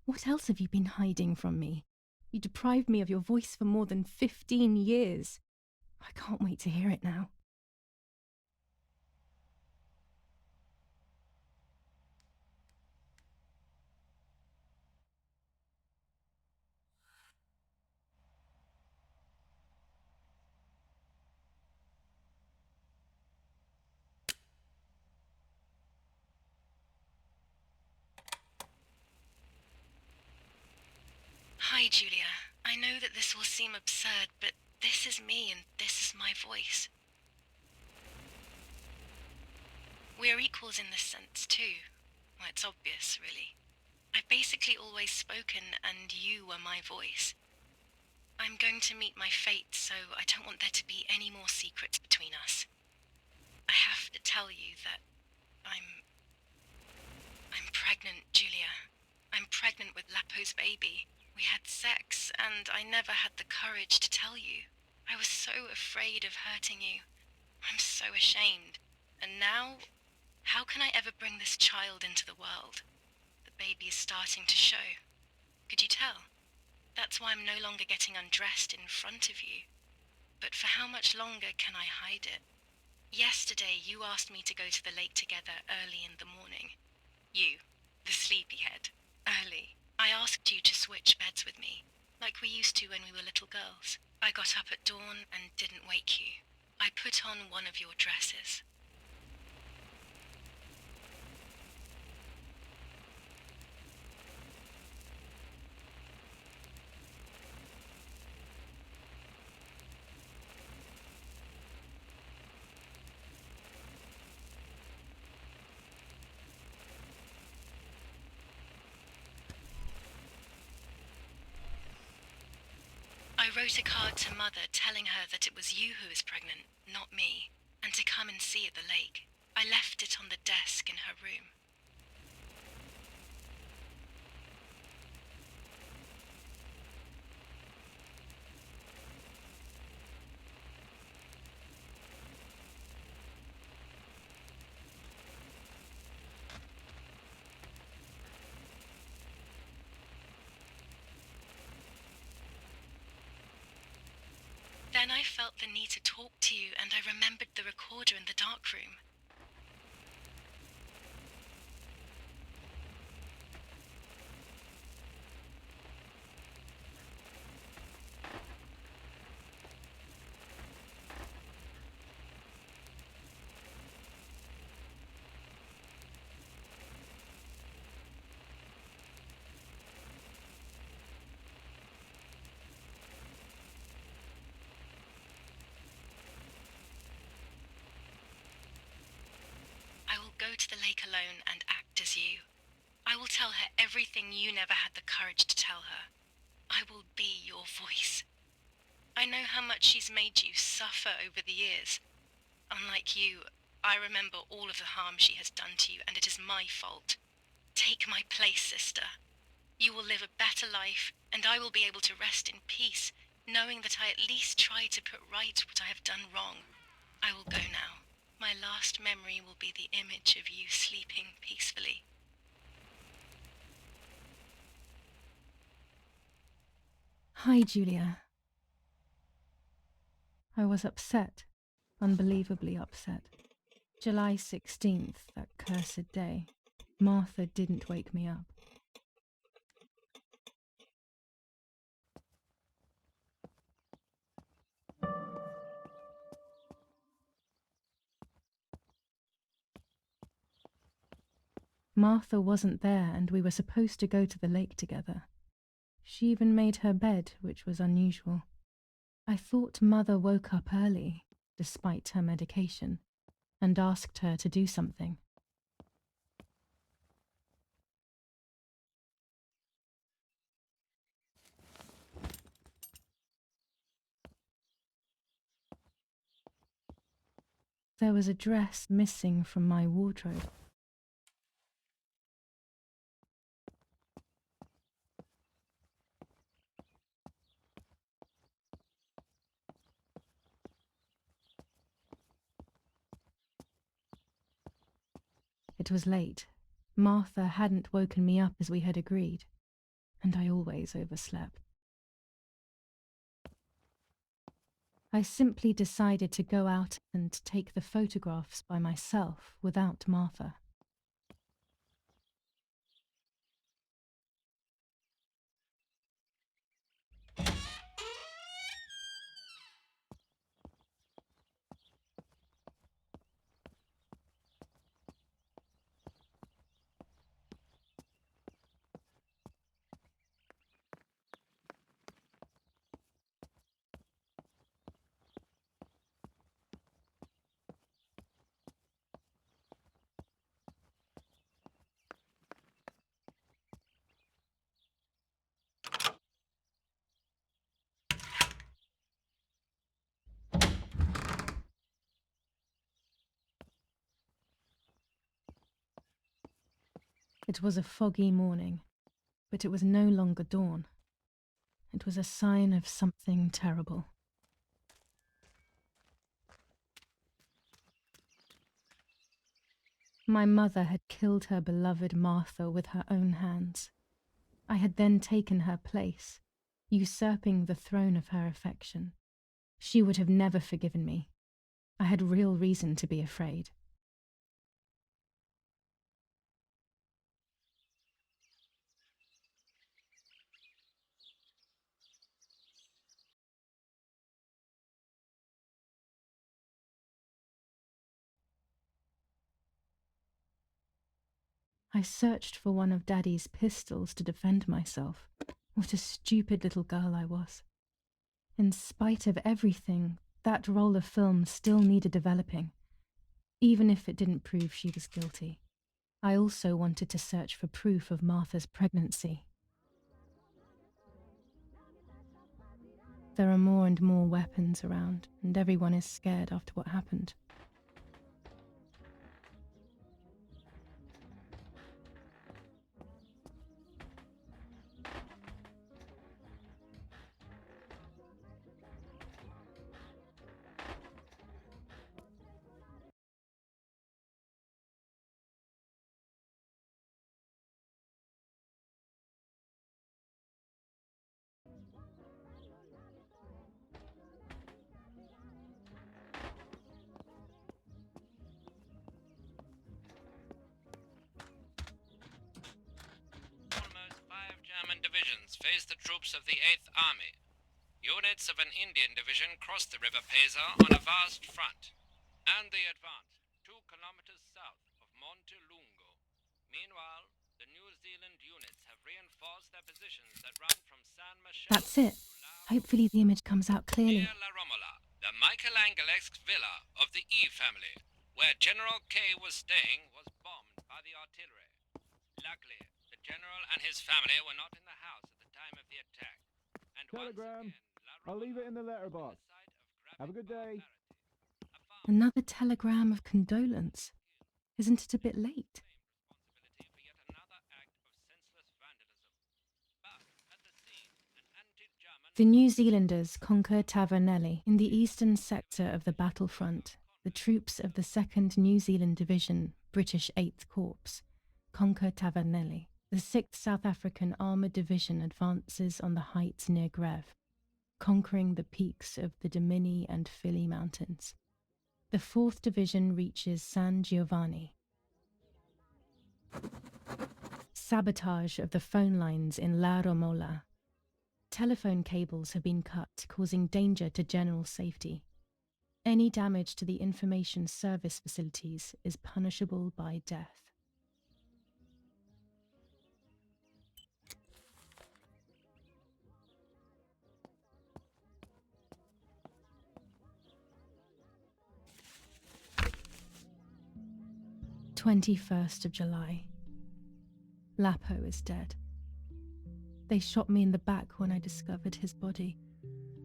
What else have you been hiding from me? You deprived me of your voice for more than 15 years. I can't wait to hear it now. Hi, Giulia. I know that this will seem absurd, but this is me and this is my voice. We are equals in this sense, too. Well, it's obvious, really. I've basically always spoken, and you were my voice. I'm going to meet my fate, so I don't want there to be any more secrets between us. I have to tell you that I'm pregnant, Giulia. I'm pregnant with Lapo's baby. We had sex, and I never had the courage to tell you. I was so afraid of hurting you. I'm so ashamed. And now, how can I ever bring this child into the world? The baby is starting to show. Could you tell? That's why I'm no longer getting undressed in front of you. But for how much longer can I hide it? Yesterday, you asked me to go to the lake together early in the morning. You, the sleepyhead, early. I asked you to switch beds with me, like we used to when we were little girls. I got up at dawn and didn't wake you. I put on one of your dresses. I wrote a card to Mother telling her that it was you who was pregnant, not me, and to come and see at the lake. I left it on the desk in her room. Then I felt the need to talk to you, and I remembered the recorder in the darkroom. I will go to the lake alone and act as you. I will tell her everything you never had the courage to tell her. I will be your voice. I know how much she's made you suffer over the years. Unlike you, I remember all of the harm she has done to you, and it is my fault. Take my place, sister. You will live a better life, and I will be able to rest in peace, knowing that I at least tried to put right what I have done wrong. I will go now. My last memory will be the image of you sleeping peacefully. Hi, Giulia. I was upset, unbelievably upset. July 16th, that cursed day. Martha didn't wake me up. Martha wasn't there, and we were supposed to go to the lake together. She even made her bed, which was unusual. I thought Mother woke up early, despite her medication, and asked her to do something. There was a dress missing from my wardrobe. It was late. Martha hadn't woken me up as we had agreed, and I always overslept. I simply decided to go out and take the photographs by myself without Martha. It was a foggy morning, but it was no longer dawn. It was a sign of something terrible. My mother had killed her beloved Martha with her own hands. I had then taken her place, usurping the throne of her affection. She would have never forgiven me. I had real reason to be afraid. I searched for one of Daddy's pistols to defend myself. What a stupid little girl I was. In spite of everything, that roll of film still needed developing, even if it didn't prove she was guilty. I also wanted to search for proof of Martha's pregnancy. There are more and more weapons around, and everyone is scared after what happened. Almost 5 German divisions faced the troops of the 8th Army. Units of an Indian division crossed the River Pesa on a vast front, and they advanced 2 kilometers south of Monte Lungo. Meanwhile, the New Zealand units have reinforced their positions that run from San Michele. That's it. Hopefully the image comes out clearly. Near La Romola, the Michelangelesque villa of the E family, where General K was staying, was bombed by the artillery. Luckily, the general and his family were not in the house at the time of the attack. And Telegram. I'll leave it in the letterbox. Have a good day. Another telegram of condolence. Isn't it a bit late? The New Zealanders conquer Tavernelli in the eastern sector of the battlefront. The troops of the 2nd New Zealand Division, British 8th Corps, conquer Tavernelli. The 6th South African Armoured Division advances on the heights near Greve, conquering the peaks of the Dimini and Fili Mountains. The 4th Division reaches San Giovanni. Sabotage of the phone lines in La Romola. Telephone cables have been cut, causing danger to general safety. Any damage to the information service facilities is punishable by death. July 21st. Lapo is dead. They shot me in the back when I discovered his body.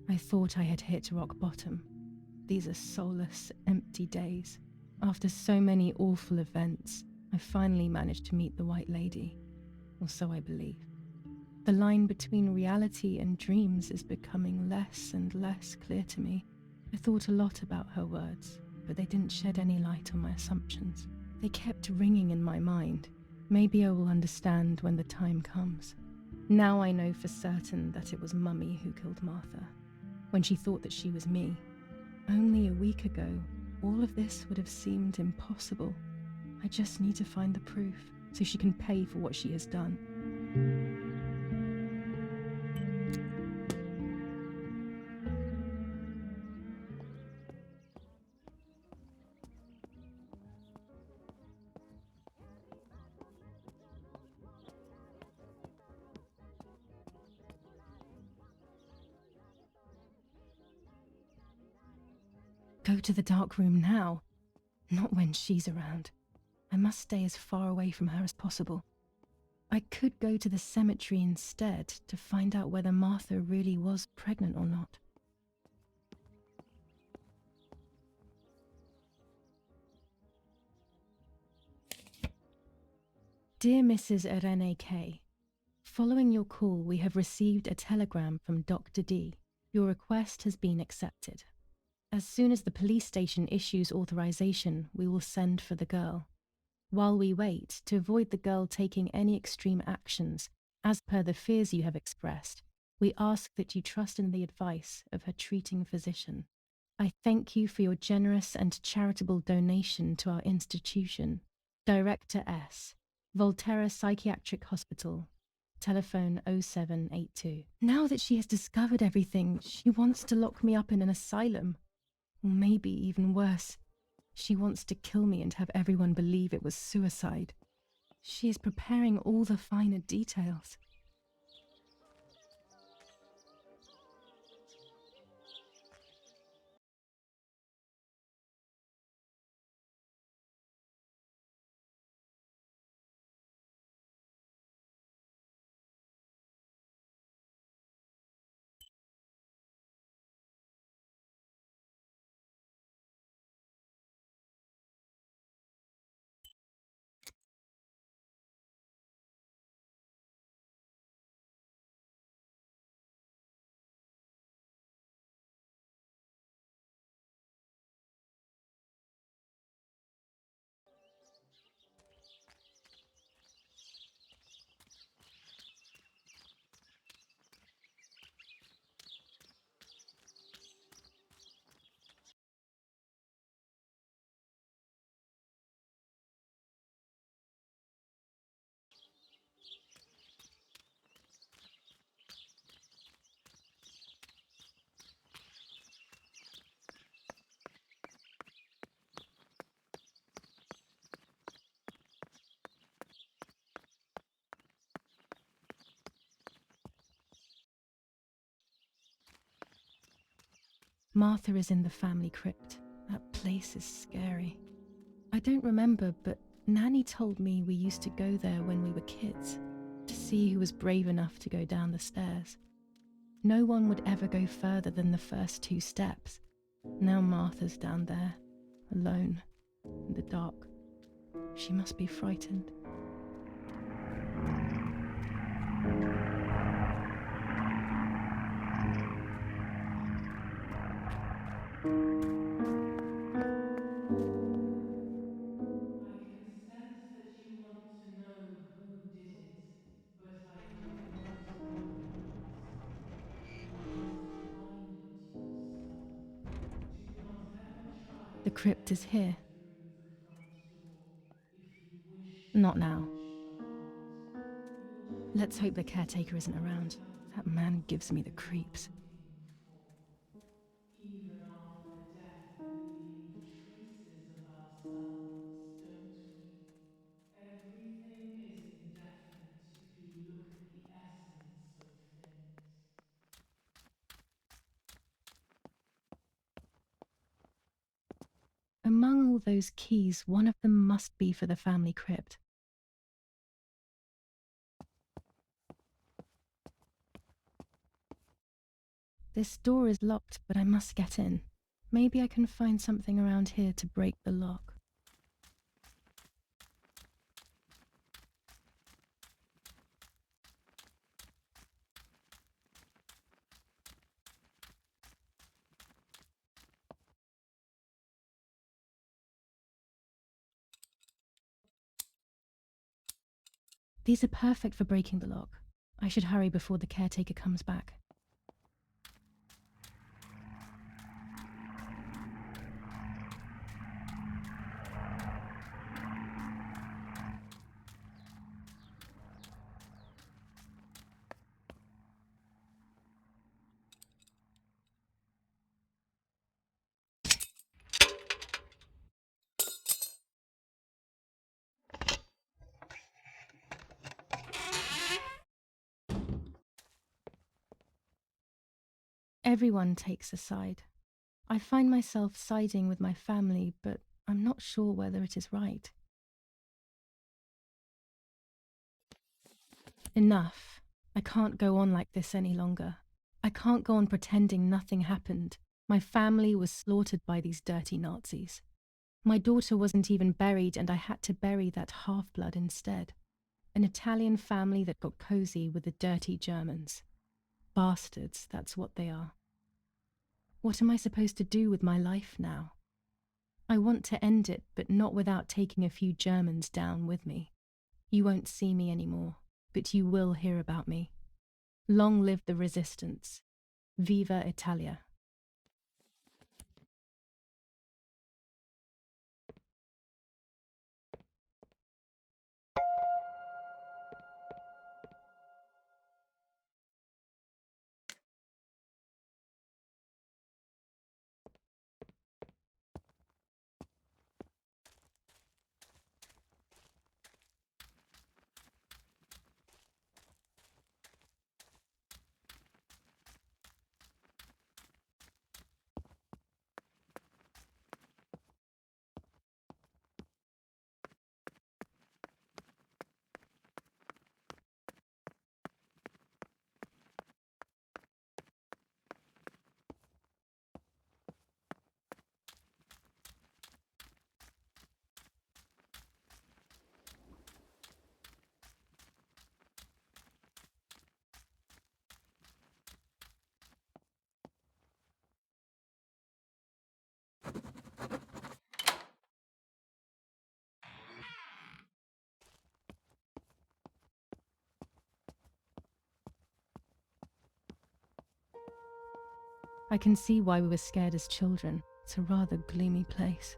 I thought I had hit rock bottom. These are soulless, empty days. After so many awful events, I finally managed to meet the White Lady, or so I believe. The line between reality and dreams is becoming less and less clear to me. I thought a lot about her words, but they didn't shed any light on my assumptions. They kept ringing in my mind. Maybe I will understand when the time comes. Now I know for certain that it was Mummy who killed Martha, when she thought that she was me. Only a week ago, all of this would have seemed impossible. I just need to find the proof, so she can pay for what she has done. Go to the dark room now. Not when she's around. I must stay as far away from her as possible. I could go to the cemetery instead to find out whether Martha really was pregnant or not. Dear Mrs. Irene K., following your call, we have received a telegram from Dr. D. Your request has been accepted. As soon as the police station issues authorization, we will send for the girl. While we wait, to avoid the girl taking any extreme actions, as per the fears you have expressed, we ask that you trust in the advice of her treating physician. I thank you for your generous and charitable donation to our institution. Director S., Volterra Psychiatric Hospital, telephone 0782. Now that she has discovered everything, she wants to lock me up in an asylum. Or maybe even worse, she wants to kill me and have everyone believe it was suicide. She is preparing all the finer details. Martha is in the family crypt. That place is scary. I don't remember, but Nanny told me we used to go there when we were kids, to see who was brave enough to go down the stairs. No one would ever go further than the first 2 steps. Now Martha's down there, alone, in the dark. She must be frightened. The crypt is here. Not now. Let's hope the caretaker isn't around. That man gives me the creeps. Even after death, we leave traces of ourselves, don't we? Everything is indefinite if you look at the essence of things. Among all those keys, one of them must be for the family crypt. This door is locked, but I must get in. Maybe I can find something around here to break the lock. These are perfect for breaking the lock. I should hurry before the caretaker comes back. Everyone takes a side. I find myself siding with my family, but I'm not sure whether it is right. Enough. I can't go on like this any longer. I can't go on pretending nothing happened. My family was slaughtered by these dirty Nazis. My daughter wasn't even buried, and I had to bury that half-blood instead. An Italian family that got cozy with the dirty Germans. Bastards, that's what they are. What am I supposed to do with my life now? I want to end it, but not without taking a few Germans down with me. You won't see me anymore, but you will hear about me. Long live the resistance. Viva Italia. I can see why we were scared as children. It's a rather gloomy place.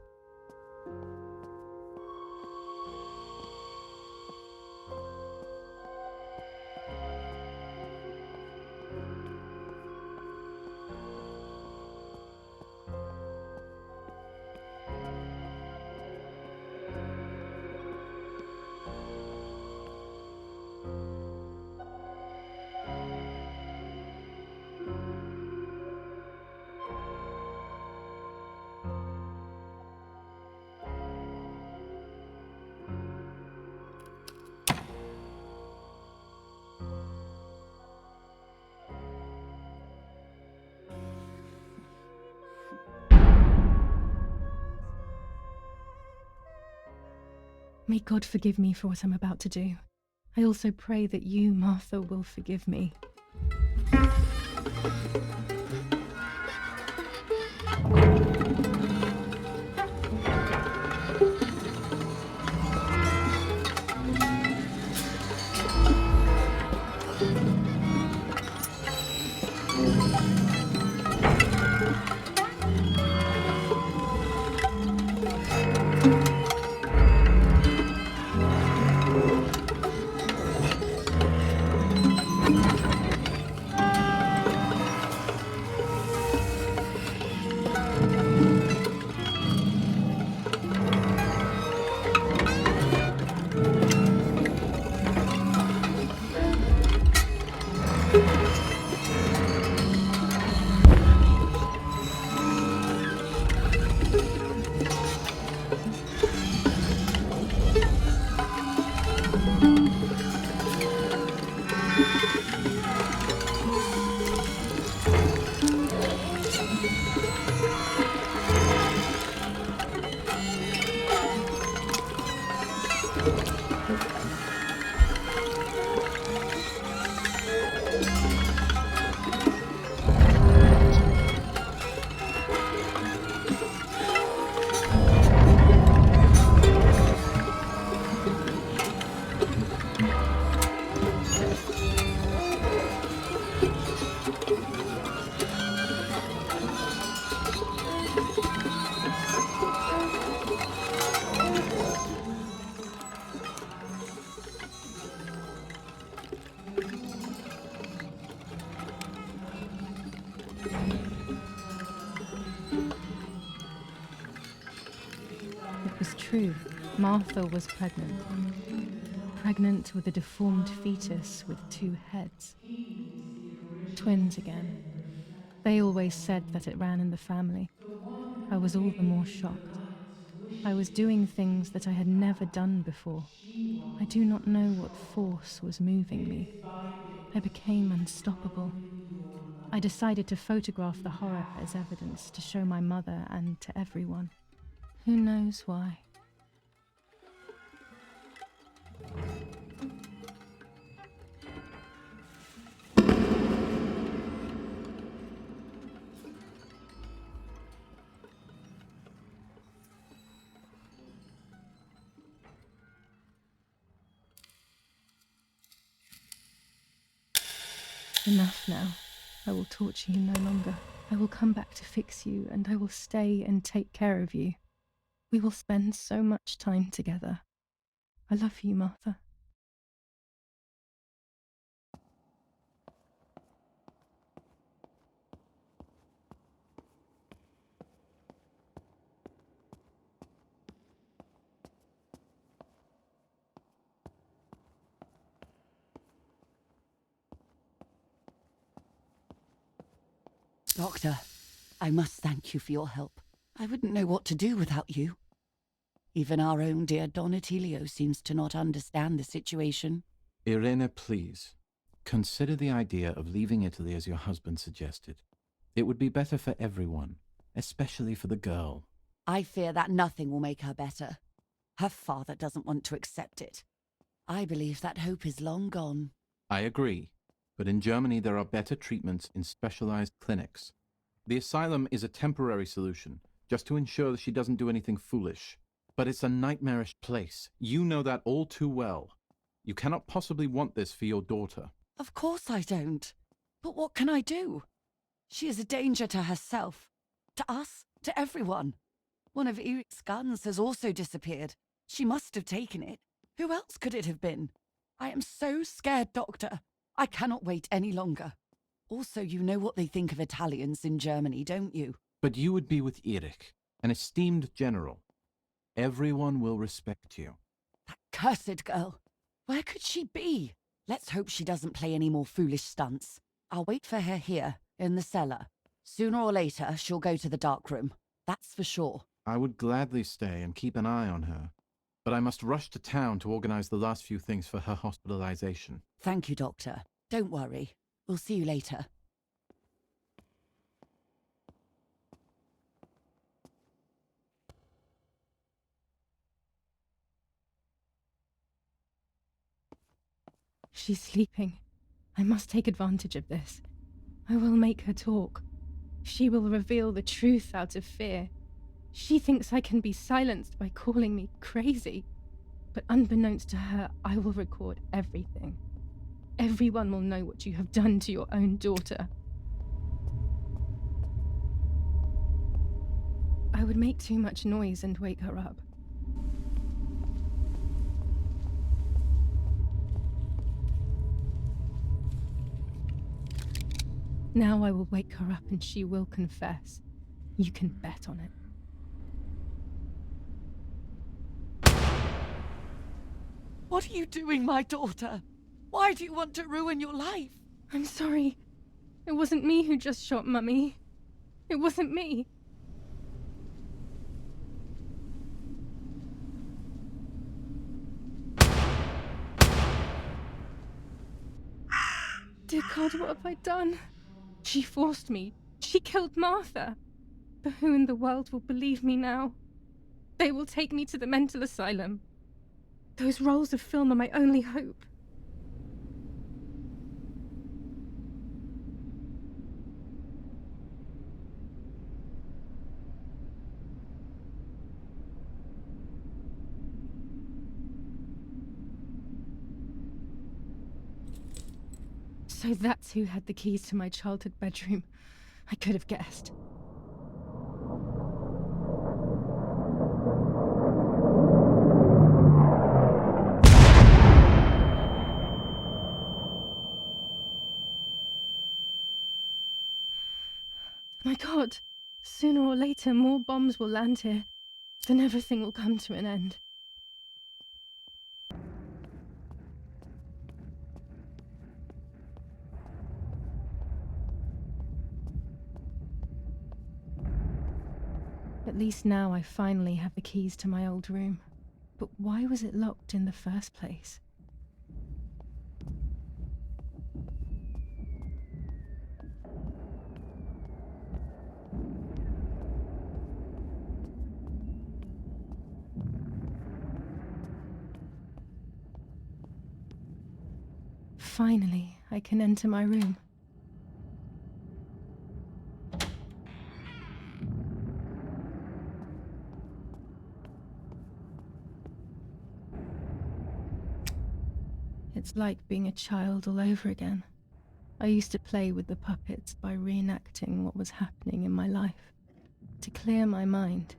May God forgive me for what I'm about to do. I also pray that you, Martha, will forgive me. true. Martha was pregnant. Pregnant with a deformed fetus with 2 heads. Twins again. They always said that it ran in the family. I was all the more shocked. I was doing things that I had never done before. I do not know what force was moving me. I became unstoppable. I decided to photograph the horror as evidence to show my mother and to everyone. Who knows why? Enough now. I will torture you no longer. I will come back to fix you, and I will stay and take care of you. We will spend so much time together. I love you, Martha. Doctor, I must thank you for your help. I wouldn't know what to do without you. Even our own dear Donatello seems to not understand the situation. Irene, please. Consider the idea of leaving Italy as your husband suggested. It would be better for everyone, especially for the girl. I fear that nothing will make her better. Her father doesn't want to accept it. I believe that hope is long gone. I agree, but in Germany there are better treatments in specialized clinics. The asylum is a temporary solution, just to ensure that she doesn't do anything foolish. But it's a nightmarish place. You know that all too well. You cannot possibly want this for your daughter. Of course I don't. But what can I do? She is a danger to herself, to us, to everyone. One of Eric's guns has also disappeared. She must have taken it. Who else could it have been? I am so scared, Doctor. I cannot wait any longer. Also, you know what they think of Italians in Germany, don't you? But you would be with Eric, an esteemed general. Everyone will respect you. That cursed girl. Where could she be? Let's hope she doesn't play any more foolish stunts. I'll wait for her here, in the cellar. Sooner or later, she'll go to the darkroom. That's for sure. I would gladly stay and keep an eye on her. But I must rush to town to organize the last few things for her hospitalization. Thank you, Doctor. Don't worry. We'll see you later. She's sleeping. I must take advantage of this. I will make her talk. She will reveal the truth out of fear. She thinks I can be silenced by calling me crazy. But unbeknownst to her, I will record everything. Everyone will know what you have done to your own daughter. I would make too much noise and wake her up. Now I will wake her up and she will confess. You can bet on it. What are you doing, my daughter? Why do you want to ruin your life? I'm sorry. It wasn't me who just shot Mummy. It wasn't me. Dear God, what have I done? She forced me. She killed Martha. But who in the world will believe me now? They will take me to the mental asylum. Those rolls of film are my only hope. So that's who had the keys to my childhood bedroom. I could have guessed. My God, sooner or later more bombs will land here. then everything will come to an end. At least now I finally have the keys to my old room. But why was it locked in the first place? Finally, I can enter my room. It's like being a child all over again. I used to play with the puppets by reenacting what was happening in my life, to clear my mind.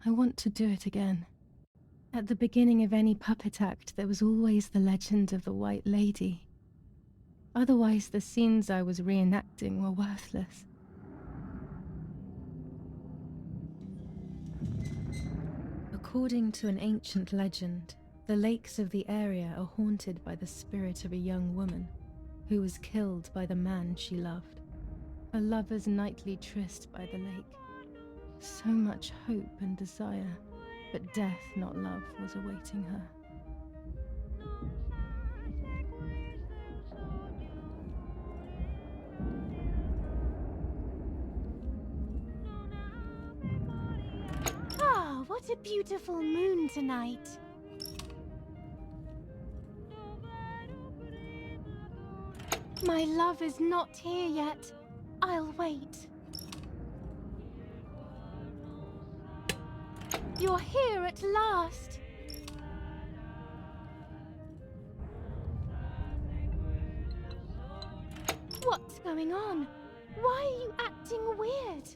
I want to do it again. At the beginning of any puppet act, there was always the legend of the White Lady. Otherwise, the scenes I was reenacting were worthless. According to an ancient legend, the lakes of the area are haunted by the spirit of a young woman who was killed by the man she loved. A lover's nightly tryst by the lake. So much hope and desire, but death, not love, was awaiting her. Ah, what a beautiful moon tonight. My love is not here yet. I'll wait. You're here at last. What's going on? Why are you acting weird?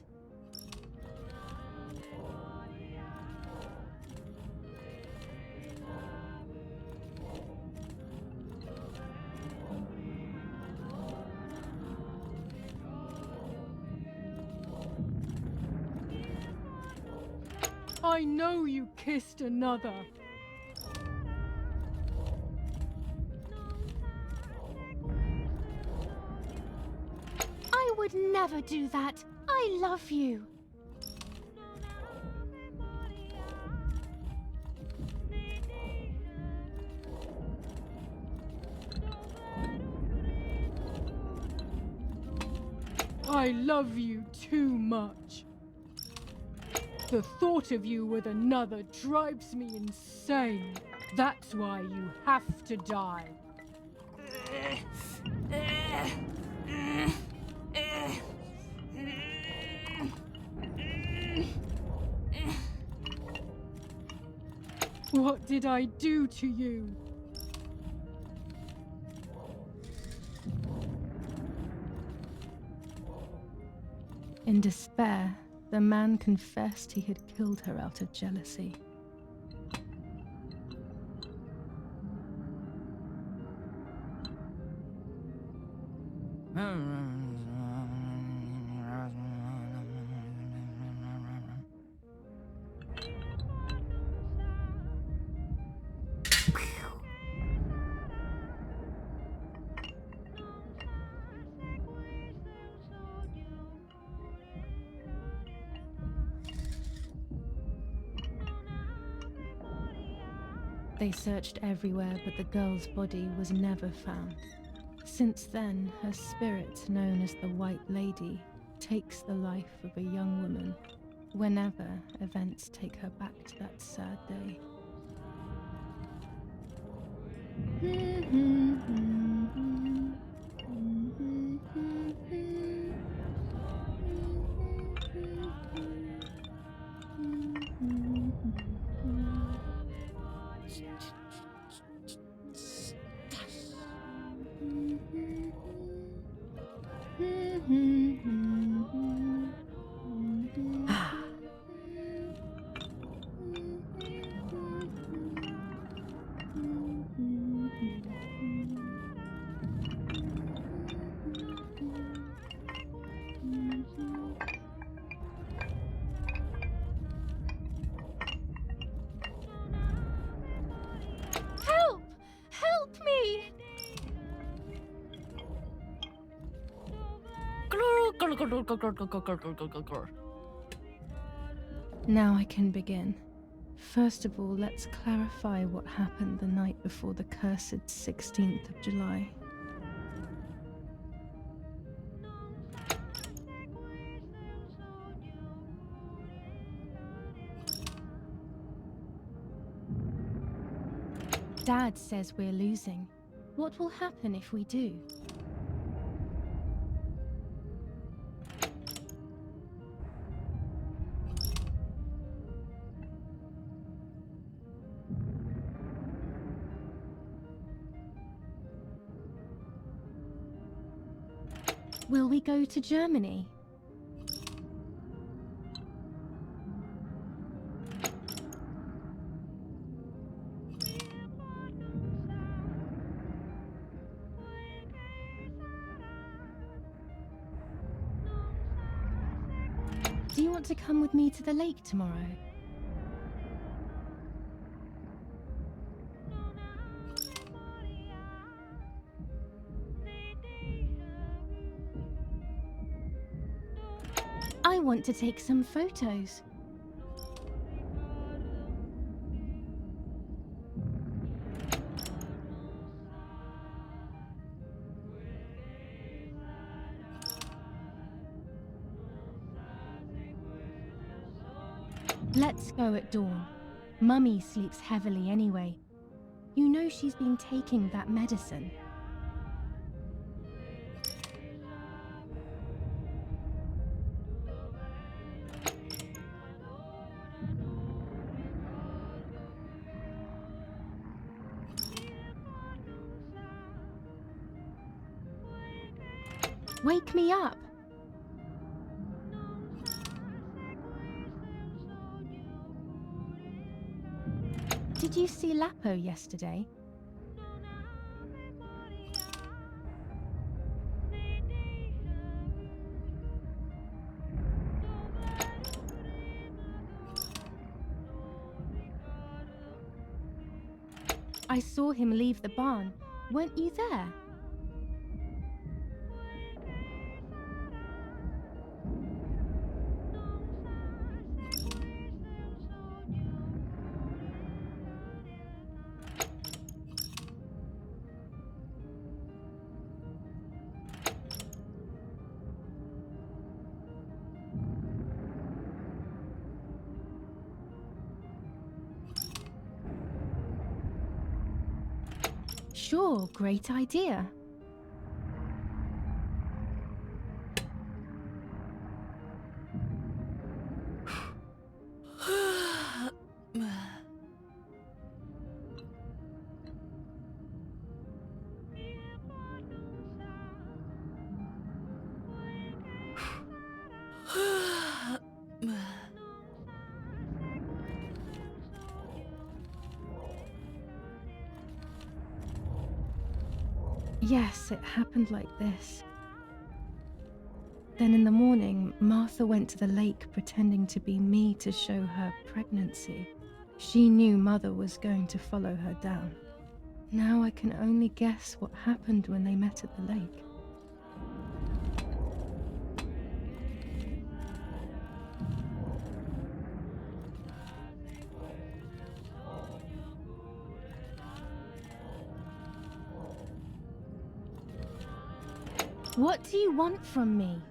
I know you kissed another. I would never do that. I love you. I love you too much. The thought of you with another drives me insane. That's why you have to die. What did I do to you? In despair, the man confessed he had killed her out of jealousy. They searched everywhere, but the girl's body was never found. Since then, her spirit, known as the White Lady, takes the life of a young woman whenever events take her back to that sad day. Now I can begin. First of all, let's clarify what happened the night before the cursed 16th of July. Dad says we're losing. What will happen if we do? Will we go to Germany? Do you want to come with me to the lake tomorrow? I want to take some photos. Let's go at dawn. Mummy sleeps heavily anyway. You know she's been taking that medicine. Wake me up! Did you see Lapo yesterday? I saw him leave the barn. Weren't you there? Sure, great idea. Yes, it happened like this. Then in the morning, Martha went to the lake pretending to be me to show her pregnancy. She knew Mother was going to follow her down. Now I can only guess what happened when they met at the lake. What do you want from me?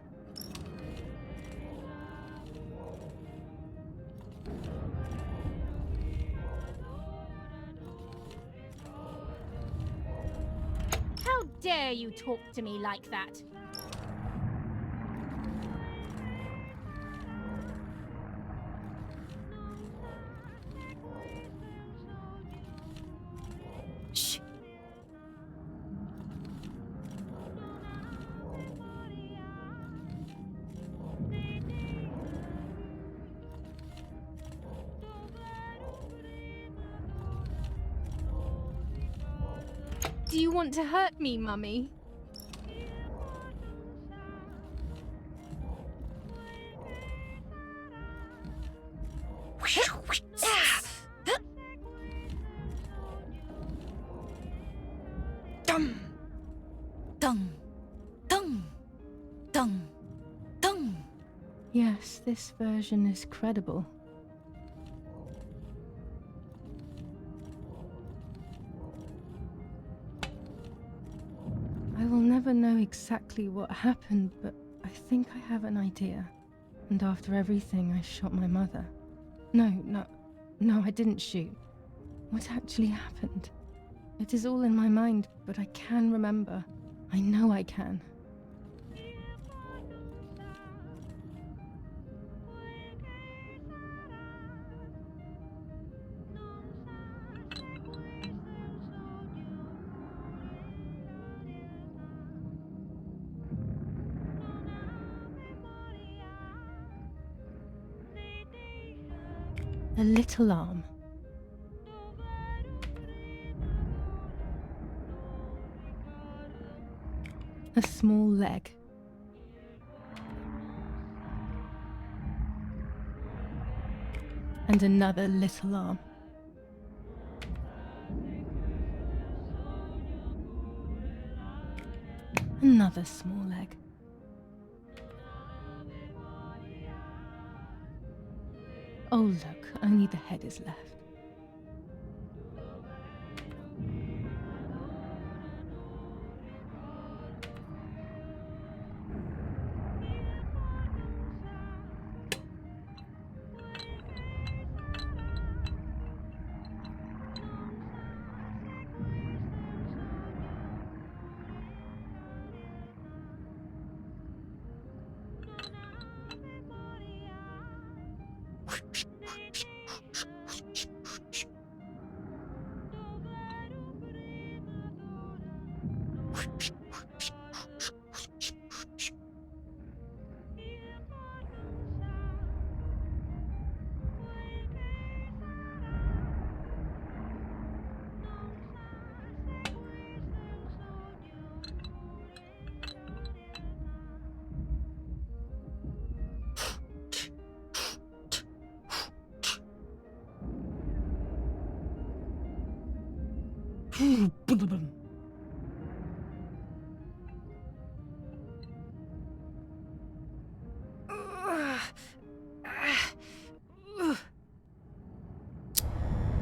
How dare you talk to me like that? Shh. Do you want to hurt me, Mummy? Dum, dum, dum, dum, Yes, this version is credible. I will never know exactly what happened, but I think I have an idea. And after everything, I shot my mother. No, I didn't shoot. What actually happened? It is all in my mind, but I can remember. I know I can. A little arm. A small leg. And another little arm. Another small leg. Oh look, only the head is left.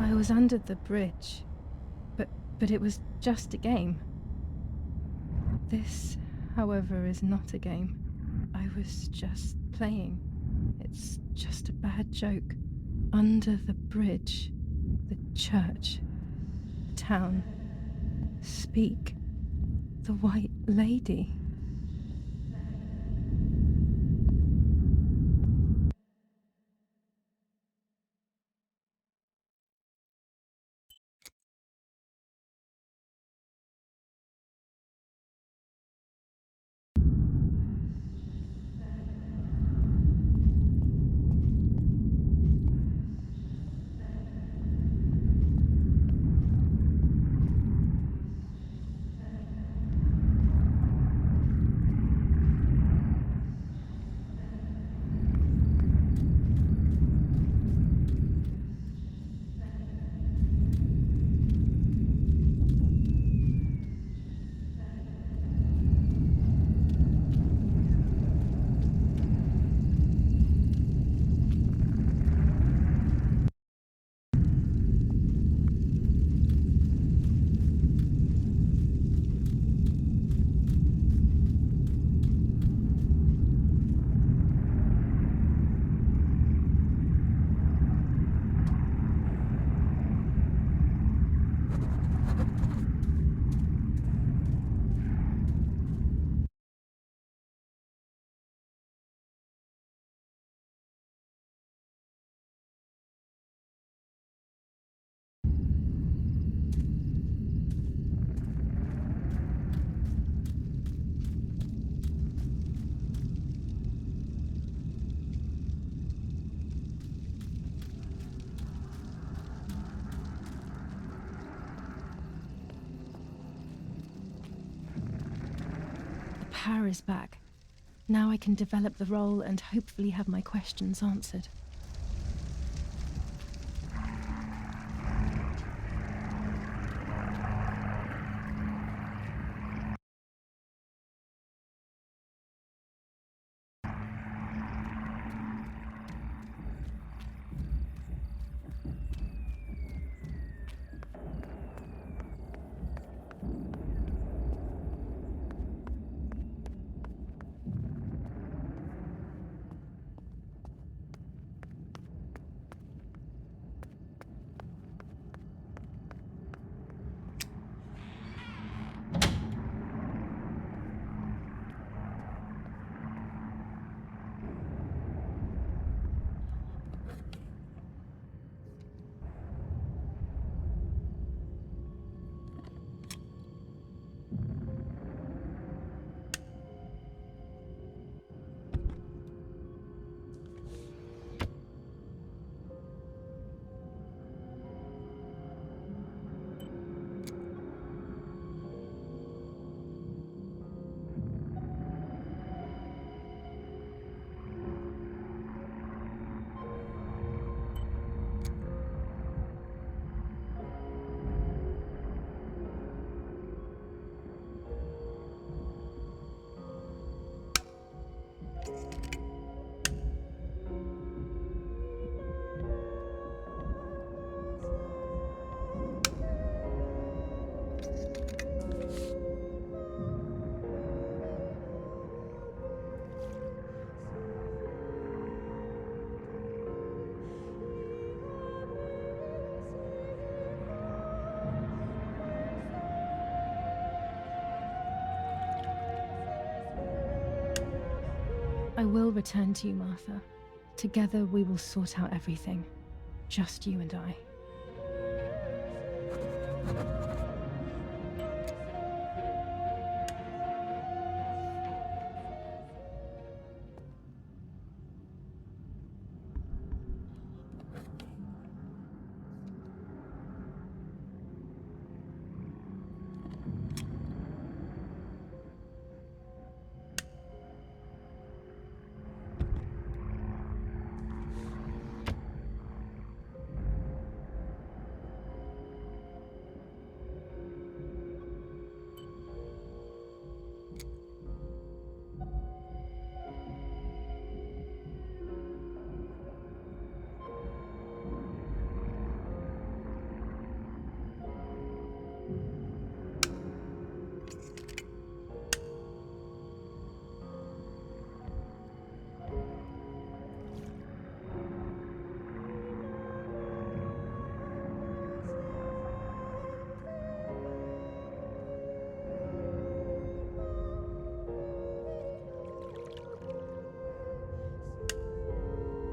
I was under the bridge, but it was just a game. This, however, is not a game. I was just playing. It's just a bad joke. Under the bridge, the church, the town. Speak. The White Lady. Power is back. Now I can develop the role and hopefully have my questions answered. I will return to you, Martha. Together we will sort out everything. Just you and I.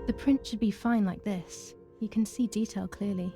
The print should be fine like this. You can see detail clearly.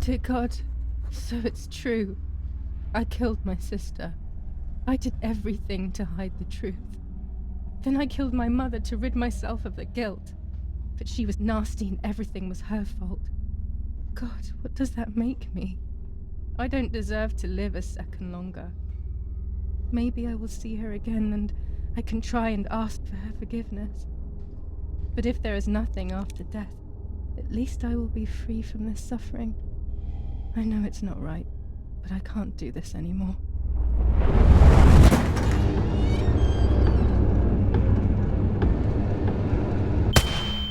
Dear God, so it's true. I killed my sister. I did everything to hide the truth. Then I killed my mother to rid myself of the guilt. But she was nasty and everything was her fault. God, what does that make me? I don't deserve to live a second longer. Maybe I will see her again and I can try and ask for her forgiveness. But if there is nothing after death, at least I will be free from this suffering. I know it's not right, but I can't do this anymore.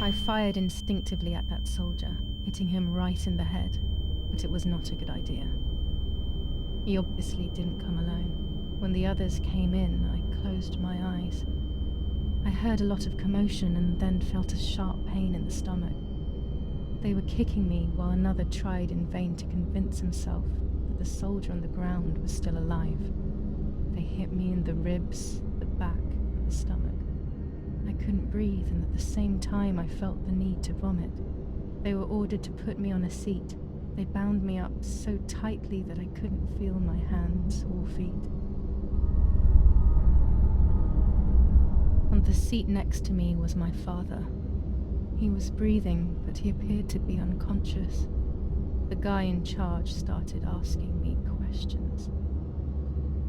I fired instinctively at that soldier, hitting him right in the head, but it was not a good idea. He obviously didn't come alone. When the others came in, I closed my eyes. I heard a lot of commotion and then felt a sharp pain in the stomach. They were kicking me while another tried in vain to convince himself that the soldier on the ground was still alive. They hit me in the ribs, the back, the stomach. I couldn't breathe, and at the same time I felt the need to vomit. They were ordered to put me on a seat, They bound me up so tightly that I couldn't feel my hands or feet. On the seat next to me was my father. He was breathing, but he appeared to be unconscious. The guy in charge started asking me questions.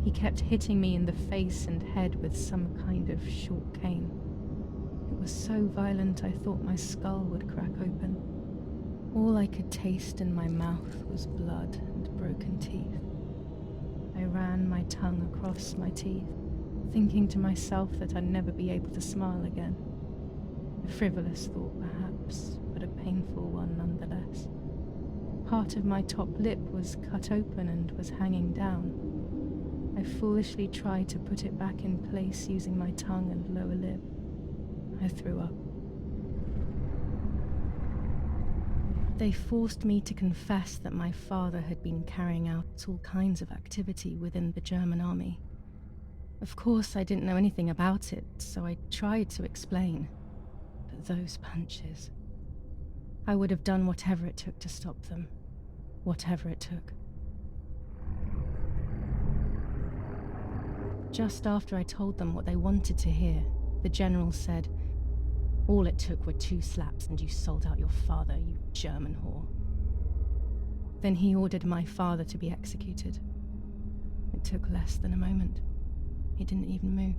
He kept hitting me in the face and head with some kind of short cane. It was so violent I thought my skull would crack open. All I could taste in my mouth was blood and broken teeth. I ran my tongue across my teeth, thinking to myself that I'd never be able to smile again. A frivolous thought, perhaps, but a painful one nonetheless. Part of my top lip was cut open and was hanging down. I foolishly tried to put it back in place using my tongue and lower lip. I threw up. They forced me to confess that my father had been carrying out all kinds of activity within the German army. Of course, I didn't know anything about it, so I tried to explain. But those punches... I would have done whatever it took to stop them. Whatever it took. Just after I told them what they wanted to hear, the general said, "All it took were 2 slaps and you sold out your father, you German whore." Then he ordered my father to be executed. It took less than a moment. He didn't even move.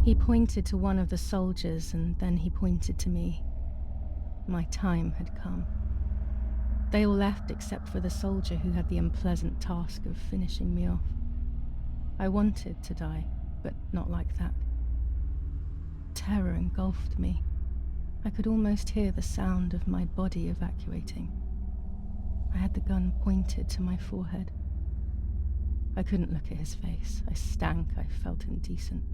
He pointed to one of the soldiers and then he pointed to me. My time had come. They all left except for the soldier who had the unpleasant task of finishing me off. I wanted to die, but not like that. Terror engulfed me. I could almost hear the sound of my body evacuating. I had the gun pointed to my forehead. I couldn't look at his face. I stank. I felt indecent.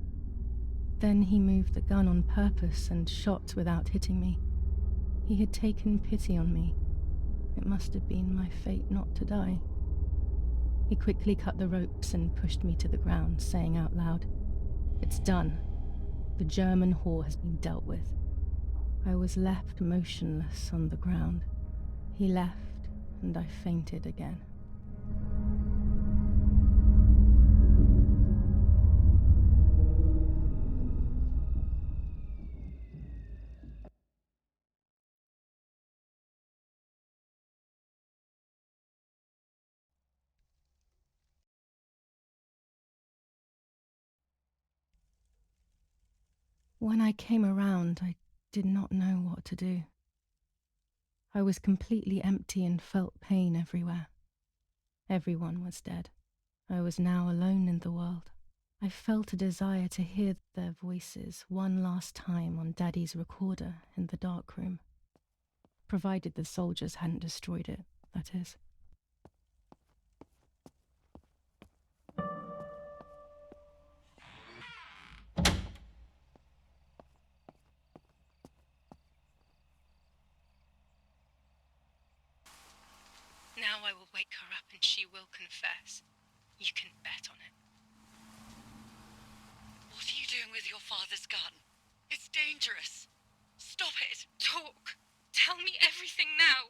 Then he moved the gun on purpose and shot without hitting me. He had taken pity on me. It must have been my fate not to die. He quickly cut the ropes and pushed me to the ground, saying out loud, "It's done. The German whore has been dealt with." I was left motionless on the ground. He left, and I fainted again. When I came around, I did not know what to do. I was completely empty and felt pain everywhere. Everyone was dead. I was now alone in the world. I felt a desire to hear their voices one last time on Daddy's recorder in the darkroom. Provided the soldiers hadn't destroyed it, that is. Now I will wake her up and she will confess. You can bet on it. What are you doing with your father's gun? It's dangerous. Stop it. Talk. Tell me everything now.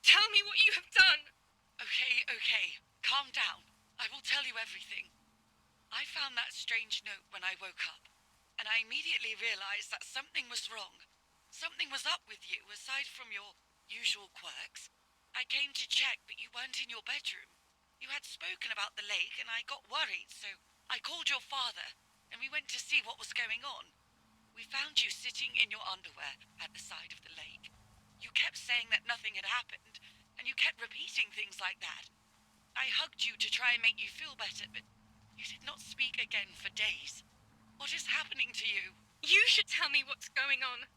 Tell me what you have done. Okay. Calm down. I will tell you everything. I found that strange note when I woke up, and I immediately realized that something was wrong. Something was up with you, aside from your usual quirks. I came to check, but you weren't in your bedroom. You had spoken about the lake, and I got worried, so I called your father, and we went to see what was going on. We found you sitting in your underwear at the side of the lake. You kept saying that nothing had happened, and you kept repeating things like that. I hugged you to try and make you feel better, but you did not speak again for days. What is happening to you? You should tell me what's going on.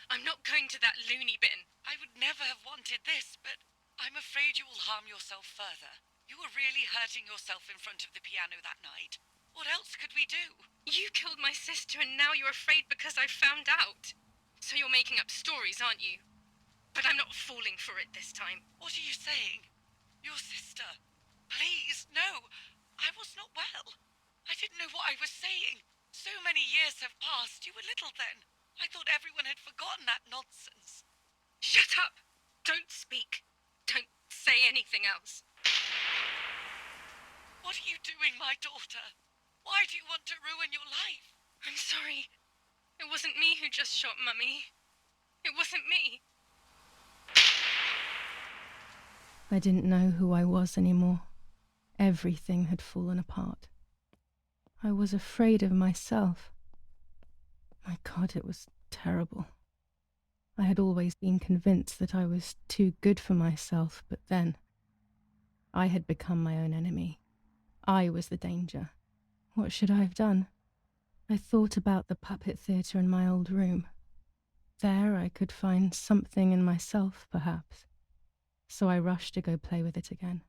I'm not going to that loony bin. I would never have wanted this, but I'm afraid you will harm yourself further. You were really hurting yourself in front of the piano that night. What else could we do? You killed my sister and now you're afraid because I found out. So you're making up stories, aren't you? But I'm not falling for it this time. What are you saying? Your sister? Please, no. I was not well. I didn't know what I was saying. So many years have passed. You were little then. I thought everyone had forgotten that nonsense. Shut up! Don't speak. Don't say anything else. What are you doing, my daughter? Why do you want to ruin your life? I'm sorry. It wasn't me who just shot Mummy. It wasn't me. I didn't know who I was anymore. Everything had fallen apart. I was afraid of myself. My God, it was terrible. I had always been convinced that I was too good for myself, but then I had become my own enemy. I was the danger. What should I have done? I thought about the puppet theatre in my old room. There I could find something in myself, perhaps. So I rushed to go play with it again.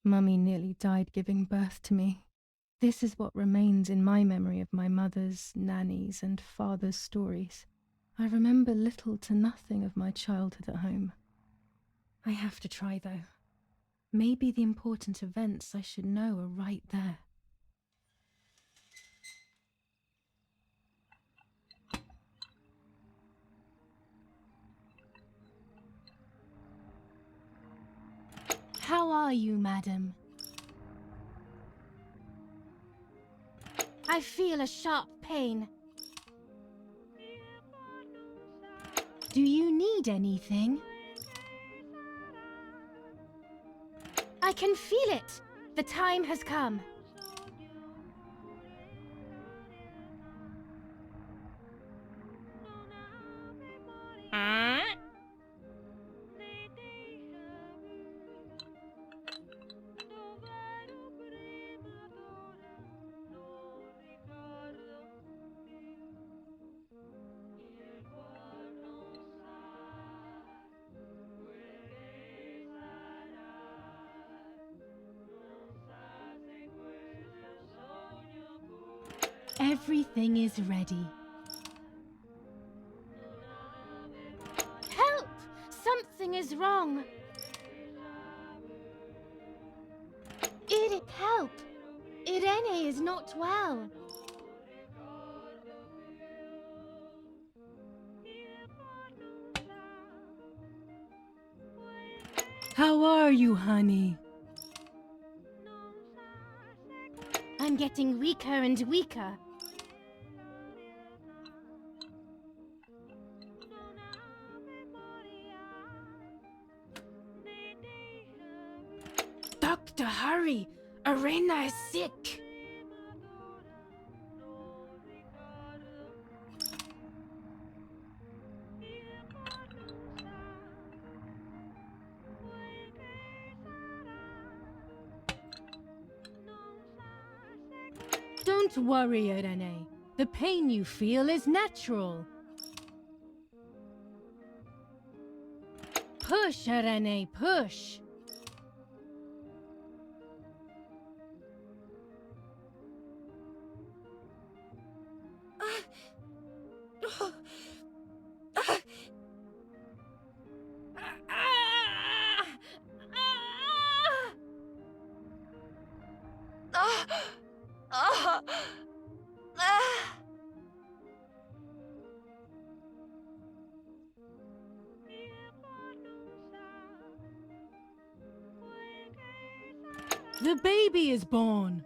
Mummy nearly died giving birth to me. This is what remains in my memory of my mother's, nanny's, and father's stories. I remember little to nothing of my childhood at home. I have to try, though. Maybe the important events I should know are right there. How are you, madam? I feel a sharp pain. Do you need anything? I can feel it. The time has come. Everything is ready. Help! Something is wrong. Help! Irene is not well. How are you, honey? I'm getting weaker and weaker. Doctor, hurry! Irena is sick! Don't worry, Irene. The pain you feel is natural. Push, Irene, push. The baby is born.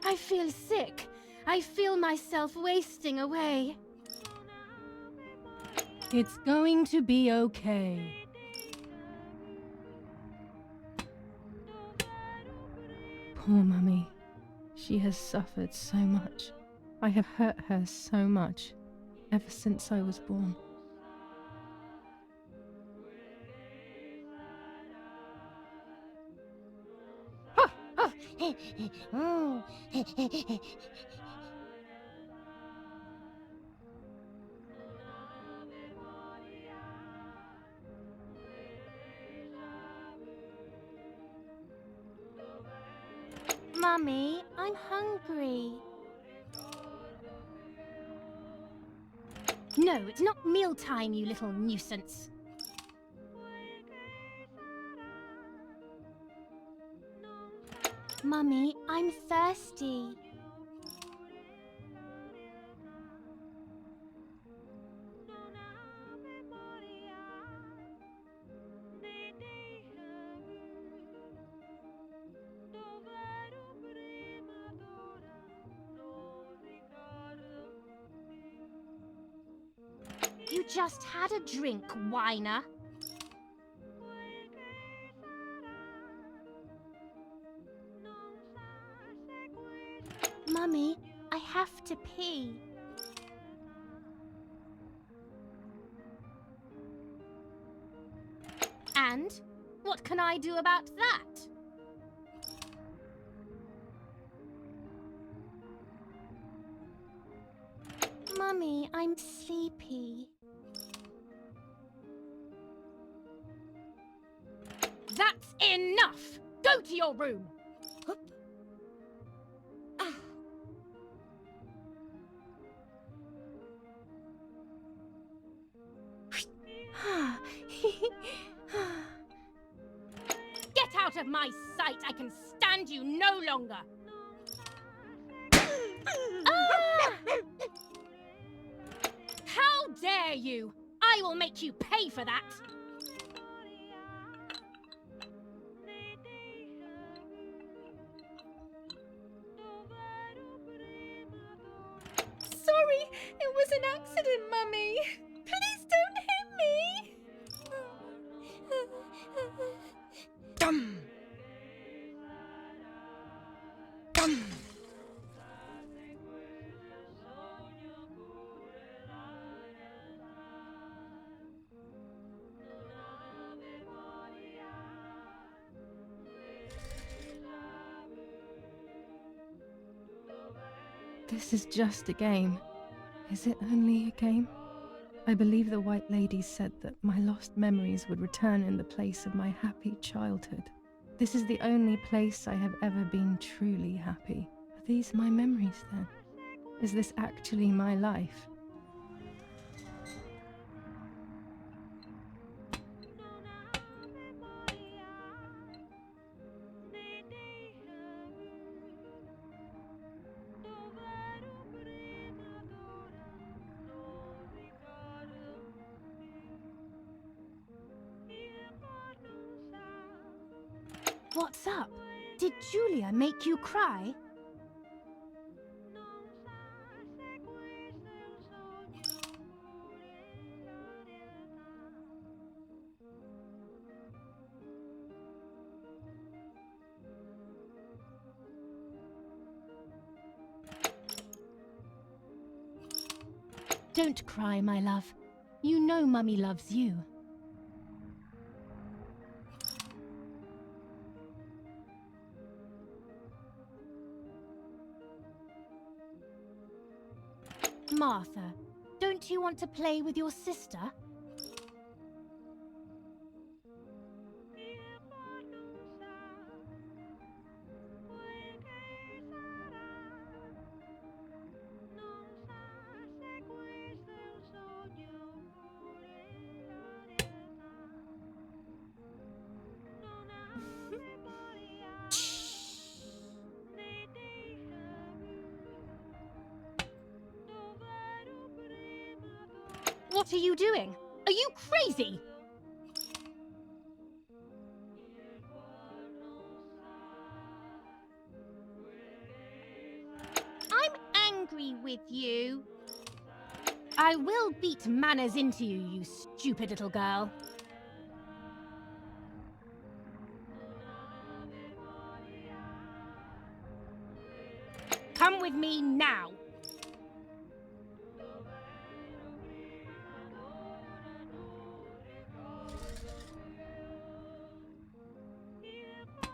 I I feel sick. I feel myself wasting away. It's going to be okay. Poor Mummy. She has suffered so much. I have hurt her so much, ever since I was born. Mummy, I'm hungry. No, it's not mealtime, you little nuisance. Mummy, I'm thirsty. You just had a drink, whiner. Mummy, I have to pee. And what can I do about that? Mummy, I'm sleepy. That's enough! Go to your room! Get out of my sight! I can stand you no longer! How dare you! I will make you pay for that! Sorry, it was an accident, Mummy. Please don't hit me. Dum! Dum! This is just a game. Is it only a game? I believe the White Lady said that my lost memories would return in the place of my happy childhood. This is the only place I have ever been truly happy. Are these my memories then? Is this actually my life? What's up? Did Giulia make you cry? Don't cry, my love. You know Mummy loves you. Martha, don't you want to play with your sister? What are you doing? Are you crazy? with you. I will beat manners into you, you stupid little girl. Come with me now.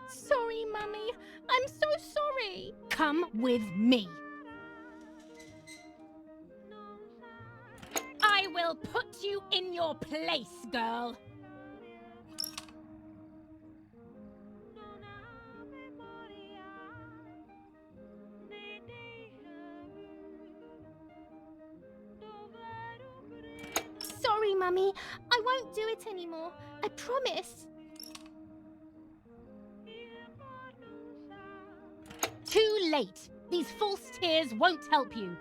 Sorry, Mummy. I'm so sorry. Come with me. I will put you in your place, girl. Sorry, Mummy. I won't do it anymore. I promise. Too late. These false tears won't help you.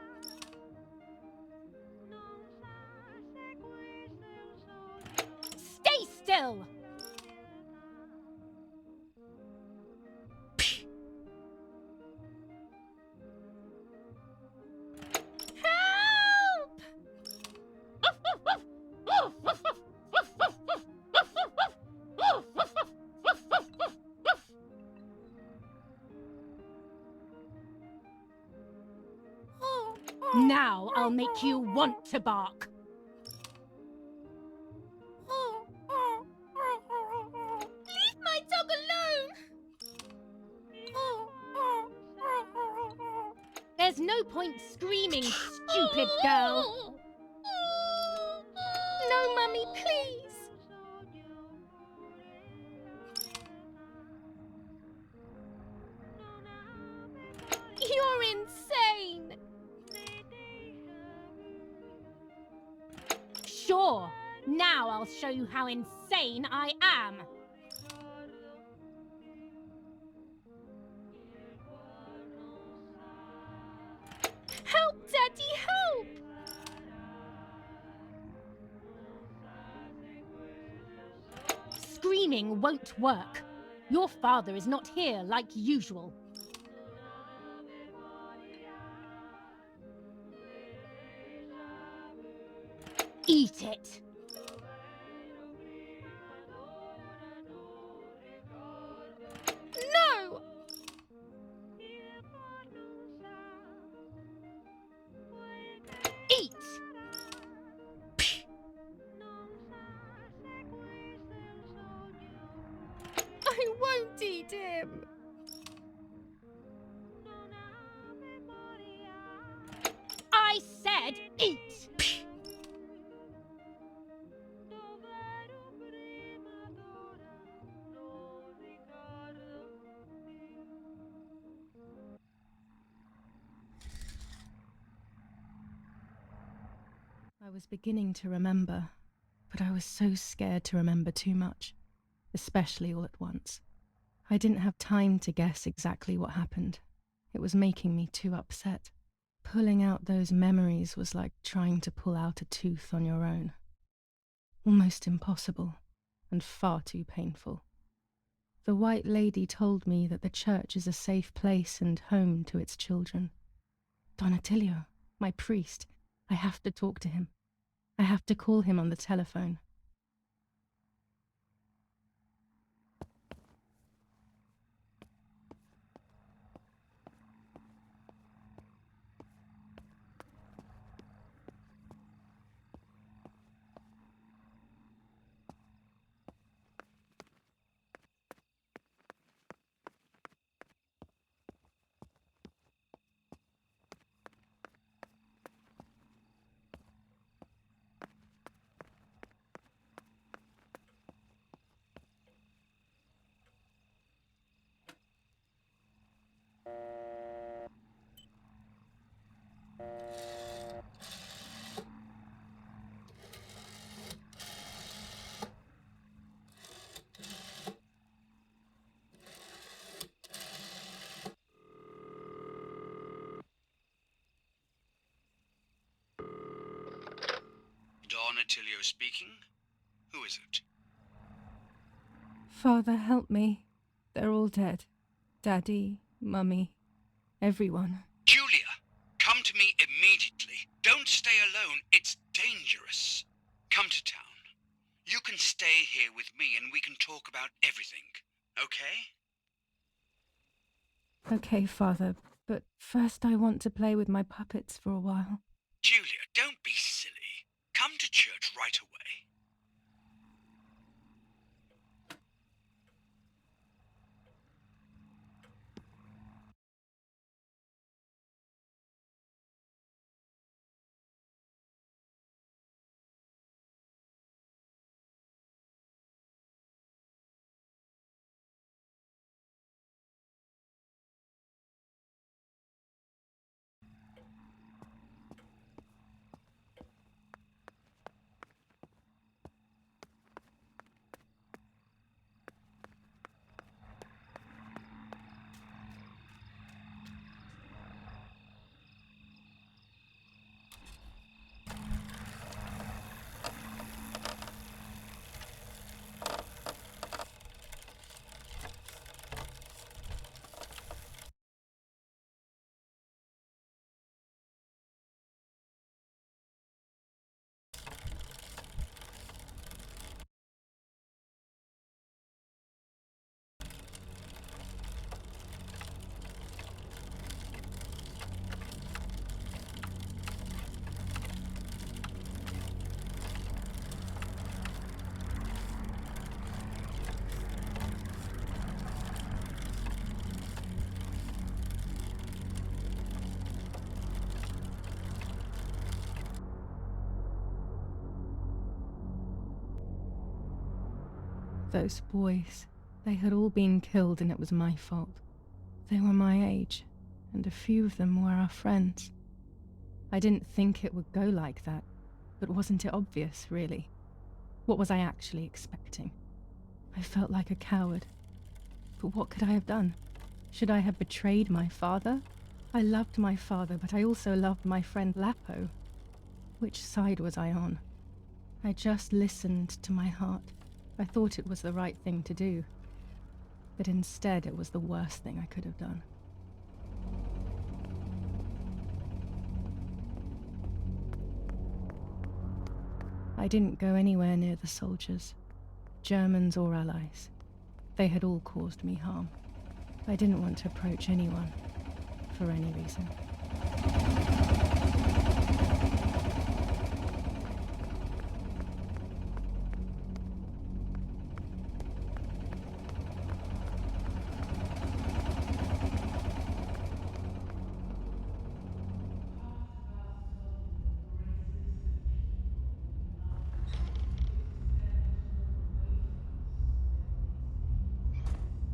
Stay still! Help! Now I'll make you want to bark. Leave my dog alone! There's no point screaming, stupid girl. No, Mummy, please. You're insane. Sure. Now I'll show you how insane I am. Help, Daddy, help! Screaming won't work. Your father is not here like usual. Eat it. No! Eat! I won't eat him. I said eat! I was beginning to remember, but I was so scared to remember too much, especially all at once. I didn't have time to guess exactly what happened. It was making me too upset. Pulling out those memories was like trying to pull out a tooth on your own. Almost impossible, and far too painful. The White Lady told me that the church is a safe place and home to its children. Don Attilio, my priest, I have to talk to him. I have to call him on the telephone. Don Attilio speaking. Who is it? Father, help me. They're all dead. Daddy, Mummy, everyone. Giulia, come to me immediately. immediately. Don't stay alone. It's dangerous. Come to town. You can stay here with me and we can talk about everything. Okay? Okay, Father, but first I want to play with my puppets for a while. Giulia, don't be silly. Come to church right away. Those boys, they had all been killed and it was my fault. They were my age, and a few of them were our friends. I didn't think it would go like that, but wasn't it obvious, really? What was I actually expecting? I felt like a coward. But what could I have done? Should I have betrayed my father? I loved my father, but I also loved my friend Lapo. Which side was I on? I just listened to my heart. I thought it was the right thing to do. But instead, it was the worst thing I could have done. I didn't go anywhere near the soldiers, Germans or allies. They had all caused me harm. I didn't want to approach anyone, for any reason.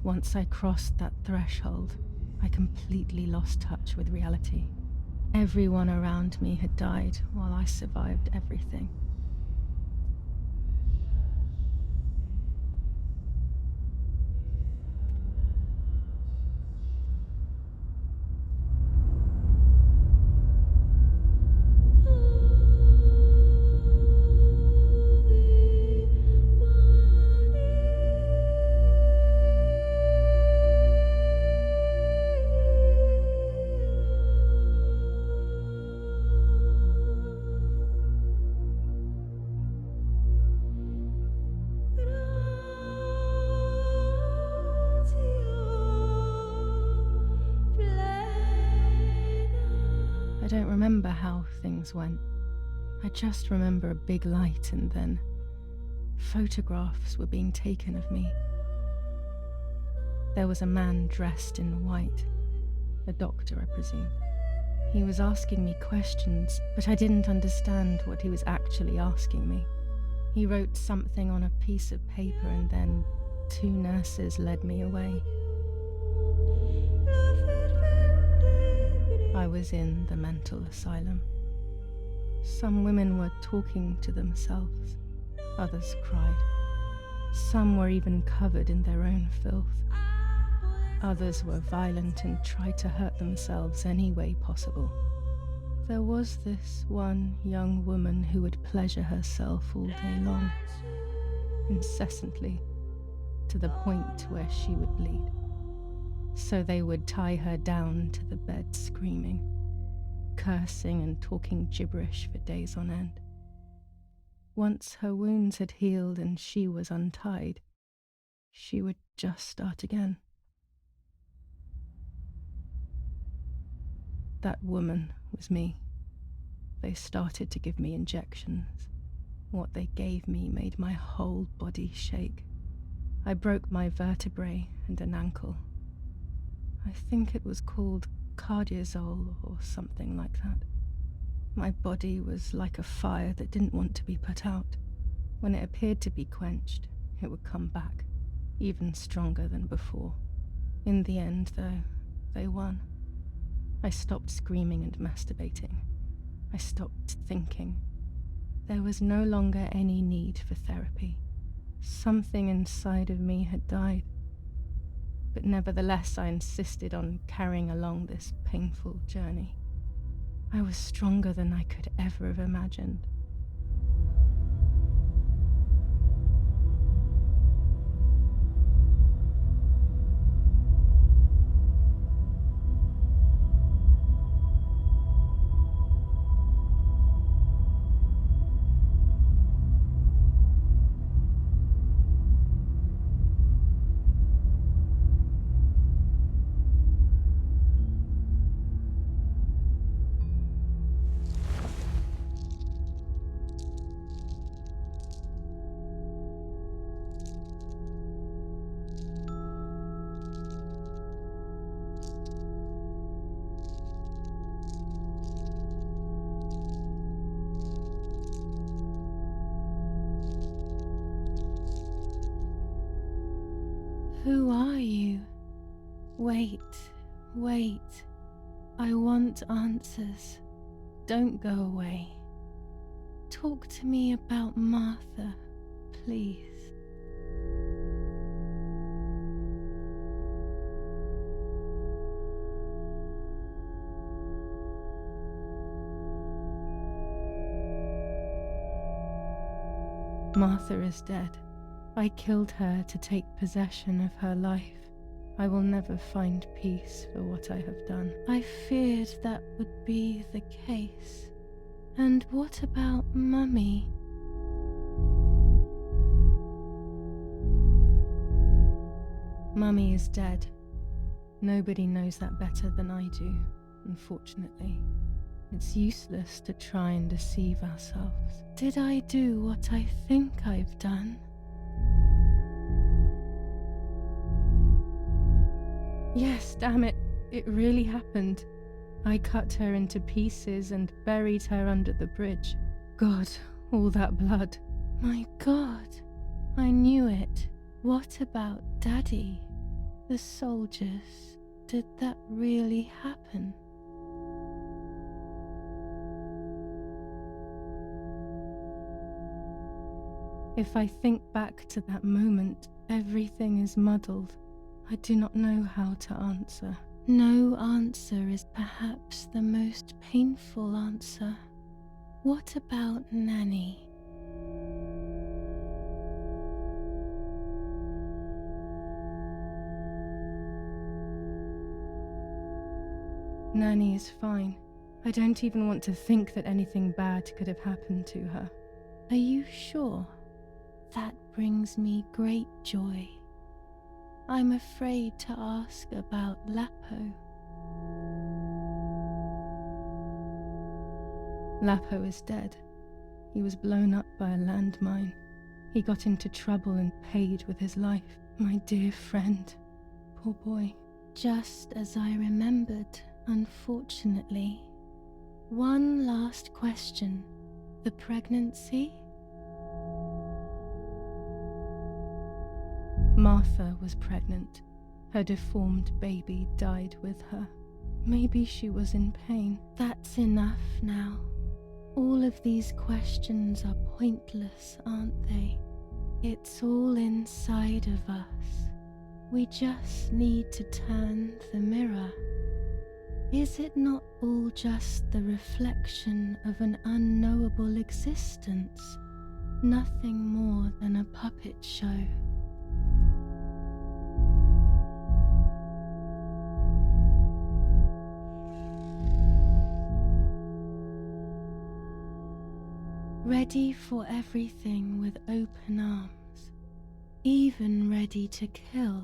Once I crossed that threshold, I completely lost touch with reality. Everyone around me had died while I survived everything. I don't remember how things went. I just remember a big light and then photographs were being taken of me. There was a man dressed in white, a doctor, I presume. He was asking me questions, but I didn't understand what he was actually asking me. He wrote something on a piece of paper and then 2 nurses led me away. I was in the mental asylum. Some women were talking to themselves, others cried. Some were even covered in their own filth. Others were violent and tried to hurt themselves any way possible. There was this one young woman who would pleasure herself all day long, incessantly, to the point where she would bleed. So they would tie her down to the bed screaming. cursing and talking gibberish for days on end. Once her wounds had healed and she was untied, she would just start again. That woman was me. They started to give me injections. What they gave me made my whole body shake. I broke my vertebrae and an ankle. I think it was called cardiazole or something like that. My body was like a fire that didn't want to be put out. When it appeared to be quenched, it would come back, even stronger than before. In the end, though, they won. I stopped screaming and masturbating. I stopped thinking. There was no longer any need for therapy. Something inside of me had died. But nevertheless, I insisted on carrying along this painful journey. I was stronger than I could ever have imagined. Who are you? Wait. I want answers. Don't go away. Talk to me about Martha, please. Martha is dead. I killed her to take possession of her life. I will never find peace for what I have done. I feared that would be the case. And what about Mummy? Mummy is dead. Nobody knows that better than I do, unfortunately. It's useless to try and deceive ourselves. Did I do what I think I've done? Yes, damn it, it really happened. I cut her into pieces and buried her under the bridge. God, all that blood. My God, I knew it. What about Daddy? The soldiers? Did that really happen? If I think back to that moment, everything is muddled. I do not know how to answer. No answer is perhaps the most painful answer. What about Nanny? Nanny is fine. I don't even want to think that anything bad could have happened to her. Are you sure? That brings me great joy. I'm afraid to ask about Lapo. Lapo is dead. He was blown up by a landmine. He got into trouble and paid with his life. My dear friend. Poor boy. Just as I remembered, unfortunately. One last question. The pregnancy? Martha was pregnant. Her deformed baby died with her. Maybe she was in pain. That's enough now. All of these questions are pointless, aren't they? It's all inside of us. We just need to turn the mirror. Is it not all just the reflection of an unknowable existence? Nothing more than a puppet show. ready for everything with open arms, even ready to kill.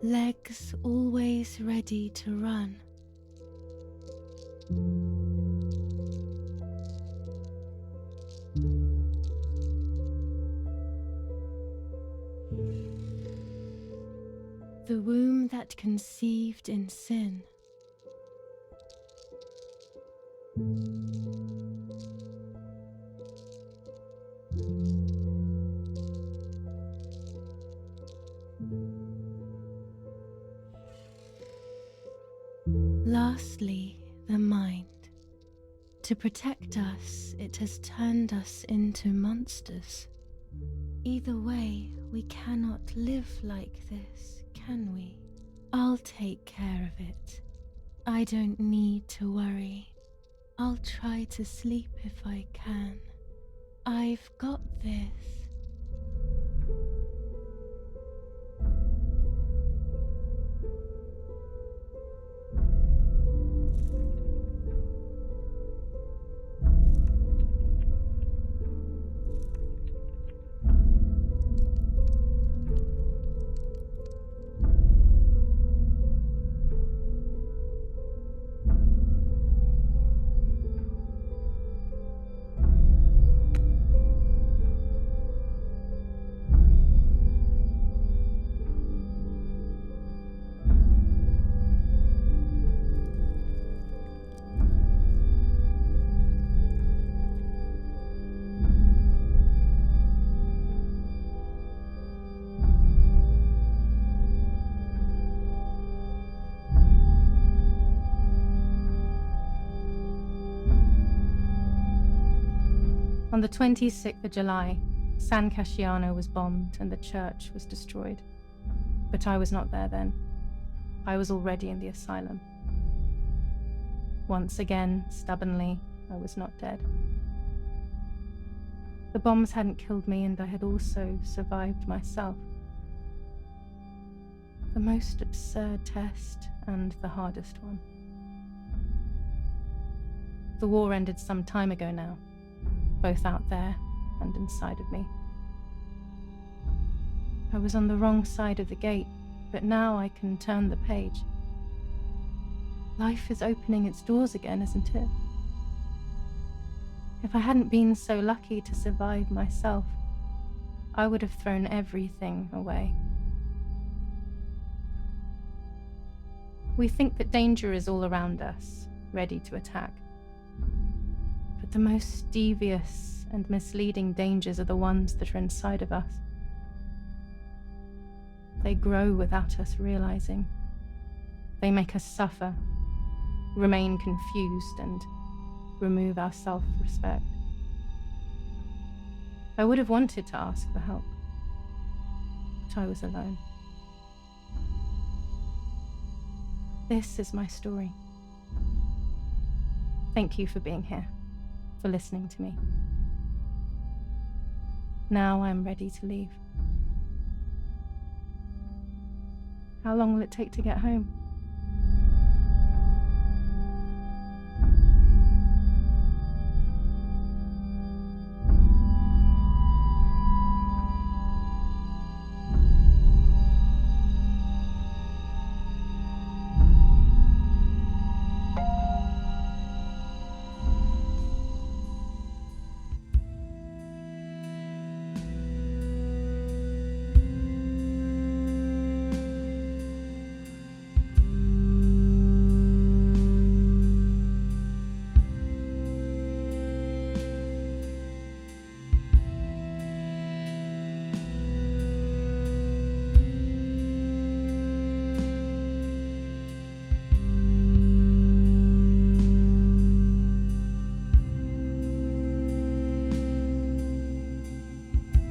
Legs always ready to run. The womb that conceived in sin. Lastly, the mind. To protect us, it has turned us into monsters. Either way, we cannot live like this, can we? I'll take care of it. I don't need to worry. I'll try to sleep if I can. I've got this. On the 26th of July, San Casciano was bombed and the church was destroyed. But I was not there then. I was already in the asylum. Once again, stubbornly, I was not dead. The bombs hadn't killed me, and I had also survived myself. The most absurd test and the hardest one. The war ended some time ago now, both out there and inside of me. I was on the wrong side of the gate, but now I can turn the page. Life is opening its doors again, isn't it? If I hadn't been so lucky to survive myself, I would have thrown everything away. We think that danger is all around us, ready to attack. But the most devious and misleading dangers are the ones that are inside of us. They grow without us realizing. They make us suffer, remain confused, and remove our self-respect. I would have wanted to ask for help, but I was alone. This is my story. Thank you for being here, for listening to me. Now I'm ready to leave. How long will it take to get home?